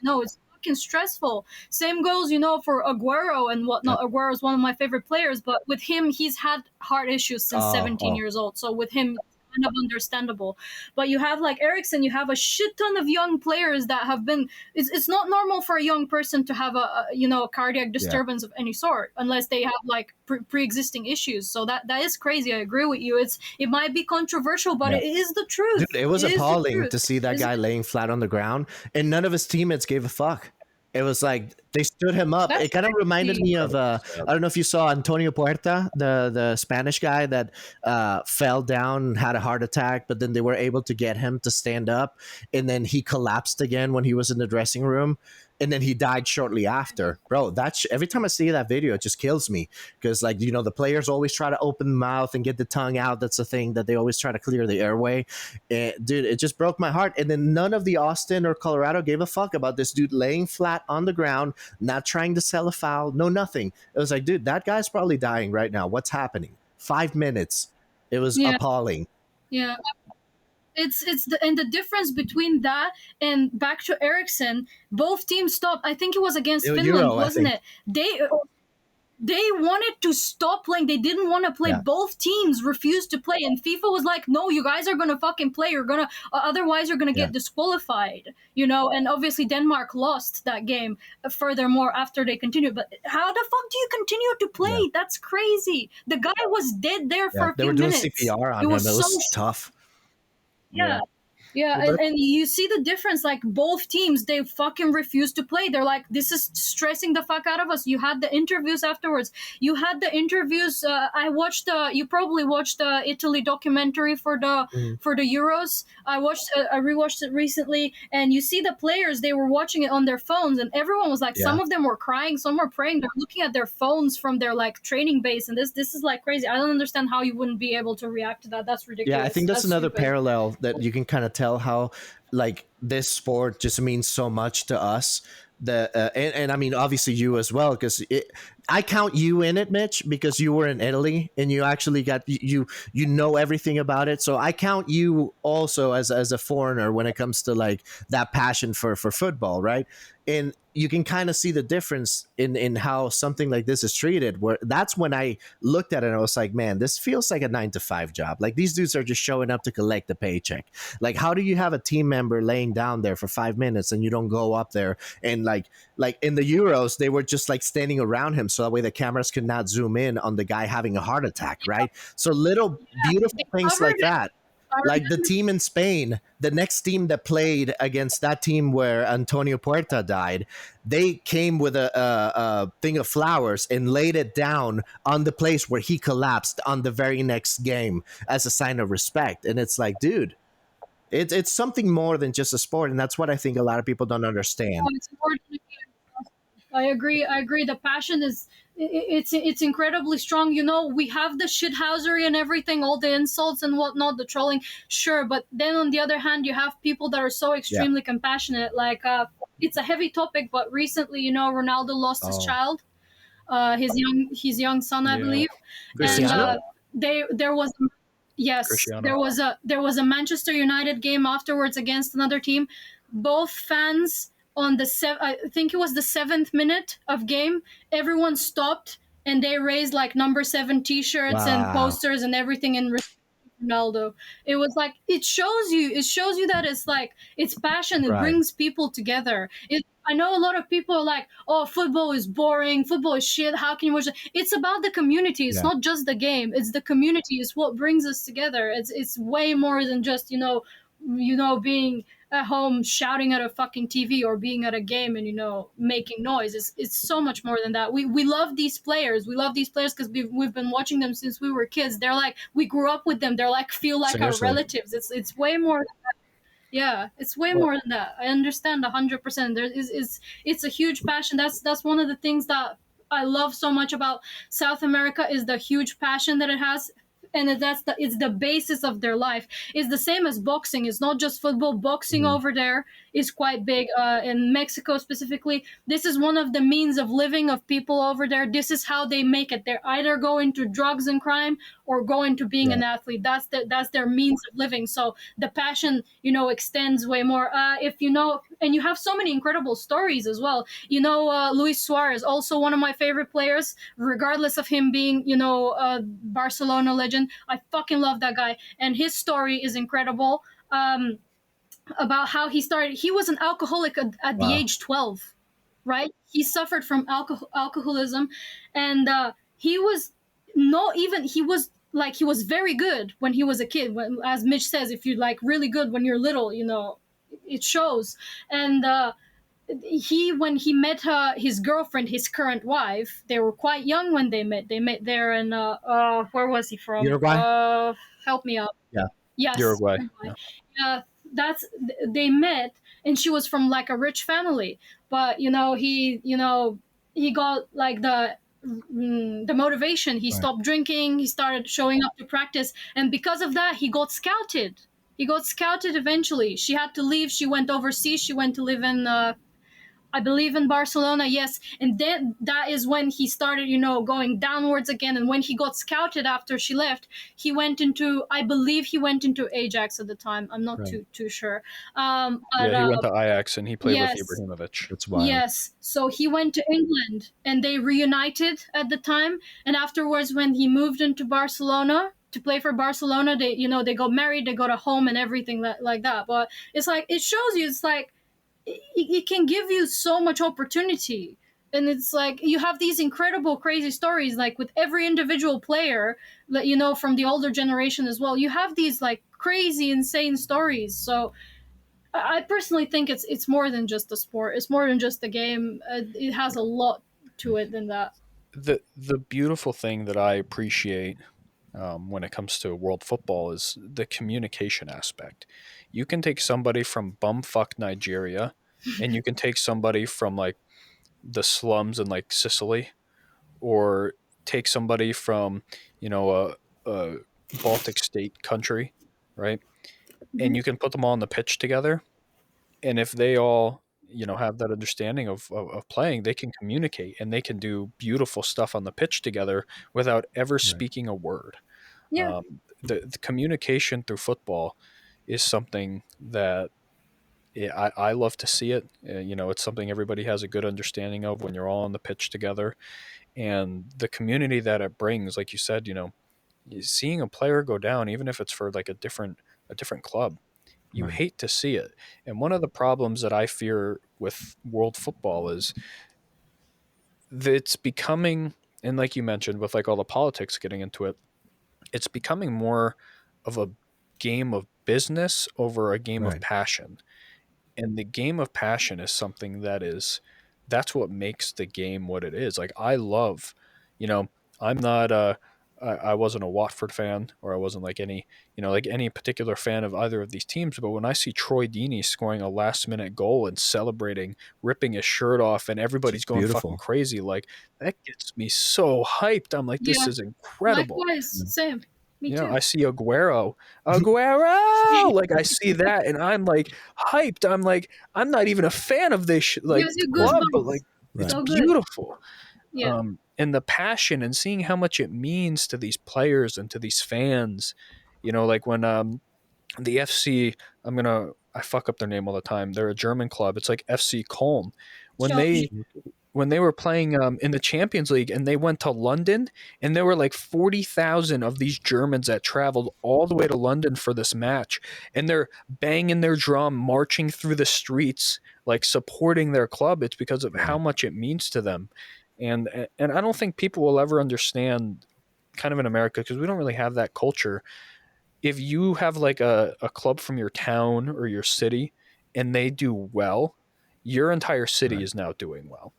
No, it's fucking stressful. Same goes, you know, for Aguero and whatnot. Aguero is one of my favorite players, but with him, he's had heart issues since 17 years old. So with him, kind of understandable. But you have like Eriksen, you have a shit ton of young players that have been. It's not normal for a young person to have a cardiac disturbance of any sort unless they have like pre-existing issues. So that is crazy. I agree with you. It might be controversial, but it is the truth. Dude, it was appalling to see that guy laying flat on the ground, and none of his teammates gave a fuck. It was like they stood him up. It kind of reminded me of I don't know if you saw Antonio Puerta, the Spanish guy that fell down, had a heart attack, but then they were able to get him to stand up, and then he collapsed again when he was in the dressing room, and then he died shortly after. Bro, every time I see that video, it just kills me because, like, you know, the players always try to open the mouth and get the tongue out. That's the thing that they always try to clear the airway. Dude, it just broke my heart. And then none of the Austin or Colorado gave a fuck about this dude laying flat on the ground, not trying to sell a foul, no nothing. It was like, dude, that guy's probably dying right now. What's happening? 5 minutes. It was appalling. Yeah. It's the difference between that and back to Eriksen, both teams stopped. I think it was against Finland, wasn't it? They wanted to stop playing. They didn't want to play. Yeah. Both teams refused to play, and FIFA was like, "No, you guys are gonna fucking play. You're gonna, otherwise you're gonna get disqualified." You know, and obviously Denmark lost that game. Furthermore, after they continued, but how the fuck do you continue to play? Yeah. That's crazy. The guy was dead there for a few minutes. They were doing CPR on him. It was tough. Yeah. Yeah, and you see the difference, like both teams, they fucking refuse to play. They're like, this is stressing the fuck out of us. You had the interviews afterwards. You had the interviews. You probably watched the Italy documentary for the Euros. I rewatched it recently, and you see the players, they were watching it on their phones, and everyone was like, some of them were crying, some were praying. They're looking at their phones from their like training base, and this is like crazy. I don't understand how you wouldn't be able to react to that. That's ridiculous. Yeah, I think that's another parallel that you can kind of tell how like this sport just means so much to us. And I mean, obviously you as well, because I count you in it, Mitch, because you were in Italy and you actually got you know everything about it. So I count you also as a foreigner when it comes to like that passion for football, right? And you can kind of see the difference in how something like this is treated, where that's when I looked at it and I was like, man, this feels like a 9-to-5 job. Like these dudes are just showing up to collect the paycheck. Like, how do you have a team member laying down there for 5 minutes and you don't go up there and like in the Euros, they were just like standing around him so that way the cameras could not zoom in on the guy having a heart attack, right? So little beautiful things like that. Like the team in Spain, the next team that played against that team where Antonio Puerta died, they came with a thing of flowers and laid it down on the place where he collapsed on the very next game as a sign of respect. And it's like, dude, it's something more than just a sport. And that's what I think a lot of people don't understand. I agree. The passion is it's incredibly strong. You know, we have the shithousery and everything, all the insults and whatnot, the trolling, sure. But then on the other hand, you have people that are so extremely compassionate. Like it's a heavy topic, but recently, you know, Ronaldo lost his child, his young son, I believe. Cristiano? And there was. Yes, Cristiano. there was a Manchester United game afterwards against another team. Both fans on I think it was the 7th minute of game, everyone stopped and they raised like number 7 t-shirts and posters and everything in Ronaldo. It was like, it shows you that it's like, it's passion. It brings people together. I know a lot of people are like, oh, football is boring. Football is shit. How can you watch it? It's about the community. It's not just the game. It's the community. It's what brings us together. It's way more than just, you know, being at home shouting at a fucking TV or being at a game and, you know, making noise. It's so much more than that. We love these players. We love these players because we've been watching them since we were kids. They're like, we grew up with them. They're like, feel like our relatives. It's way more than that. Yeah, it's way more than that. I understand 100%. It's a huge passion. That's one of the things that I love so much about South America is the huge passion that it has. And it's the basis of their life. It's the same as boxing. It's not just football. Boxing over there is quite big in Mexico specifically. This is one of the means of living of people over there. This is how they make it. They're either going to drugs and crime or going to being an athlete. That's their means of living. So the passion, extends way more. If you know, and you have so many incredible stories as well. Luis Suarez, also one of my favorite players, regardless of him being, a Barcelona legend. I fucking love that guy, and his story is incredible. About how he started. He was an alcoholic at the age 12, right? He suffered from alcoholism, and he was he was very good when he was a kid. As Mitch says, if you're like really good when you're little, it shows. And when he met his girlfriend, his current wife, they were quite young when they met. They met there in where was he from? Uruguay. Help me out. Yeah. Yes, Uruguay. Yeah. They met, and she was from like a rich family, but he got like the motivation. He stopped drinking. He started showing up to practice, and because of that, he got scouted. Eventually. She had to leave. She went overseas. She went to live in I believe in Barcelona, yes. And then that is when he started, going downwards again. And when he got scouted after she left, I believe he went into Ajax at the time. I'm not too sure. But, he went to Ajax and he played with Ibrahimovic. That's wild. Yes. So he went to England and they reunited at the time. And afterwards, when he moved into Barcelona to play for Barcelona, they got married, they got a home and everything like that. But it's like, it shows you, it's like, it can give you so much opportunity, and it's like you have these incredible crazy stories, like with every individual player that from the older generation as well. You have these like crazy insane stories. So I personally think it's more than just a sport. It's more than just a game. It has a lot to it than that. The beautiful thing that I appreciate when it comes to world football is the communication aspect. You can take somebody from bumfuck Nigeria and you can take somebody from like the slums in like Sicily, or take somebody from, a Baltic state country, right? And you can put them all on the pitch together. And if they all, have that understanding of playing, they can communicate and they can do beautiful stuff on the pitch together without ever speaking a word. Yeah. The communication through football is something that I love to see it. It's something everybody has a good understanding of when you're all on the pitch together, and the community that it brings. Like you said, seeing a player go down, even if it's for like a different club, you hate to see it. And one of the problems that I fear with world football is that it's becoming, and like you mentioned, with like all the politics getting into it, it's becoming more of a game of business over a game of passion. And the game of passion is something that's what makes the game what it is. Like I love, I'm not I wasn't a Watford fan, or I wasn't like any particular fan of either of these teams. But when I see Troy Deeney scoring a last minute goal and celebrating, ripping his shirt off, and everybody's going fucking crazy, like that gets me so hyped. I'm like, this is incredible. Likewise, same. Me too. I see Aguero, like I see that, and I'm like hyped. I'm like, I'm not even a fan of this club, but like it's so beautiful. Yeah. And the passion and seeing how much it means to these players and to these fans, like when the FC, I fuck up their name all the time. They're a German club. It's like FC Köln. When they were playing in the Champions League and they went to London, and there were like 40,000 of these Germans that traveled all the way to London for this match, and they're banging their drum, marching through the streets, like supporting their club. It's because of how much it means to them. And I don't think people will ever understand, kind of in America, because we don't really have that culture. If you have like a club from your town or your city and they do well, your entire city is now doing well.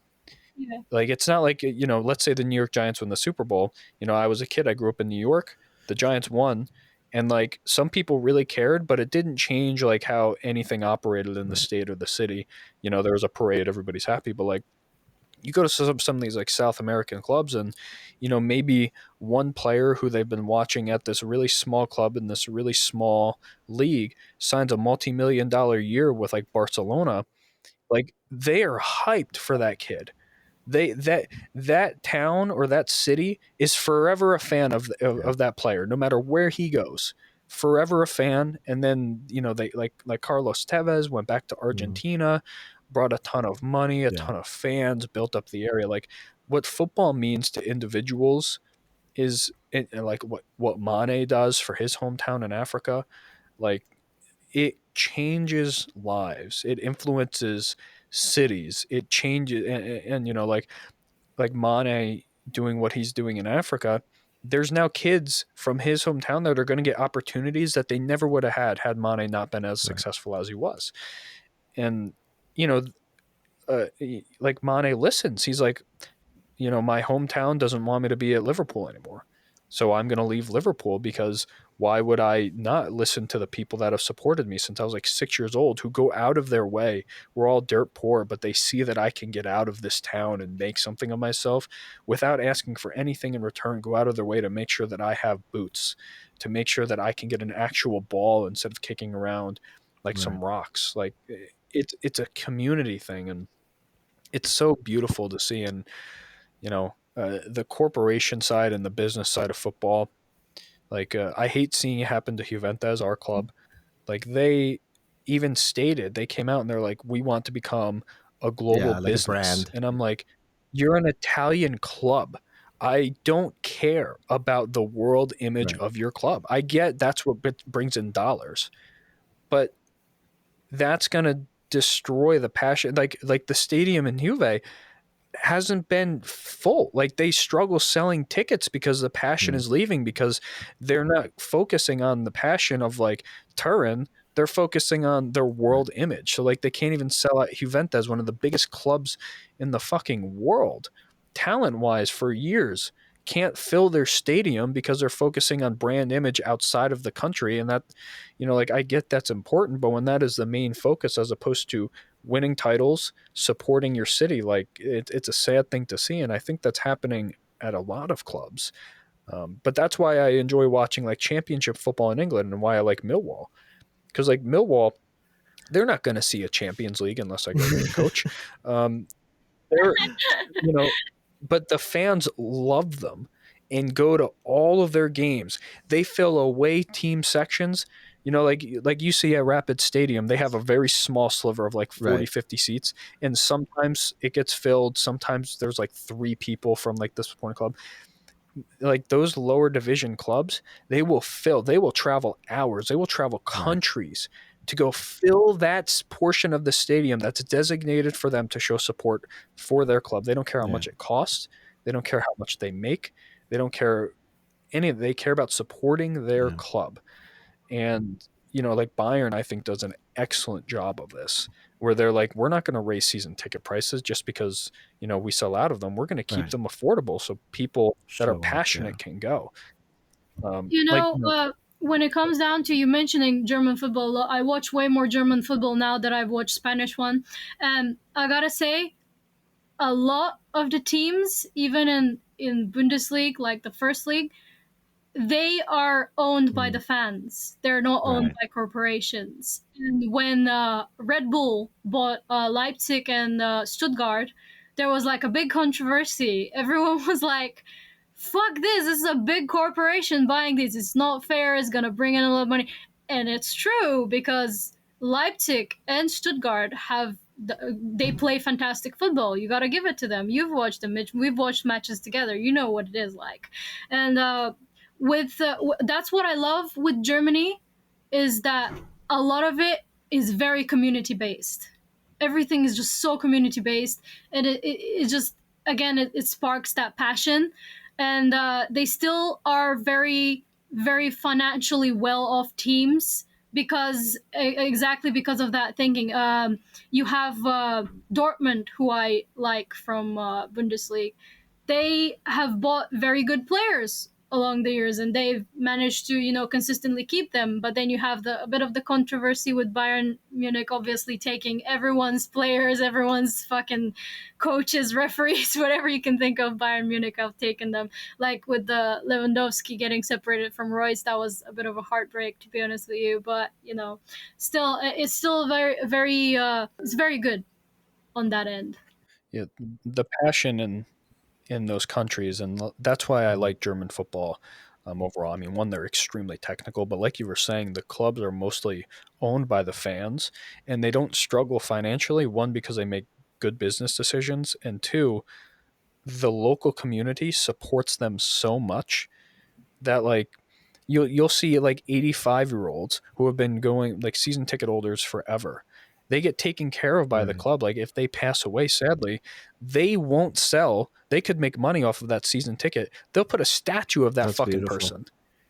Yeah. Like it's not like, let's say the New York Giants win the Super Bowl. I was a kid, I grew up in New York, the Giants won, and like some people really cared, but it didn't change like how anything operated in the state or the city. There was a parade, everybody's happy, but like you go to some of these like South American clubs, and maybe one player who they've been watching at this really small club in this really small league signs a multi-million-dollar year with like Barcelona. Like, they are hyped for that kid. That town or that city is forever a fan of that player, no matter where he goes. Forever a fan. And then they like Carlos Tevez went back to Argentina, brought a ton of money, a ton of fans, built up the area. Like, what football means to individuals is like what Mane does for his hometown in Africa. Like, it changes lives. It influences cities. It changes, and like Mane doing what he's doing in Africa. There's now kids from his hometown that are going to get opportunities that they never would have had Mane not been as successful as he was. And like Mane listens. He's like, my hometown doesn't want me to be at Liverpool anymore. So I'm going to leave Liverpool, because why would I not listen to the people that have supported me since I was like 6 years old, who go out of their way? We're all dirt poor, but they see that I can get out of this town and make something of myself without asking for anything in return, go out of their way to make sure that I have boots, to make sure that I can get an actual ball instead of kicking around like some rocks. Like, it's a community thing, and it's so beautiful to see. And the corporation side and the business side of football, like, I hate seeing it happen to Juventus, our club. Like, they even stated, they came out and they're like, we want to become a global business. A brand. And I'm like, you're an Italian club. I don't care about the world image of your club. I get that's what brings in dollars, but that's going to destroy the passion. Like the stadium in Juve hasn't been full. Like, they struggle selling tickets because the passion is leaving, because they're not focusing on the passion of like Turin. They're focusing on their world image. So like, they can't even sell out Juventus, one of the biggest clubs in the fucking world, talent wise, for years. Can't fill their stadium because they're focusing on brand image outside of the country. And that, like, I get that's important, but when that is the main focus, as opposed to winning titles, supporting your city, like, it's a sad thing to see. And I think that's happening at a lot of clubs. But that's why I enjoy watching like championship football in England, and why I like Millwall. Because like Millwall, they're not going to see a Champions League unless I go to the coach. They're, but the fans love them and go to all of their games. They fill away team sections. Like you see at Rapid Stadium, they have a very small sliver of like 40, 50 seats. And sometimes it gets filled. Sometimes there's like 3 people from like this supporting club. Like, those lower division clubs, they will travel hours. They will travel countries to go fill that portion of the stadium that's designated for them to show support for their club. They don't care how much it costs. They don't care how much they make. They don't care they care about supporting their club. And, like Bayern, I think, does an excellent job of this, where they're like, we're not going to raise season ticket prices just because, we sell out of them. We're going to keep them affordable so people that are passionate can go. When it comes down to you mentioning German football, I watch way more German football now that I've watched Spanish one. And I got to say, a lot of the teams, even in Bundesliga, like the first league, they are owned by the fans. They're not owned by corporations. And when Red Bull bought Leipzig and Stuttgart, there was like a big controversy. Everyone was like, fuck this is a big corporation buying these. It's not fair. It's going to bring in a lot of money. And it's true, because Leipzig and Stuttgart they play fantastic football. You got to give it to them. You've watched them, Mitch. We've watched matches together. You know what it is like. And that's what I love with Germany, is that a lot of it is very community based. Everything is just so community based, and it just, again, it sparks that passion. And they still are very, very financially well off teams, exactly because of that thinking. You have Dortmund, who I like from Bundesliga. They have bought very good players along the years, and they've managed to, you know, consistently keep them. But then you have a bit of the controversy with Bayern Munich obviously taking everyone's players, everyone's fucking coaches, referees, whatever you can think of. Bayern Munich have taken them, like with the Lewandowski getting separated from Royce. That was a bit of a heartbreak, to be honest with you, but you know, still, it's still very it's very good on that end. Yeah, the passion in those countries, and that's why I like German football overall. I mean, one, they're extremely technical, but like you were saying, the clubs are mostly owned by the fans, and they don't struggle financially. One, because they make good business decisions, and two, the local community supports them so much that like you'll see like 85-year-olds who have been going like season ticket holders forever. They get taken care of by the Right. club. Like if they pass away, sadly, they won't sell. They could make money off of that season ticket. They'll put a statue of that That's fucking beautiful. person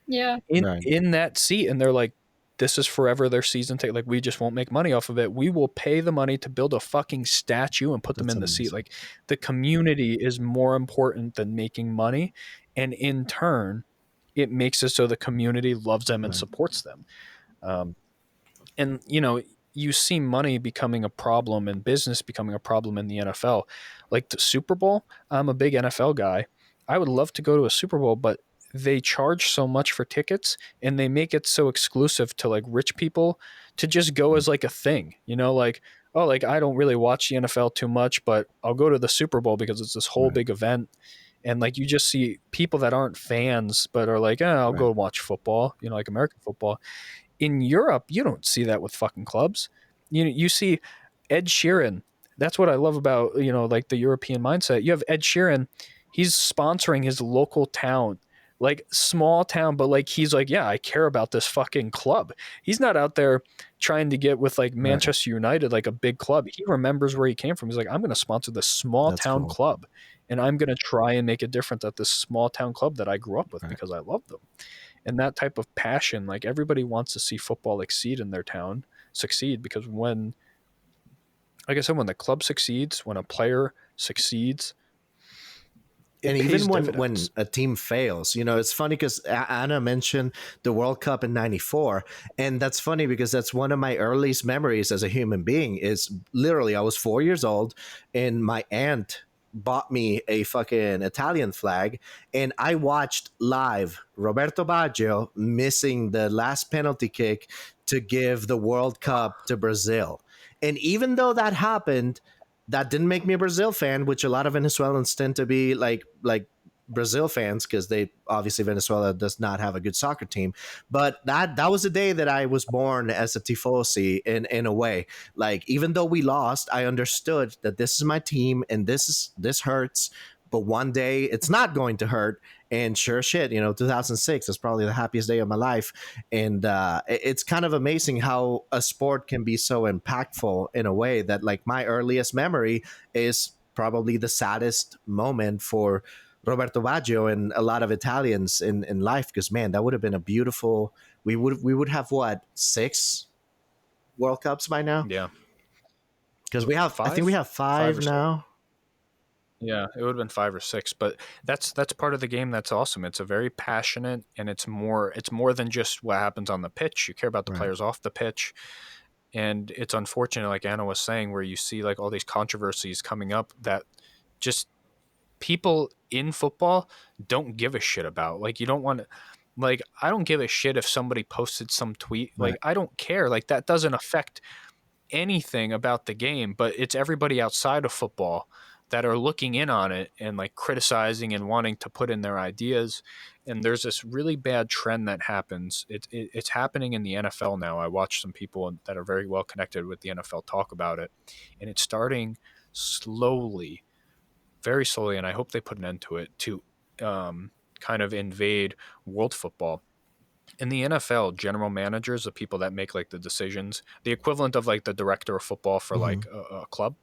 Yeah. Right. in that seat, and they're like, this is forever their season ticket. Like, we just won't make money off of it. We will pay the money to build a fucking statue and put them That's in the seat. amazing. Like, the community is more important than making money, and in turn, it makes it so the community loves them and Right. supports them. And you know, you see money becoming a problem and business becoming a problem in the NFL. Like the Super Bowl, I'm a big NFL guy. I would love to go to a Super Bowl, but they charge so much for tickets and they make it so exclusive to like rich people to just go as like a thing, you know, like, oh, like I don't really watch the NFL too much, but I'll go to the Super Bowl because it's this whole Right. big event. And like you just see people that aren't fans but are like, I'll go Right. watch football, you know, like American football. In Europe, you don't see that with fucking clubs. You see Ed Sheeran. That's what I love about, you know, like the European mindset. You have Ed Sheeran, he's sponsoring his local town, like small town, but like he's like, yeah, I care about this fucking club. He's not out there trying to get with like Right. Manchester United, like a big club. He remembers where he came from. He's like, I'm going to sponsor this small That's town cool. club, and I'm going to try and make a difference at this small town club that I grew up with Right. because I love them. And that type of passion, like everybody wants to see football succeed in their town, because when, like I said, when the club succeeds, when a player succeeds, And it pays even when dividends. a team fails, you know, it's funny because Anna mentioned the World Cup in '94, and that's funny because that's one of my earliest memories as a human being. Is literally I was 4 years old, and my aunt bought me a fucking Italian flag, and I watched live Roberto Baggio missing the last penalty kick to give the World Cup to Brazil. And even though that happened, that didn't make me a Brazil fan, which a lot of Venezuelans tend to be like Brazil fans because they obviously Venezuela does not have a good soccer team. But that was the day that I was born as a tifosi in a way. Like even though we lost, I understood that this is my team and this hurts, but one day it's not going to hurt. And sure shit, you know, 2006 is probably the happiest day of my life. And it's kind of amazing how a sport can be so impactful in a way that, like, my earliest memory is probably the saddest moment for Roberto Baggio and a lot of Italians in life. Because, man, that would have been a beautiful. We would have what, 6 World Cups by now? Yeah. Because we have, I think we have 5 or now. Yeah, it would have been 5 or 6, but that's part of the game. That's awesome. It's a very passionate, and it's more than just what happens on the pitch. You care about the Right. players off the pitch, and it's unfortunate, like Anna was saying, where you see like all these controversies coming up that just people in football don't give a shit about. Like you don't want to. Like I don't give a shit if somebody posted some tweet. Like Right. I don't care. Like that doesn't affect anything about the game, but it's everybody outside of football that are looking in on it and like criticizing and wanting to put in their ideas. And there's this really bad trend that happens. It's happening in the NFL now. I watch some people that are very well connected with the NFL talk about it, and it's starting slowly, very slowly, and I hope they put an end to it, to kind of invade world football. In the NFL, general managers, the people that make like the decisions, the equivalent of like the director of football for like a club,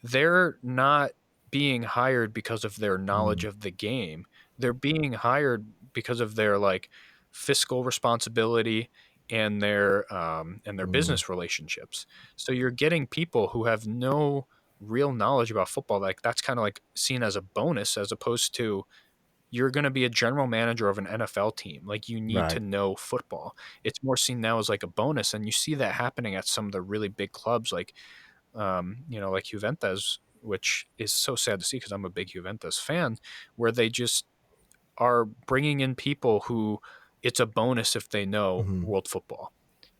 they're not being hired because of their knowledge of the game. They're being hired because of their like fiscal responsibility and their business relationships. So you're getting people who have no real knowledge about football. Like that's kind of like seen as a bonus as opposed to, you're going to be a general manager of an NFL team. Like, you need to know football. It's more seen now as like a bonus. And you see that happening at some of the really big clubs, like, like Juventus, which is so sad to see because I'm a big Juventus fan, where they just are bringing in people who it's a bonus if they know world football,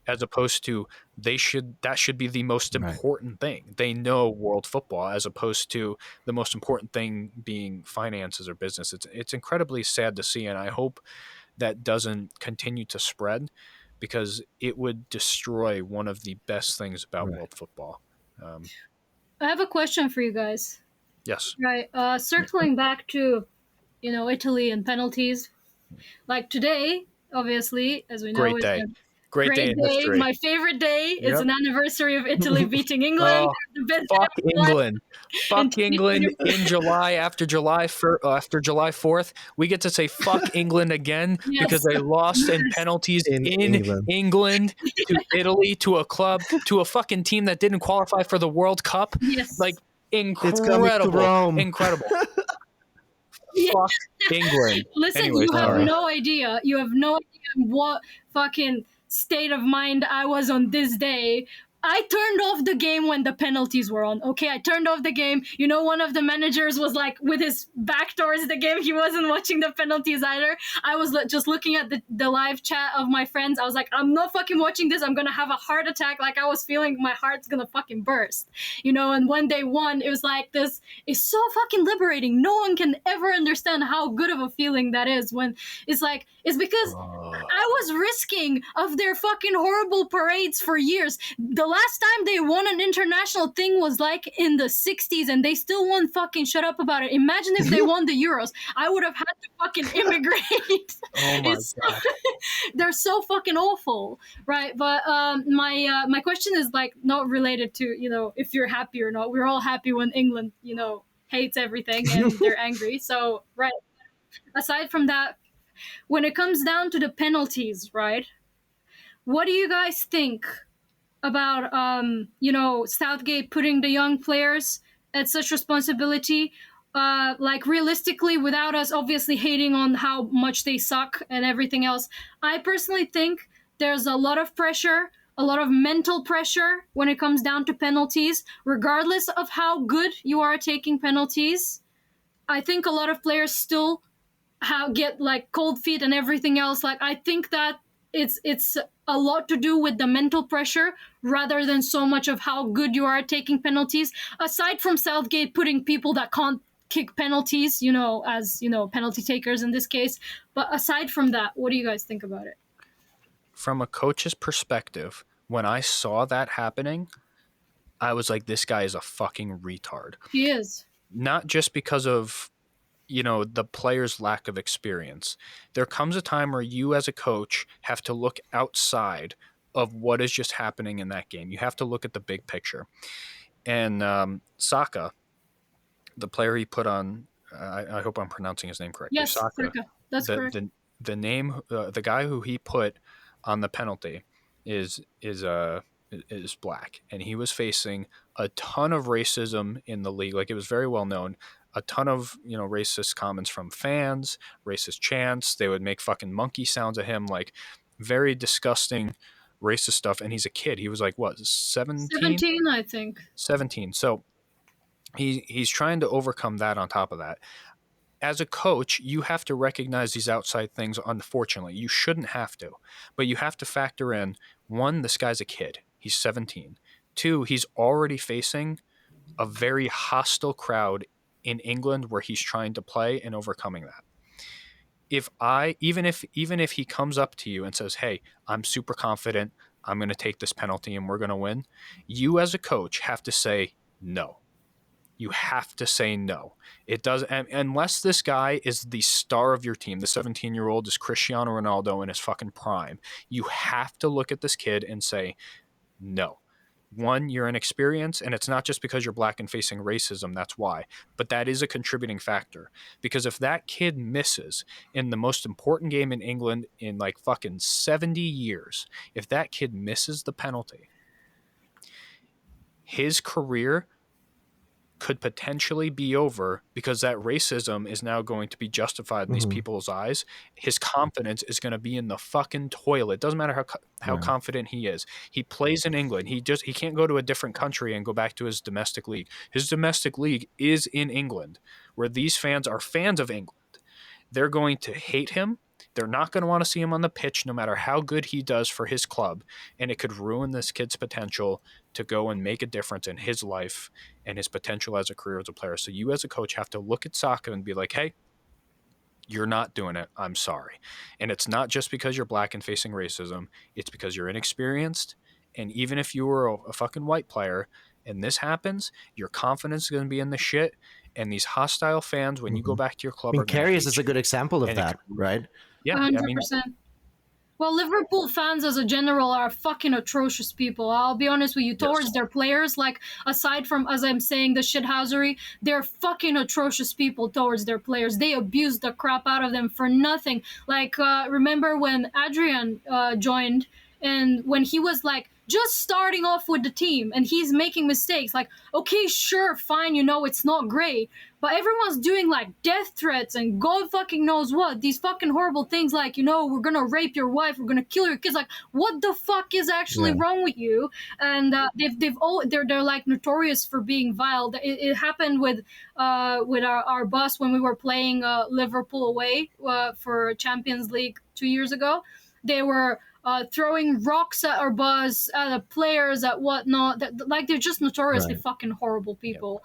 as opposed to that should be the most important thing. They know world football, as opposed to the most important thing being finances or business. It's incredibly sad to see, and I hope that doesn't continue to spread, because it would destroy one of the best things about world football. I have a question for you guys. Yes. Right. Circling back to, Italy and penalties. Like today, obviously, as we know, Great day. Great day in history. My favorite day. It's an anniversary of Italy beating England. Fuck England. Fuck England in July, after July 4th. We get to say fuck England again because they lost in penalties in England to Italy, to a club, to a fucking team that didn't qualify for the World Cup. Yes. Like, incredible. Incredible. Fuck England. Listen, Anyways, you have no idea. You have no idea what fucking state of mind I was on this day. I turned off the game when the penalties were on. Okay, I turned off the game. One of the managers was like with his back towards the game. He wasn't watching the penalties either. I was just looking at the live chat of my friends. I was like, I'm not fucking watching this. I'm going to have a heart attack. Like, I was feeling my heart's going to fucking burst. And when they won, it was like, this is so fucking liberating. No one can ever understand how good of a feeling that is, when it's because I was risking of their fucking horrible parades for years. The last time they won an international thing was like in the 60s, and they still won't fucking shut up about it. Imagine if they won the Euros. I would have had to fucking immigrate. Oh my God. They're so fucking awful, right? But my question is like not related to, if you're happy or not. We're all happy when England, hates everything and they're angry. So, right. Aside from that, when it comes down to the penalties, right? What do you guys think about Southgate putting the young players at such responsibility, like realistically, without us obviously hating on how much they suck and everything else? I personally think there's a lot of pressure, a lot of mental pressure when it comes down to penalties, regardless of how good you are at taking penalties. I think a lot of players still get like cold feet and everything else. Like, I think that it's a lot to do with the mental pressure rather than so much of how good you are at taking penalties. Aside from Southgate putting people that can't kick penalties, as penalty takers in this case. But aside from that, what do you guys think about it? From a coach's perspective, when I saw that happening, I was like, this guy is a fucking retard. He is. Not just because of the player's lack of experience. There comes a time where you as a coach have to look outside of what is just happening in that game. You have to look at the big picture. And Saka, the player he put on, I hope I'm pronouncing his name correctly. Yes, Saka. That's correct. The name, the guy who he put on the penalty is black, and he was facing a ton of racism in the league. Like, it was very well known. A ton of racist comments from fans, racist chants. They would make fucking monkey sounds at him, like very disgusting racist stuff. And he's a kid. He was like, what, 17? 17, I think. 17. So he's trying to overcome that. On top of that, as a coach, you have to recognize these outside things. Unfortunately, you shouldn't have to, but you have to factor in, one, this guy's a kid. He's 17. Two, he's already facing a very hostile crowd in England where he's trying to play, and overcoming that. Even if he comes up to you and says, hey, I'm super confident, I'm going to take this penalty and we're going to win, you as a coach have to say no. You have to say no. It does, unless this guy is the star of your team. The 17-year-old is Cristiano Ronaldo in his fucking prime. You have to look at this kid and say no. One, you're inexperienced, and it's not just because you're black and facing racism, that's why. But that is a contributing factor. Because if that kid misses in the most important game in England in like fucking 70 years, if that kid misses the penalty, his career could potentially be over because that racism is now going to be justified in these people's eyes. His confidence is going to be in the fucking toilet. Doesn't matter how confident he is. He plays in England. He can't go to a different country and go back to his domestic league. His domestic league is in England, where these fans are fans of England. They're going to hate him. They're not going to want to see him on the pitch no matter how good he does for his club, and it could ruin this kid's potential to go and make a difference in his life and his potential as a career as a player. So you as a coach have to look at Saka and be like, hey, you're not doing it. I'm sorry. And it's not just because you're black and facing racism. It's because you're inexperienced. And even if you were a fucking white player and this happens, your confidence is going to be in the shit. And these hostile fans, when you go back to your club, Karius is a good example of that, right? Yeah, 100%. I mean, well, Liverpool fans as a general are fucking atrocious people. I'll be honest with you. Towards their players, like, aside from, as I'm saying, the shithousery, they're fucking atrocious people towards their players. They abuse the crap out of them for nothing. Like, remember when Adrian joined, and when he was, like, just starting off with the team and he's making mistakes, like, okay, sure, fine, it's not great, but everyone's doing like death threats and God fucking knows what, these fucking horrible things, like, we're gonna rape your wife, we're gonna kill your kids. Like, what the fuck is actually wrong with you? And they're like notorious for being vile. It happened with our bus when we were playing Liverpool away for Champions League 2 years ago. They were throwing rocks at our bus, at the players, at whatnot. Like, they're just notoriously fucking horrible people.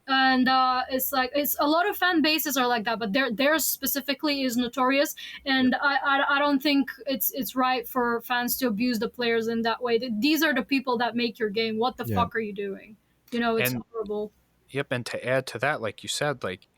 And it's like, it's a lot of fan bases are like that, but theirs specifically is notorious. And I don't think it's right for fans to abuse the players in that way. These are the people that make your game. What the fuck are you doing? It's horrible. Yep, and to add to that, like you said, like,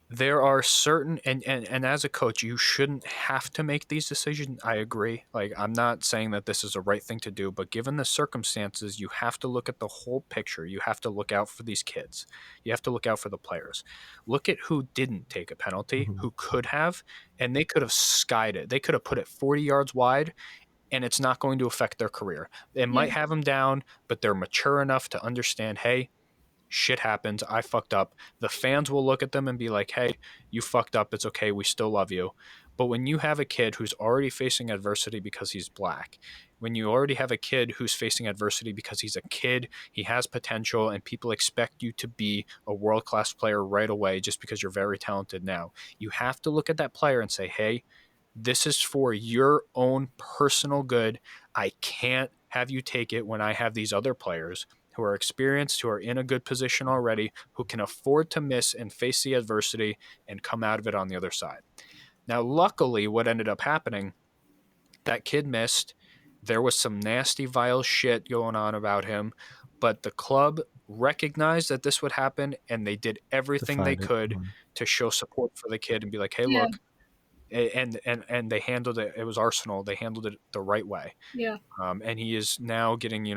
there are certain, and as a coach, you shouldn't have to make these decisions. I agree. Like, I'm not saying that this is the right thing to do, but given the circumstances, you have to look at the whole picture. You have to look out for these kids. You have to look out for the players. Look at who didn't take a penalty, who could have, and they could have skied it. They could have put it 40 yards wide, and it's not going to affect their career. It might have them down, but they're mature enough to understand, hey, shit happens. I fucked up. The fans will look at them and be like, hey, you fucked up. It's okay. We still love you. But when you have a kid who's already facing adversity because he's black, when you already have a kid who's facing adversity because he's a kid, he has potential, and people expect you to be a world-class player right away just because you're very talented now, you have to look at that player and say, hey, this is for your own personal good. I can't have you take it when I have these other players who are experienced, who are in a good position already, who can afford to miss and face the adversity and come out of it on the other side. Now, luckily, what ended up happening, that kid missed. There was some nasty, vile shit going on about him, but the club recognized that this would happen, and they did everything they could to show support for the kid and be like, hey, look, and they handled it. It was Arsenal. They handled it the right way. Yeah. And he is now getting,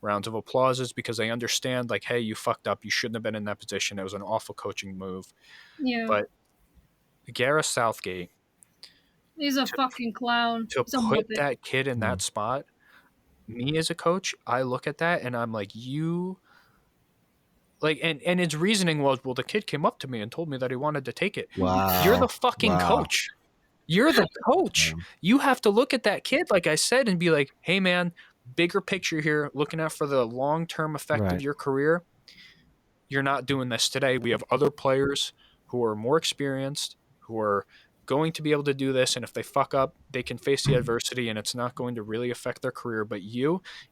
rounds of applauses because they understand, like, hey, you fucked up. You shouldn't have been in that position. It was an awful coaching move. Yeah. But Gareth Southgate, he's a fucking clown. To put that kid in that spot, me as a coach, I look at that and I'm like, and his reasoning was, well, the kid came up to me and told me that he wanted to take it. Wow. You're the fucking coach. You're the coach. You have to look at that kid, like I said, and be like, hey, man, bigger picture here, looking out for the long-term effect of your career. You're not doing this today. We have other players who are more experienced, who are going to be able to do this, and if they fuck up, they can face the adversity, and it's not going to really affect their career. But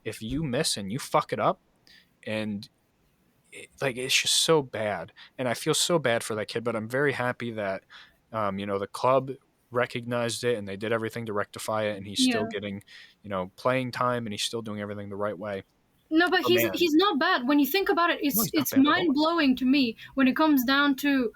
if you miss and you fuck it up, and it's just so bad. And I feel so bad for that kid, but I'm very happy that, the club recognized it and they did everything to rectify it, and he's still getting, playing time, and he's still doing everything the right way. No, but he's not bad. When you think about it, it's mind-blowing to me when it comes down to,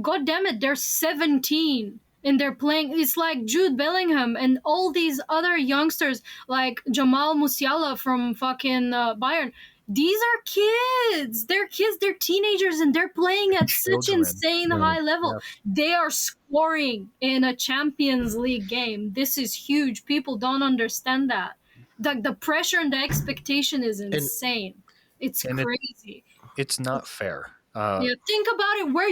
God damn it, they're 17 and they're playing. It's like Jude Bellingham and all these other youngsters like Jamal Musiala from fucking Bayern. These are kids. They're kids. They're teenagers, and they're playing at such insane high level. Yeah. They are scoring in a Champions League game. This is huge. People don't understand that. The pressure and the expectation is insane. It's crazy. it's not fair. Think about it. Where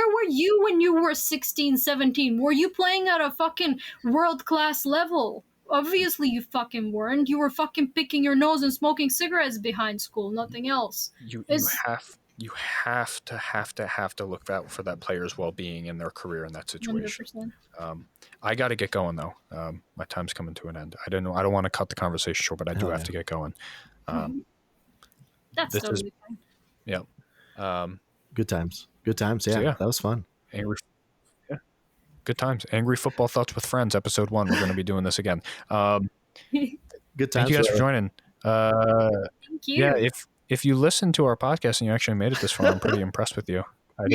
were you when you were 16, 17? Were you playing at a fucking world-class level? Obviously you fucking weren't. You were fucking picking your nose and smoking cigarettes behind school, nothing else. You have to look out for that player's well-being in their career in that situation. 100%. I got to get going though. My time's coming to an end. I don't want to cut the conversation short, but I do have to get going. That's totally fine. Yeah. Good times. Yeah, so that was fun. Good times. Angry Football Thoughts with Friends, episode 1. We're going to be doing this again. Good times. Thank you guys for joining. Thank you. Yeah, if you listen to our podcast and you actually made it this far, I'm pretty impressed with you. I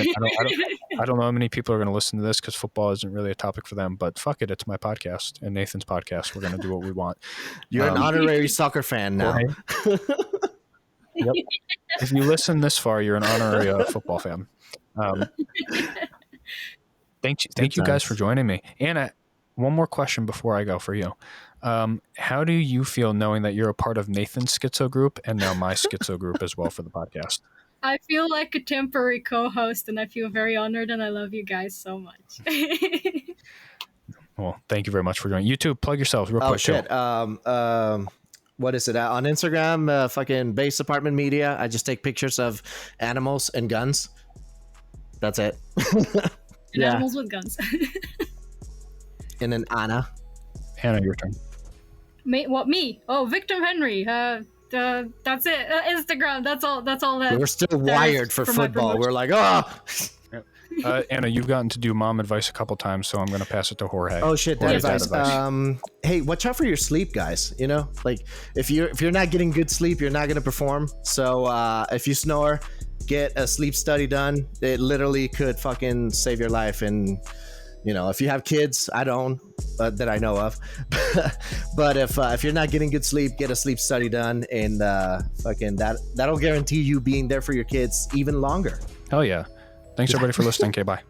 don't know how many people are going to listen to this because football isn't really a topic for them, but fuck it, it's my podcast and Nathan's podcast. We're going to do what we want. You're an honorary soccer fan now. Yep. If you listen this far, you're an honorary football fan. Thank you guys for joining me. Anna, one more question before I go for you. How do you feel knowing that you're a part of Nathan's schizo group and now my schizo group as well for the podcast? I feel like a temporary co-host, and I feel very honored, and I love you guys so much. Well, thank you very much for joining. You two, plug yourselves real quick. Oh, shit. What is it? On Instagram, fucking Base Apartment Media. I just take pictures of animals and guns. That's it. Animals with guns. And then Anna, your turn. Me? Oh, Victim Henry. That's it. Instagram. That's all. That we're still wired for football. We're like, Anna, you've gotten to do mom advice a couple times, so I'm going to pass it to Jorge. Oh shit, that advice. Hey, watch out for your sleep, guys. You know, like if you're not getting good sleep, you're not going to perform. So if you snore, get a sleep study done. It literally could fucking save your life. And you know, if you have kids, I don't that I know of, but if you're not getting good sleep, get a sleep study done, and fucking that'll guarantee you being there for your kids even longer. Hell yeah. Thanks everybody for listening. Okay, bye.